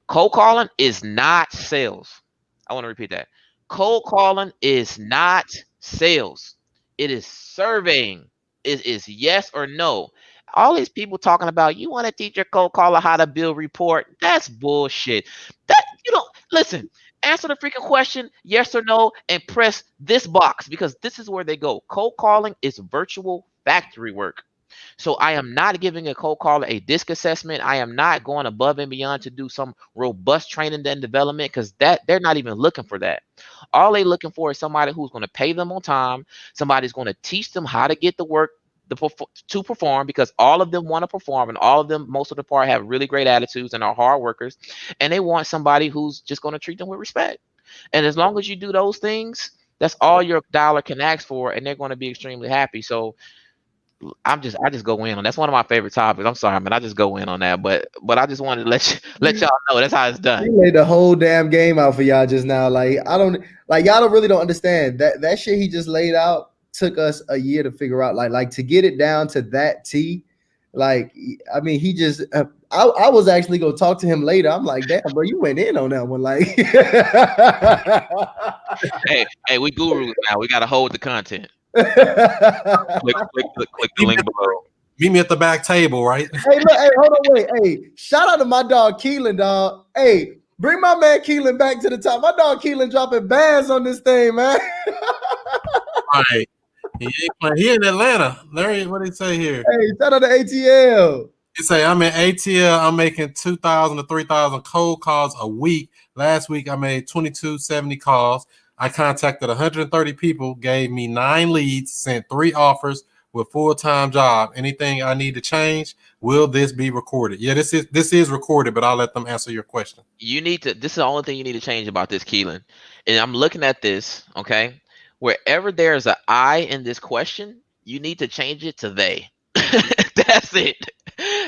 Cold calling is not sales. I want to repeat that. Cold calling is not sales. It is surveying. It is yes or no. All these people talking about, you want to teach your cold caller how to build report. That's bullshit. That you don't listen. Answer the freaking question, yes or no, and press this box, because this is where they go. Cold calling is virtual factory work. So I am not giving a cold caller a disc assessment. I am not going above and beyond to do some robust training and development, because they're not even looking for that. All they're looking for is somebody who's going to pay them on time. Somebody's going to teach them how to get the work to perform, because all of them want to perform, and all of them, most of the part, have really great attitudes and are hard workers, and they want somebody who's just going to treat them with respect. And as long as you do those things, that's all your dollar can ask for, and they're going to be extremely happy. So I just go in on that's one of my favorite topics. I'm sorry, man, I just go in on that, but I just wanted to let y'all know that's how it's done.
He laid the whole damn game out for y'all just now. Like, y'all don't understand that shit he just laid out took us a year to figure out, like to get it down to that T. Like, I mean, he just I was actually gonna talk to him later. I'm like, damn, bro, you went in on that one. Like,
hey, we gurus now. We gotta hold the content. click the link below.
Meet me at the back table, right?
Hey, look, hey, hold on, wait. Hey, shout out to my dog Keelan, dog. Hey, bring my man Keelan back to the top. My dog Keelan dropping bands on this thing, man.
Right. He ain't playing. He in Atlanta. Larry, what did he say here?
Hey, shout out to ATL.
He say, I'm in ATL. I'm making 2,000 to 3,000 cold calls a week. Last week, I made 2,270 calls. I contacted 130 people, gave me 9 leads, sent 3 offers with full-time job. Anything I need to change? Will this be recorded? Yeah, this is recorded, but I'll let them answer your question.
You need to. This is the only thing you need to change about this, Keelan. And I'm looking at this, okay? Wherever there's an I in this question, you need to change it to they. That's it.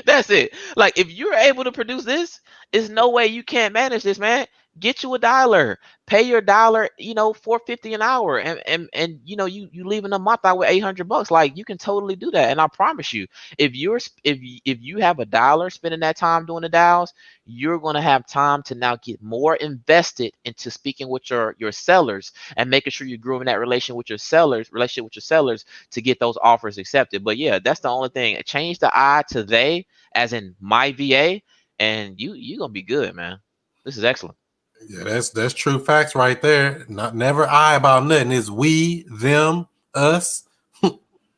That's it. Like, if you're able to produce this, there's no way you can't manage this, man. Get you a dialer, pay your dollar, $4.50 an hour, and you leaving a month out with $800. Like, you can totally do that, and I promise you, if you have a dollar spending that time doing the dials, you're going to have time to now get more invested into speaking with your sellers and making sure you're growing that relationship with your sellers to get those offers accepted. But yeah, that's the only thing. Change the I to they, as in my VA, and you're gonna be good, man. This is excellent.
Yeah, that's true facts right there. Never I about nothing. It's we, them, us.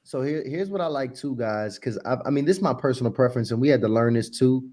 So here's what I like too, guys, because I mean, this is my personal preference, and we had to learn this too.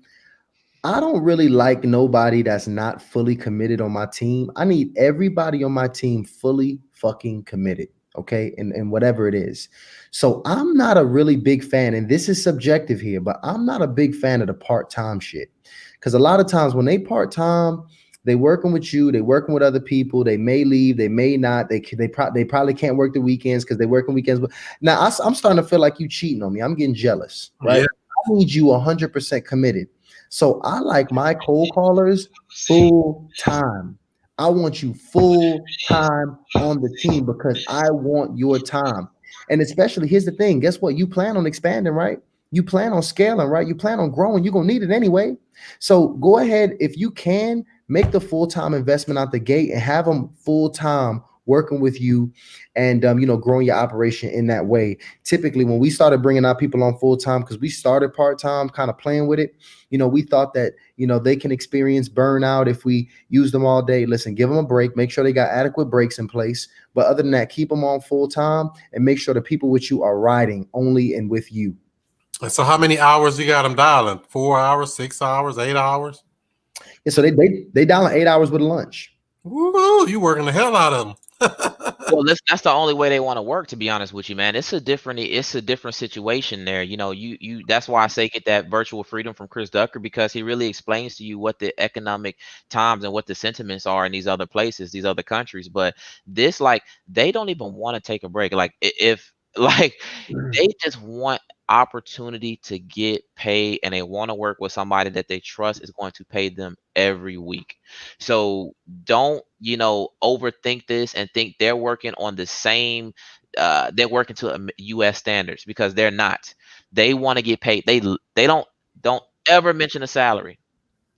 I don't really like nobody that's not fully committed on my team. I need everybody on my team fully fucking committed, okay? And whatever it is. So I'm not a really big fan, and this is subjective here, but I'm not a big fan of the part-time shit. Because a lot of times when they part-time, they working with you, they working with other people, they may leave, they may not, they probably can't work the weekends because they working weekends. But now I'm starting to feel like you cheating on me. I'm getting jealous, right? Yeah. I need you 100% committed. So I like my cold callers full time. I want you full time on the team because I want your time. And especially, here's the thing. Guess what? You plan on expanding, right? You plan on scaling, right? You plan on growing. You're going to need it anyway. So go ahead. If you can, make the full-time investment out the gate and have them full-time working with you and, growing your operation in that way. Typically, when we started bringing our people on full-time, because we started part-time kind of playing with it, we thought that, they can experience burnout if we use them all day. Listen, give them a break. Make sure they got adequate breaks in place. But other than that, keep them on full-time and make sure the people with you are riding only and with you.
And so how many hours you got them dialing? 4 hours, 6 hours, 8 hours?
Yeah, so they dialing 8 hours with a lunch.
Woo, you working the hell out of them.
Well, that's the only way they want to work, to be honest with you, man. It's a different situation there. You that's why I say get that virtual freedom from Chris Ducker, because he really explains to you what the economic times and what the sentiments are in these other places, these other countries. But this, like, they don't even want to take a break. Like, if they just want opportunity to get paid, and they want to work with somebody that they trust is going to pay them every week. So don't overthink this and think they're working on the same they're working to US standards, because they're not. They want to get paid. They don't ever mention a salary.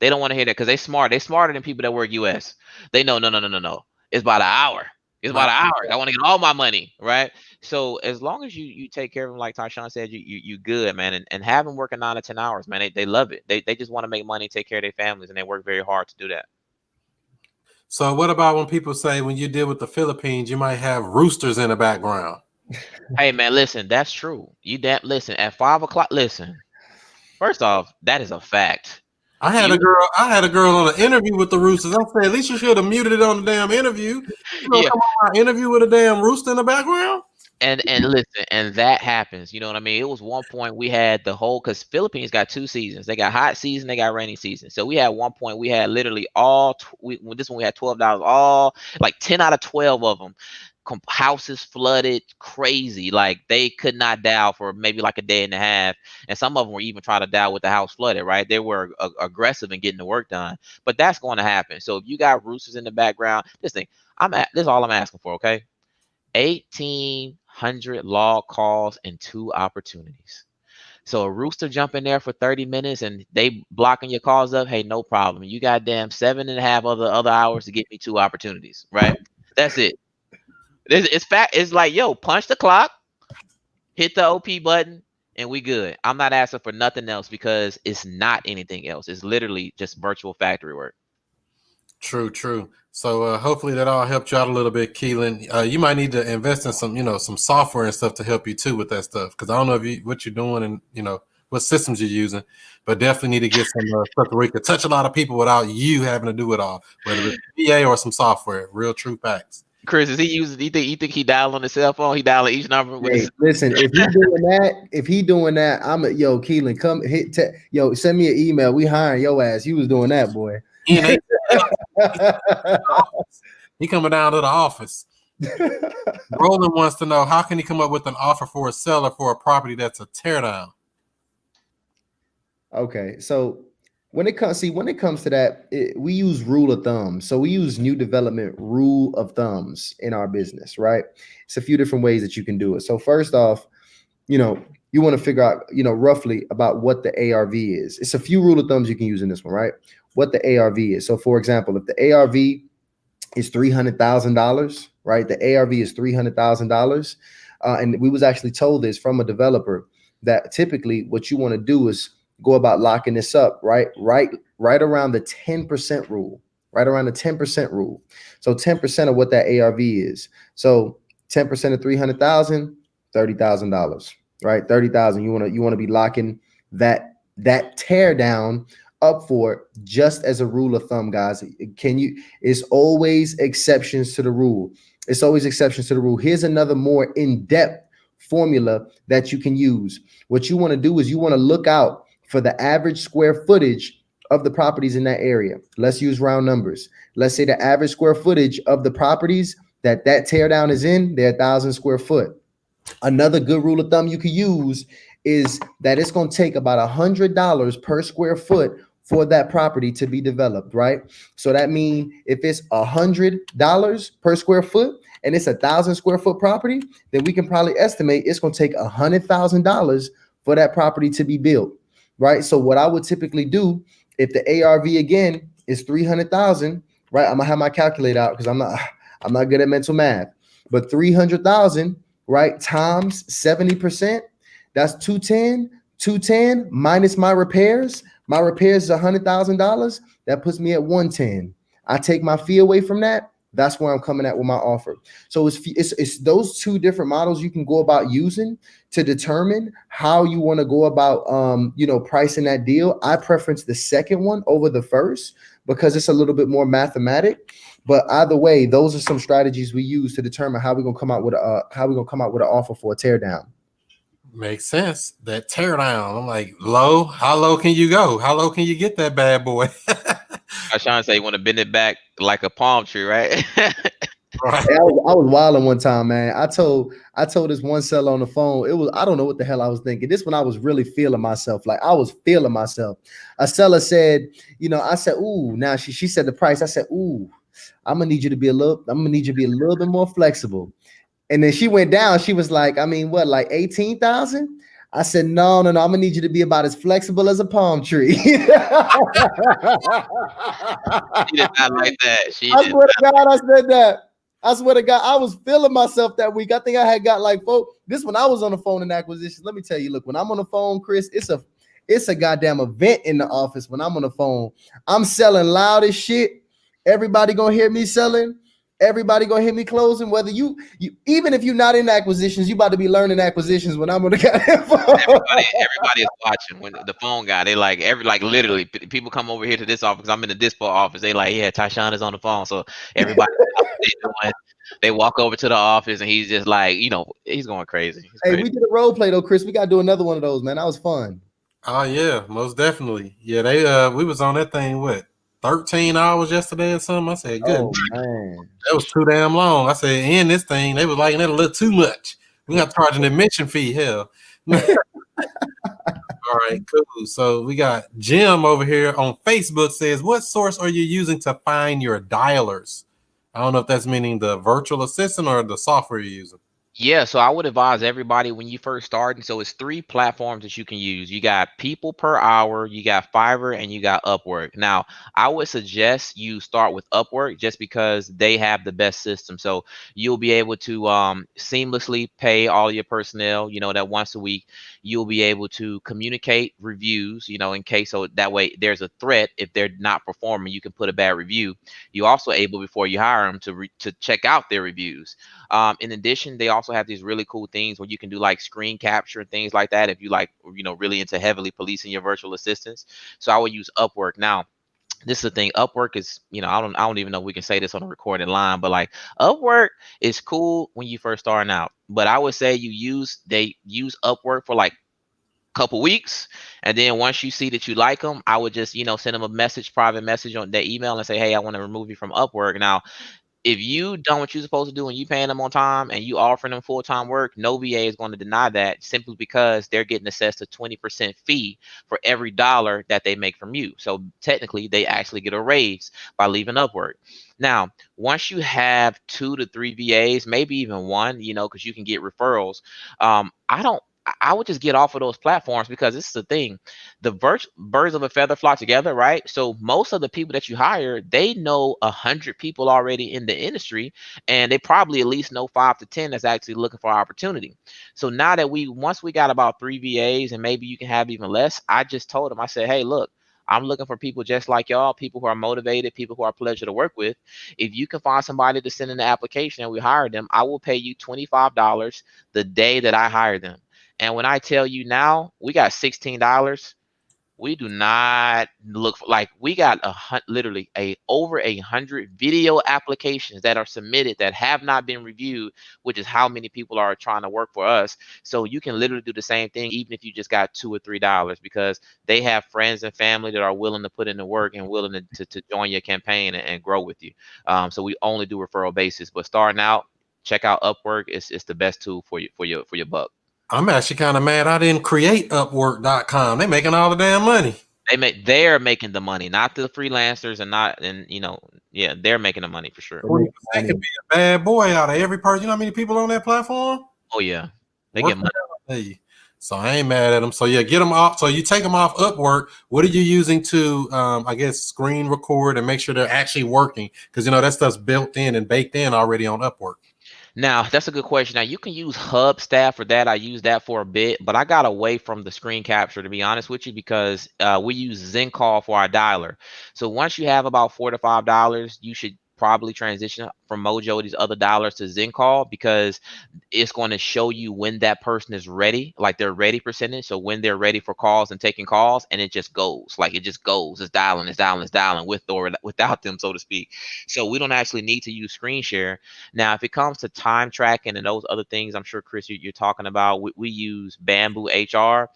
They don't want to hear that, because they're smarter than people that work US. They know no, it's about an hour. It's about an hour. I want to get all my money, right? So as long as you take care of them, like Tysean said, you good, man. And have them working 9 to 10 hours, man. They love it. They just want to make money, take care of their families, and they work very hard to do that.
So what about when people say when you deal with the Philippines, you might have roosters in the background?
Hey, man, listen, that's true. Listen, at 5 o'clock, listen. First off, that is a fact.
I had a girl on an interview with the roosters. I said, at least you should have muted it on the damn interview. You don't come on my interview with a damn rooster in the background.
And listen, and that happens. You know what I mean? It was one point we had because Philippines got 2 seasons. They got hot season, they got rainy season. So we had one point we had literally we had $12. All like 10 out of 12 of them. Houses flooded, crazy. Like, they could not dial for maybe like a day and a half, and some of them were even trying to dial with the house flooded, right? They were aggressive in getting the work done. But that's going to happen. So if you got roosters in the background, this is all I'm asking for, okay? 1,800 log calls and 2 opportunities. So a rooster jump in there for 30 minutes and they blocking your calls up, hey, no problem. You got damn 7.5 other hours to get me 2 opportunities, right? That's it. It's like, yo, punch the clock, hit the OP button, and we good. I'm not asking for nothing else, because it's not anything else. It's literally just virtual factory work.
True. So hopefully that all helped you out a little bit, Keelan. You might need to invest in some software and stuff to help you too with that stuff, because I don't know what you're doing and what systems you're using, but definitely need to get some stuff where you can touch a lot of people without you having to do it all, whether it's VA or some software. Real true facts.
Chris, is he using? You think he dialed on his cell phone? He dialing each number.
Listen, if he doing that, Keelan, come send me an email. We hiring your ass. He was doing that, boy.
He coming down to the office. Roland wants to know, how can he come up with an offer for a seller for a property that's a teardown?
Okay, so when it comes to that, we use rule of thumb. So we use new development rule of thumbs in our business, right? It's a few different ways that you can do it. So first off, you want to figure out, roughly about what the ARV is. It's a few rule of thumbs you can use in this one, right? What the ARV is. So for example, if the ARV is $300,000, right? The ARV is $300,000. And we was actually told this from a developer that typically what you want to do is go about locking this up, right around the 10% rule, right around the 10% rule. So 10% of what that ARV is. So 10% of 300,000, $30,000, right? 30,000. You want to be locking that teardown up for just as a rule of thumb, guys. It's always exceptions to the rule. It's always exceptions to the rule. Here's another more in-depth formula that you can use. What you want to do is you want to look out for the average square footage of the properties in that area. Let's use round numbers. Let's say the average square footage of the properties that teardown is in, they're 1,000 square foot. Another good rule of thumb you could use is that it's going to take about $100 per square foot for that property to be developed, right? So that means if it's $100 per square foot and it's 1,000 square foot property, then we can probably estimate it's going to take $100,000 for that property to be built, right? So what I would typically do, if the ARV again is 300,000, right? I'm gonna have my calculator out because I'm not good at mental math, but 300,000, right, times 70%, that's 210 minus my repairs. My repairs is $100,000. That puts me at 110. I take my fee away from that. That's where I'm coming at with my offer. So it's those two different models you can go about using to determine how you want to go about pricing that deal. I preference the second one over the first because it's a little bit more mathematic. But either way, those are some strategies we use to determine how we're gonna come out with an offer for a teardown.
Makes sense. That teardown. I'm like, low. How low can you go? How low can you get that bad boy?
Tysean say you want to bend it back like a palm tree, right?
Right.
Hey, I was wilding one time, man. I told this one seller on the phone. I don't know what the hell I was thinking. This one I was really feeling myself. Like I was feeling myself. A seller said, I said, ooh. Now she said the price. I said, ooh, I'm gonna need you to be a little bit more flexible. And then she went down. She was like, I mean, what, like 18,000? I said, no. I'm gonna need you to be about as flexible as a palm tree.
She did not like that.
I swear to God, I said that. I swear to God, I was feeling myself that week. I think I had got like this when I was on the phone in acquisitions. Let me tell you, look, when I'm on the phone, Chris, it's a goddamn event in the office when I'm on the phone. I'm selling loud as shit. Everybody gonna hear me selling. Everybody gonna hear me closing. Whether you even if you're not in acquisitions, you about to be learning acquisitions when I'm on the goddamn phone.
Everybody is watching when the phone guy. They like literally people come over here to this office. I'm in the dispo office. They like, yeah, Tysean is on the phone. So everybody they walk over to the office and he's just like, he's going crazy.
Hey, we did a role play though, Chris. We gotta do another one of those, man. That was fun.
Oh yeah, most definitely. Yeah, we was on that thing 13 hours yesterday or something. I said, good.
Oh, man.
That was too damn long. I said, in this thing, they was liking it a little too much. We got to charge an admission fee. Hell. All right, cool. So we got Jim over here on Facebook says, what source are you using to find your dialers? I don't know if that's meaning the virtual assistant or the software you're using.
Yeah, so I would advise everybody when you first start, and so it's 3 platforms that you can use. You got People Per Hour, you got Fiverr, and you got Upwork. Now, I would suggest you start with Upwork just because they have the best system. So you'll be able to seamlessly pay all your personnel, that once a week. You'll be able to communicate reviews, in case, so that way there's a threat. If they're not performing, you can put a bad review. You're also able, before you hire them, to check out their reviews. In addition, they also have these really cool things where you can do like screen capture and things like that if you like, really into heavily policing your virtual assistants. So I would use Upwork. Now, this is the thing. Upwork is, I don't even know if we can say this on a recorded line, but like Upwork is cool when you first starting out. But I would say they use Upwork for like couple weeks, and then once you see that you like them, I would just send them a private message on their email and say, hey, I want to remove you from Upwork. Now, if you done what you're supposed to do and you paying them on time and you offering them full-time work, no VA is going to deny that simply because they're getting assessed a 20% fee for every dollar that they make from you. So technically they actually get a raise by leaving Upwork. Now, once you have 2 to 3 VAs, maybe even one, because you can get referrals. I would just get off of those platforms, because this is the thing. The birds of a feather flock together, right? So most of the people that you hire, they know 100 people already in the industry, and they probably at least know 5 to 10 that's actually looking for opportunity. So now that once we got about 3 VAs, and maybe you can have even less, I just told them, I said, hey, look, I'm looking for people just like y'all, people who are motivated, people who are a pleasure to work with. If you can find somebody to send in the application and we hire them, I will pay you $25 the day that I hire them. And when I tell you now, we got $16. We do not look for, like, we got literally over 100 video applications that are submitted that have not been reviewed, which is how many people are trying to work for us. So you can literally do the same thing, even if you just got $2 or $3, because they have friends and family that are willing to put in the work and willing to join your campaign and grow with you. So we only do referral basis, but starting out, check out Upwork. It's the best tool for your buck.
I'm actually kind of mad I didn't create Upwork.com. They making all the damn money.
They're making the money, not the freelancers, they're making the money for sure.
They could be a bad boy out of every person. You know how many people on that platform?
Oh yeah, they get money.
So I ain't mad at them. So yeah, get them off. So you take them off Upwork. What are you using to, I guess, screen record and make sure they're actually working? Because that stuff's built in and baked in already on Upwork.
Now, that's a good question. Now, you can use Hubstaff for that. I used that for a bit, but I got away from the screen capture, to be honest with you, because we use ZenCall for our dialer. So once you have about $4 to $5, you should probably transition from Mojo, these other dialers, to ZenCall, because it's going to show you when that person is ready, like their ready percentage. So when they're ready for calls and taking calls, and it just goes. It's dialing with or without them, so to speak. So we don't actually need to use screen share. Now, if it comes to time tracking and those other things, I'm sure, Chris, you're talking about, we use Bamboo HR,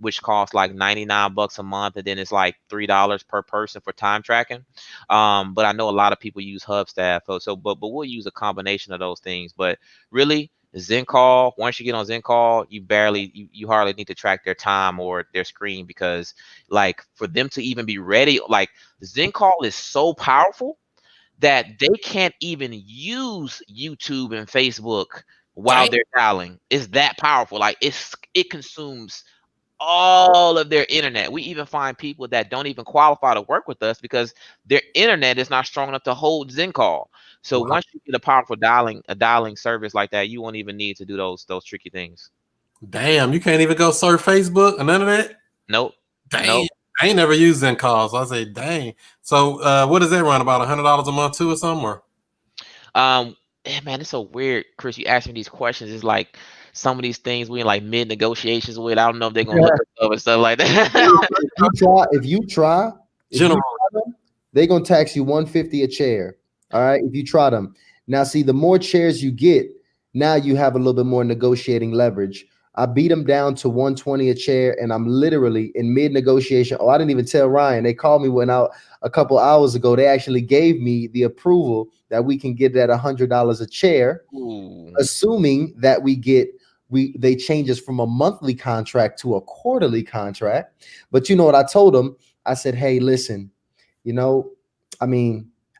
which costs like $99 a month, and then it's like $3 per person for time tracking. But I know a lot of people use Hubstaff, but we'll use a combination of those things. But really, ZenCall, once you get on ZenCall, you hardly need to track their time or their screen, because like for them to even be ready, like ZenCall is so powerful that they can't even use YouTube and Facebook while they're dialing. It's that powerful. Like it consumes all of their internet. We even find people that don't even qualify to work with us because their internet is not strong enough to hold ZenCall. So once you get a powerful dialing service like that, you won't even need to do those tricky things.
Damn, you can't even go surf Facebook or none of that?
Nope.
Dang.
Nope.
I ain't never used ZenCall, so I say, dang. So what does that run, about $100 a month too or somewhere?
Man, it's so weird, Chris. You ask me these questions. It's like some of these things we in like mid negotiations with. I don't know if they're gonna look up and stuff like that.
If you try, they're gonna tax you $150 a chair. All right, if you try them. Now, see, the more chairs you get, now you have a little bit more negotiating leverage. I beat them down to $120 a chair, and I'm literally in mid negotiation. Oh, I didn't even tell Ryan. They called me a couple hours ago. They actually gave me the approval that we can get it at $100 a chair, assuming that they change us from a monthly contract to a quarterly contract. But you know what I told them? I said, hey, listen,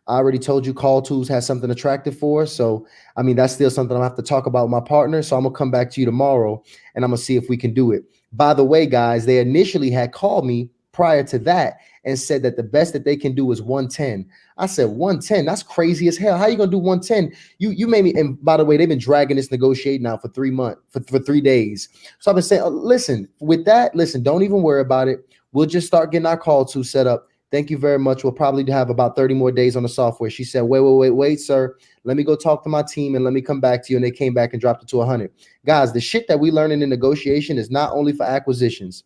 I already told you Call Tools has something attractive for us. So, that's still something I'll have to talk about with my partner. So I'm going to come back to you tomorrow and I'm going to see if we can do it. By the way, guys, they initially had called me prior to that and said that the best that they can do is 110. I said, 110? That's crazy as hell. How you going to do 110? You made me. And by the way, they've been dragging this negotiate now for 3 months, for 3 days. So I've been saying, listen, don't even worry about it. We'll just start getting our Call Tools set up. Thank you very much. We'll probably have about 30 more days on the software. She said, wait, sir. Let me go talk to my team and let me come back to you. And they came back and dropped it to 100. Guys, the shit that we learning in negotiation is not only for acquisitions.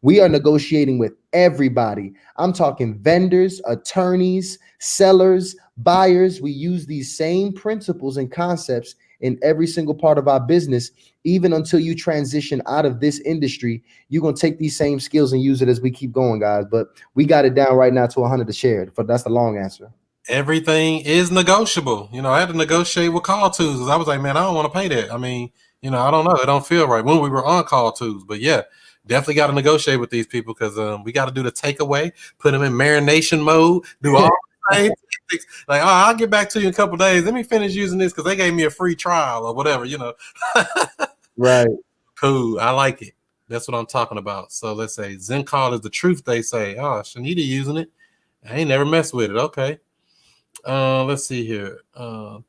We are negotiating with everybody. I'm talking vendors, attorneys, sellers, buyers. We use these same principles and concepts in every single part of our business. Even until you transition out of this industry, you're going to take these same skills and use it as we keep going, guys. But we got it down right now to 100 a share. But that's the long answer.
everything is negotiable. You know, I had to negotiate with call twos. I was like, man, I don't want to pay that. I mean, you know, I don't know. It don't feel right when we were on call twos. But yeah, definitely got to negotiate with these people because we got to do the takeaway, put them in marination mode, do all the same things. Like, oh, I'll get back to you in a couple of days. Let me finish using this because they gave me a free trial or whatever, you know.
Right.
Cool. I like it. That's what I'm talking about. So let's say Zen call is the truth. They say, oh, Shanita using it. I ain't never messed with it. Okay. Let's see here.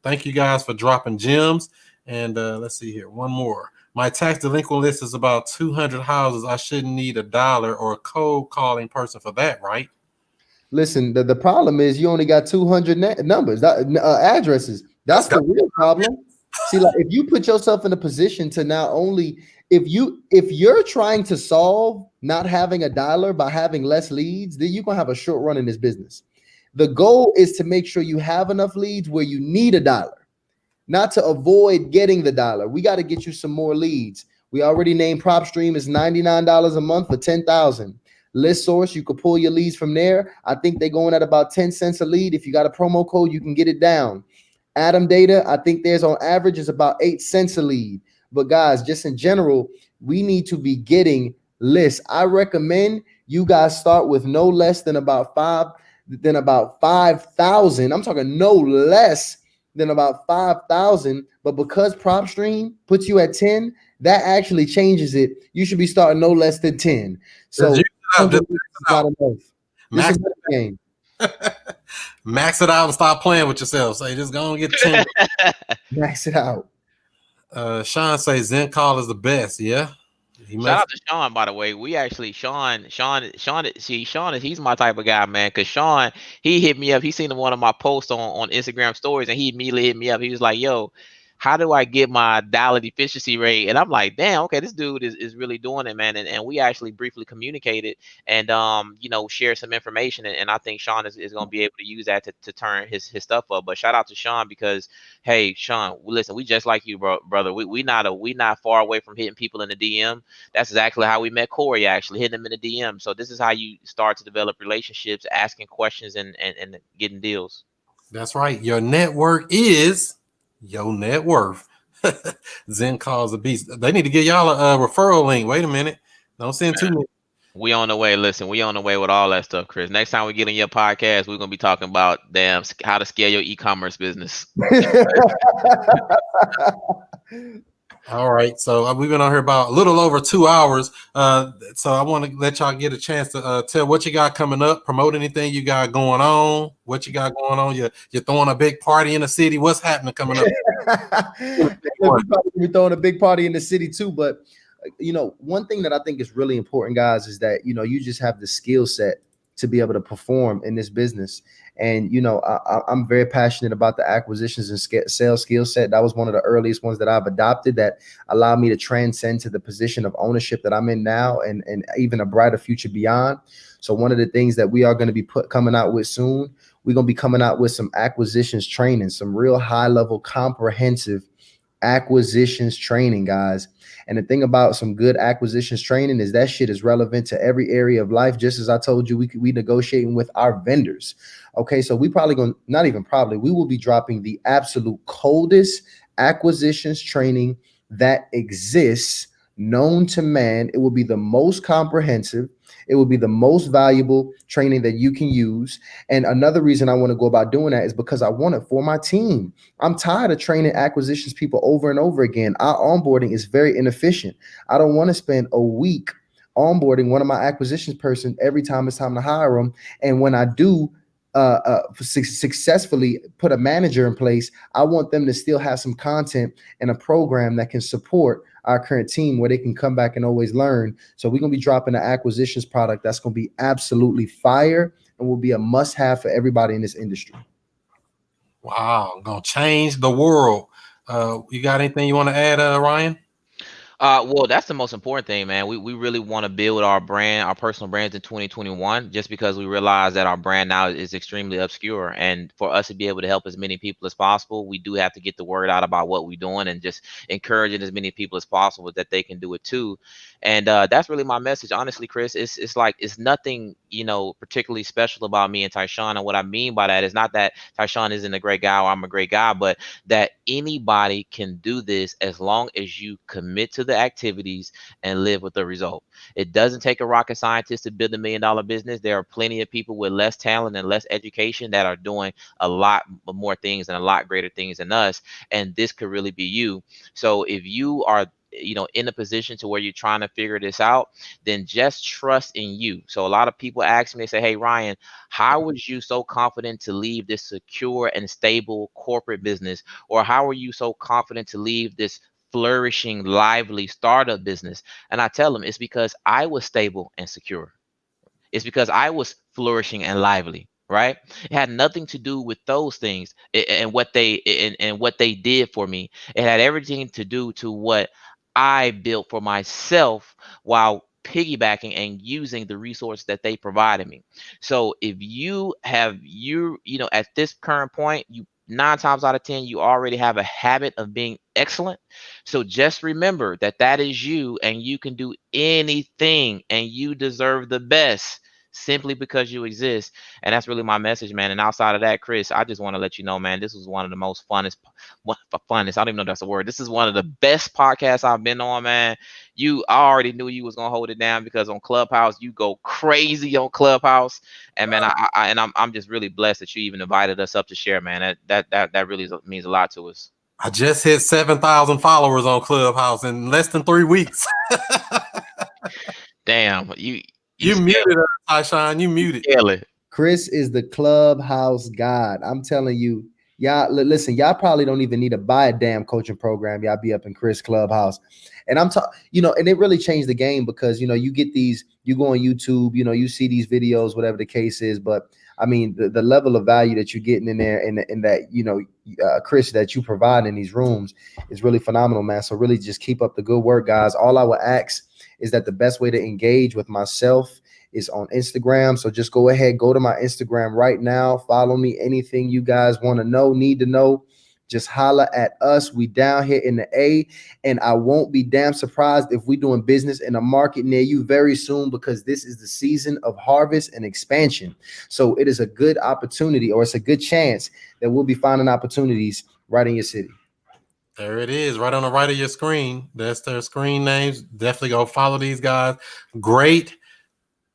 Thank you guys for dropping gems. And let's see here. One more. My tax delinquent list is about 200 houses. I shouldn't need $1 or a cold calling person for that, right?
Listen, the problem is you only got 200 numbers, addresses. That's the real problem. See, like if you put yourself in a position to not only if you're trying to solve not having a dialer by having less leads, then you're gonna have a short run in this business. The goal is to make sure you have enough leads where you need a dialer, not to avoid getting the dialer. We got to get you some more leads. We already named PropStream is $99 a month for 10,000. List Source, you could pull your leads from there. I think they're going at about 10 cents a lead. If you got a promo code, you can get it down. Atom Data, I think there's on average is about 8 cents a lead. But guys, just in general, we need to be getting lists. I recommend you guys start with no less than about 5,000. I'm talking no less than about 5,000. But because PropStream puts you at 10, that actually changes it. You should be starting no less than 10. So not enough. Max it game.
Max it out and stop playing with yourself. Say just go and get 10.
Max it out.
Sean says Zen call is the best. Yeah.
Shout out to Sean, by the way. We actually Sean, he's my type of guy, man. Because Sean, he hit me up. He seen one of my posts on Instagram stories, and he immediately hit me up. He was like, "Yo, how do I get my dial efficiency rate?" And I'm like, damn, okay, this dude is really doing it, man. And we actually briefly communicated and share some information. And I think Sean is going to be able to use that to turn his stuff up. But shout out to Sean because, hey, Sean, listen, we just like you, brother. We not far away from hitting people in the DM. That's exactly how we met Corey, actually hitting him in the DM. So this is how you start to develop relationships, asking questions and getting deals.
That's right. Your network is your net worth. Zen calls a beast. They need to get y'all a referral link. Wait a minute. Don't send too many.
We on the way. Listen, we on the way with all that stuff, Chris. Next time we get on your podcast, we're gonna be talking about how to scale your e-commerce business.
All right, so we've been on here about a little over 2 hours. So I want to let y'all get a chance to tell what you got coming up, promote anything you got going on, what you got going on. You're throwing a big party in the city. What's happening coming up?
We're probably throwing a big party in the city too. But one thing that I think is really important, guys, is that you just have the skill set to be able to perform in this business. And, I'm very passionate about the acquisitions and sales skill set. That was one of the earliest ones that I've adopted that allowed me to transcend to the position of ownership that I'm in now and even a brighter future beyond. So one of the things that we are going to be coming out with soon, we're going to be coming out with some acquisitions training, some real high level comprehensive acquisitions training, guys. And the thing about some good acquisitions training is that shit is relevant to every area of life. Just as I told you, we negotiating with our vendors. Okay, so we will be dropping the absolute coldest acquisitions training that exists known to man. It will be the most comprehensive. It will be the most valuable training that you can use. And another reason I want to go about doing that is because I want it for my team. I'm tired of training acquisitions people over and over again. Our onboarding is very inefficient. I don't want to spend a week onboarding one of my acquisitions person every time it's time to hire them. And when I do successfully put a manager in place, I want them to still have some content and a program that can support our current team where they can come back and always learn. So we're going to be dropping an acquisitions product that's going to be absolutely fire and will be a must-have for everybody in this industry.
Wow, going to change the world. You got anything you want to add, Ryan?
Well, that's the most important thing, man. We really want to build our brand, our personal brands in 2021, just because we realize that our brand now is extremely obscure. And for us to be able to help as many people as possible, we do have to get the word out about what we're doing and just encouraging as many people as possible that they can do it too. And that's really my message, honestly, Chris. It's like it's nothing, particularly special about me and Tysean. And what I mean by that is not that Tysean isn't a great guy or I'm a great guy, but that anybody can do this as long as you commit to the activities and live with the result. It doesn't take a rocket scientist to build $1 million business. There are plenty of people with less talent and less education that are doing a lot more things and a lot greater things than us. And this could really be you. So if you are in a position to where you're trying to figure this out, then just trust in you. So a lot of people ask me, they say, hey, Ryan, how was you so confident to leave this secure and stable corporate business? Or how are you so confident to leave this flourishing, lively startup business? And I tell them it's because I was stable and secure. It's because I was flourishing and lively, right? It had nothing to do with those things and what they did for me. It had everything to do to what I built for myself while piggybacking and using the resource that they provided me. So if you have at this current point, you 9 times out of 10, you already have a habit of being excellent. So just remember that is you, and you can do anything, and you deserve the best simply because you exist. And that's really my message, man. And outside of that, Chris, I just want to let you know, man, this was one of the most funnest, I don't even know if that's a word. This is one of the best podcasts I've been on, man. I already knew you was gonna hold it down because on Clubhouse, you go crazy on Clubhouse. And man, I'm just really blessed that you even invited us up to share, man. That really means a lot to us.
I just hit 7,000 followers on Clubhouse in less than 3 weeks.
Damn, you
muted us, Tysean. You muted.
Chris is the Clubhouse god. I'm telling you, y'all, listen, y'all probably don't even need to buy a damn coaching program. Y'all be up in Chris Clubhouse. And I'm talking, and it really changed the game because, you get these, you go on YouTube, you see these videos, whatever the case is. But I mean, the level of value that you're getting in there and that, Chris, that you provide in these rooms is really phenomenal, man. So really just keep up the good work, guys. All I would ask is that the best way to engage with myself is on Instagram. So just go ahead, go to my Instagram right now. Follow me. Anything you guys want to know, need to know, just holla at us. We down here in the A, and I won't be damn surprised if we doing business in a market near you very soon, because this is the season of harvest and expansion. So it is a good opportunity, or it's a good chance that we'll be finding opportunities right in your city.
There it is, right on the right of your screen. That's their screen names. Definitely go follow these guys. Great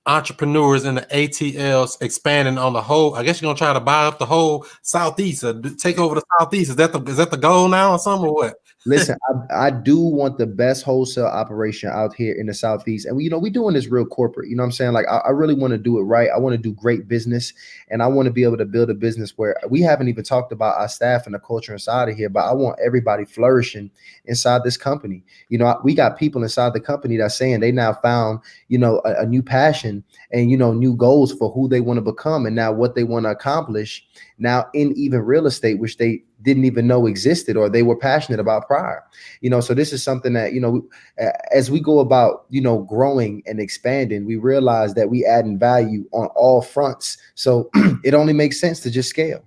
entrepreneurs in the ATLs, expanding on the whole. I guess you're gonna try to buy up the whole Southeast, or take over the Southeast. Is that the goal now, or something, or what?
Listen, I do want the best wholesale operation out here in the Southeast. And we doing this real corporate, you know what I'm saying? Like, I really want to do it right. I want to do great business, and I want to be able to build a business where we haven't even talked about our staff and the culture inside of here, but I want everybody flourishing inside this company. We got people inside the company that's saying they now found, a new passion and, new goals for who they want to become and now what they want to accomplish now in even real estate, which they didn't even know existed or they were passionate about prior. So this is something that, as we go about, growing and expanding, we realize that we adding value on all fronts. So it only makes sense to just scale.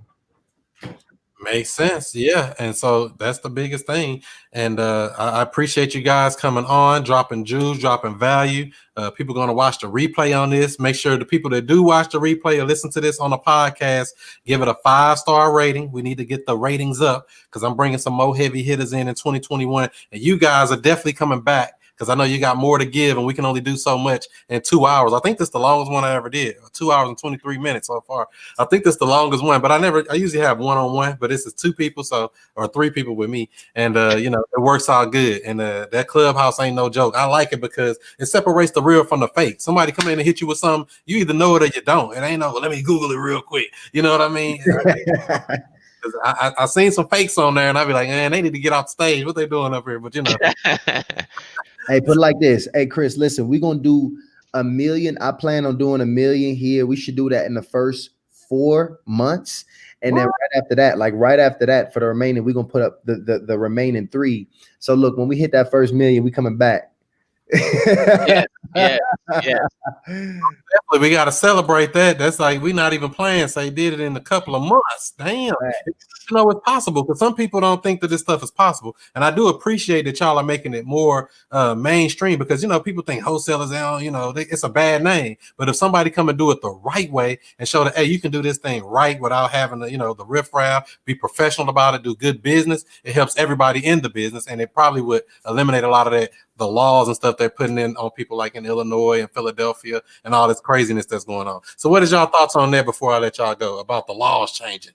Makes sense, yeah. And so that's the biggest thing. And I appreciate you guys coming on, dropping jewels, dropping value. People going to watch the replay on this. Make sure the people that do watch the replay or listen to this on the podcast, give it a 5-star rating. We need to get the ratings up because I'm bringing some more heavy hitters in 2021. And you guys are definitely coming back, because I know you got more to give, and we can only do so much in 2 hours. I think this is the longest one I ever did, 2 hours and 23 minutes so far. I think this is the longest one, but I usually have one-on-one, but this is 2 people, or 3 people with me. And, it works out good. And that Clubhouse ain't no joke. I like it because it separates the real from the fake. Somebody come in and hit you with something, you either know it or you don't. It ain't no, let me Google it real quick. You know what I mean? I seen some fakes on there, and I'd be like, man, they need to get off the stage. What they doing up here? But
Hey, put it like this. Hey, Chris, listen, we're going to do 1 million. I plan on doing 1 million here. We should do that in the first 4 months. And then right after that, for the remaining, we're gonna put up the remaining 3. So look, when we hit that first million, we coming back.
Yeah.
Definitely, we got to celebrate that. That's like we're not even playing. So they did it in a couple of months. Damn, it's possible because some people don't think that this stuff is possible, and I do appreciate that y'all are making it more mainstream because people think wholesalers, it's a bad name. But if somebody come and do it the right way and show that hey, you can do this thing right without having the riffraff, be professional about it, do good business, it helps everybody in the business, and it probably would eliminate a lot of the laws and stuff they're putting in on people like in Illinois and Philadelphia and all this craziness that's going on. So what is y'all thoughts on that before I let y'all go about the laws changing?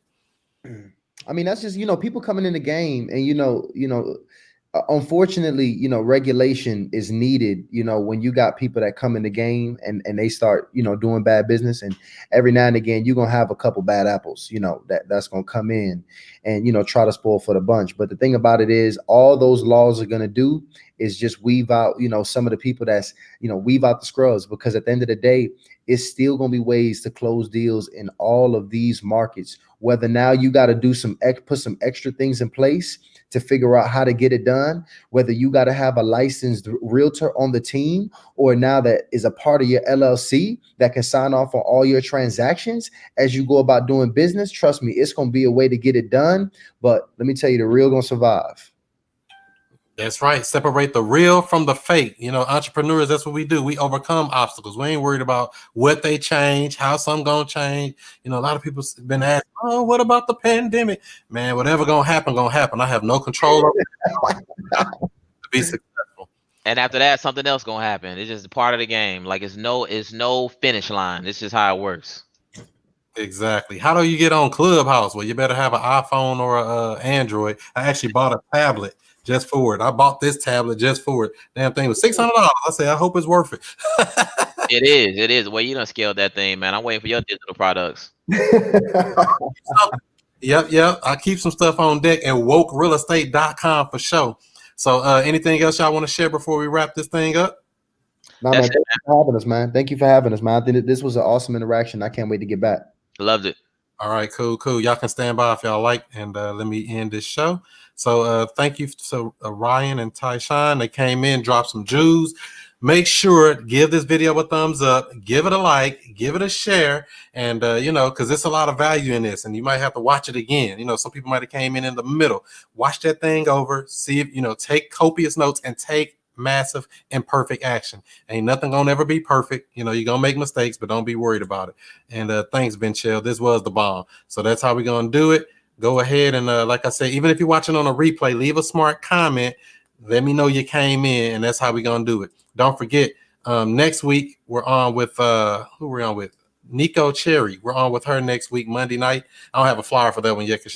I mean, that's just, people coming in the game and, unfortunately, regulation is needed, when you got people that come in the game and they start, doing bad business. And every now and again, you're going to have a couple bad apples, that's going to come in and, try to spoil for the bunch. But the thing about it is all those laws are going to do is just weave out, some of the people that's, weave out the scrubs, because at the end of the day, it's still going to be ways to close deals in all of these markets. Whether now you got to do put some extra things in place to figure out how to get it done, whether you got to have a licensed realtor on the team, or now that is a part of your LLC that can sign off on all your transactions as you go about doing business. Trust me, it's going to be a way to get it done. But let me tell you, the real going to survive.
That's right. Separate the real from the fake. Entrepreneurs, that's what we do. We overcome obstacles. We ain't worried about what they change, how some gonna change. A lot of people been asked, oh, what about the pandemic? Man, whatever gonna happen, gonna happen. I have no control over it to be successful.
And after that, something else gonna happen. It's just a part of the game. Like it's no finish line. It's just how it works.
Exactly. How do you get on Clubhouse? Well, you better have an iPhone or a Android. I actually bought a tablet just for it. I bought this tablet just for it. Damn thing was $600. I say, I hope it's worth it.
It is. Well, you done scaled that thing, man. I'm waiting for your digital products.
Yep. I keep some stuff on deck at wokerealestate.com for sure. So anything else y'all want to share before we wrap this thing up?
No, man, thank you for having us, man. Thank you for having us, man. I think this was an awesome interaction. I can't wait to get back.
Loved it.
All right, cool. Y'all can stand by if y'all like, and let me end this show. So thank you to Ryan and Tysean. They came in, dropped some jewels. Make sure, give this video a thumbs up, give it a like, give it a share, and because there's a lot of value in this, and you might have to watch it again. Some people might have came in the middle. Watch that thing over, see if, take copious notes and take massive imperfect action. Ain't nothing gonna ever be perfect. You're gonna make mistakes, but don't be worried about it. And thanks, Ben Chill. This was the bomb. So that's how we're gonna do it. Go ahead and like I said, even if you're watching on a replay, leave a smart comment. Let me know you came in, and that's how we're gonna do it. Don't forget, next week we're on with who we're on with? Nico Cherry. We're on with her next week, Monday night. I don't have a flyer for that one yet because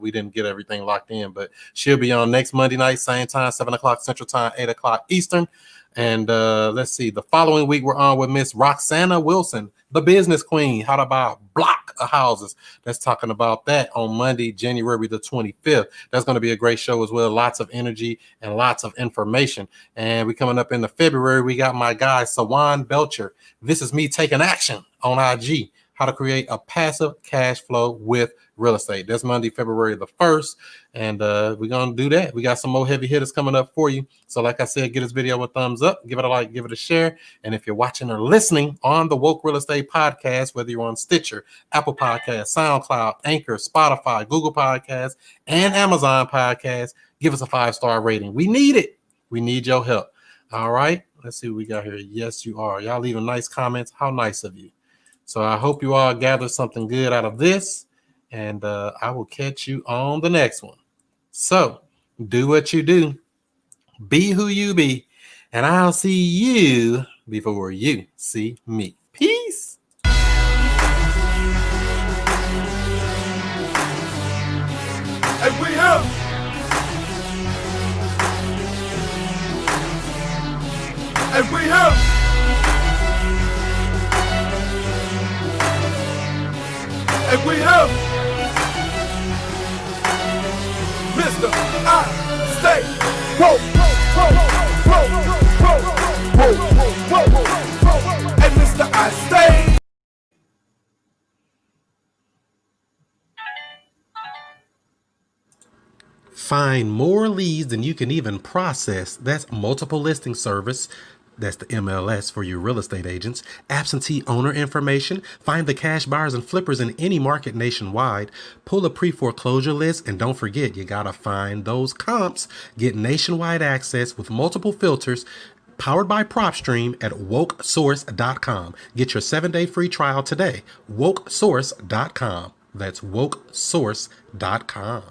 we didn't get everything locked in, but she'll be on next Monday night, same time, 7:00 Central Time, 8:00 Eastern. And let's see, the following week we're on with Miss Roxana Wilson, the business queen, how to buy a block of houses. That's talking about that on Monday, January the 25th. That's going to be a great show as well. Lots of energy and lots of information. And we're coming up into February. We got my guy, Sawan Belcher. This is me taking action on IG, how to create a passive cash flow with real estate. That's Monday, February the 1st. And we're going to do that. We got some more heavy hitters coming up for you. So like I said, give this video a thumbs up, give it a like, give it a share. And if you're watching or listening on the Woke Real Estate Podcast, whether you're on Stitcher, Apple Podcasts, SoundCloud, Anchor, Spotify, Google Podcasts, and Amazon Podcasts, give us a 5-star rating. We need it. We need your help. All right. Let's see what we got here. Yes, you are. Y'all leaving nice comments. How nice of you. So I hope you all gather something good out of this. And I will catch you on the next one. So do what you do. Be who you be. And I'll see you before you see me. Peace.
And we have. And we have. And we have. Mr. I stay woke, and Mr. I stay.
Find more leads than you can even process. That's multiple listing service. That's the MLS for your real estate agents. Absentee owner information. Find the cash buyers and flippers in any market nationwide. Pull a pre-foreclosure list. And don't forget, you gotta find those comps. Get nationwide access with multiple filters. Powered by PropStream at wokesource.com. Get your 7-day free trial today. wokesource.com. That's wokesource.com.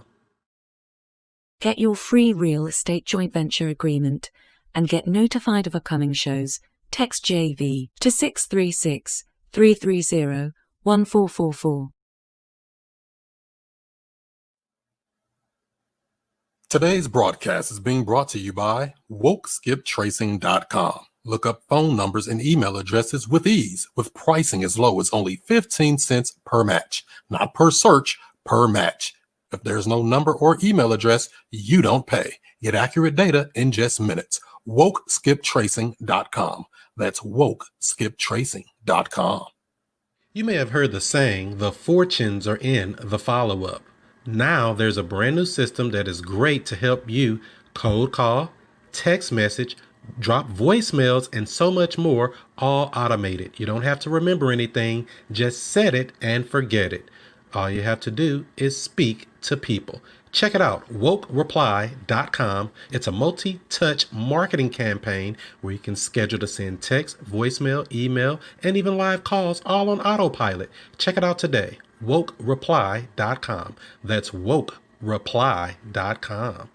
Get your free real estate joint venture agreement and get notified of upcoming shows. Text JV to 636-330-1444.
Today's broadcast is being brought to you by WokeSkipTracing.com. Look up phone numbers and email addresses with ease, with pricing as low as only 15 cents per match. Not per search, per match. If there's no number or email address, you don't pay. Get accurate data in just minutes. WokeSkipTracing.com. That's WokeSkipTracing.com. You may have heard the saying, the fortunes are in the follow-up. Now there's a brand new system that is great to help you cold call, text message, drop voicemails, and so much more, all automated. You don't have to remember anything. Just set it and forget it. All you have to do is speak to people. Check it out, wokereply.com. It's a multi-touch marketing campaign where you can schedule to send text, voicemail, email, and even live calls all on autopilot. Check it out today, wokereply.com. That's wokereply.com.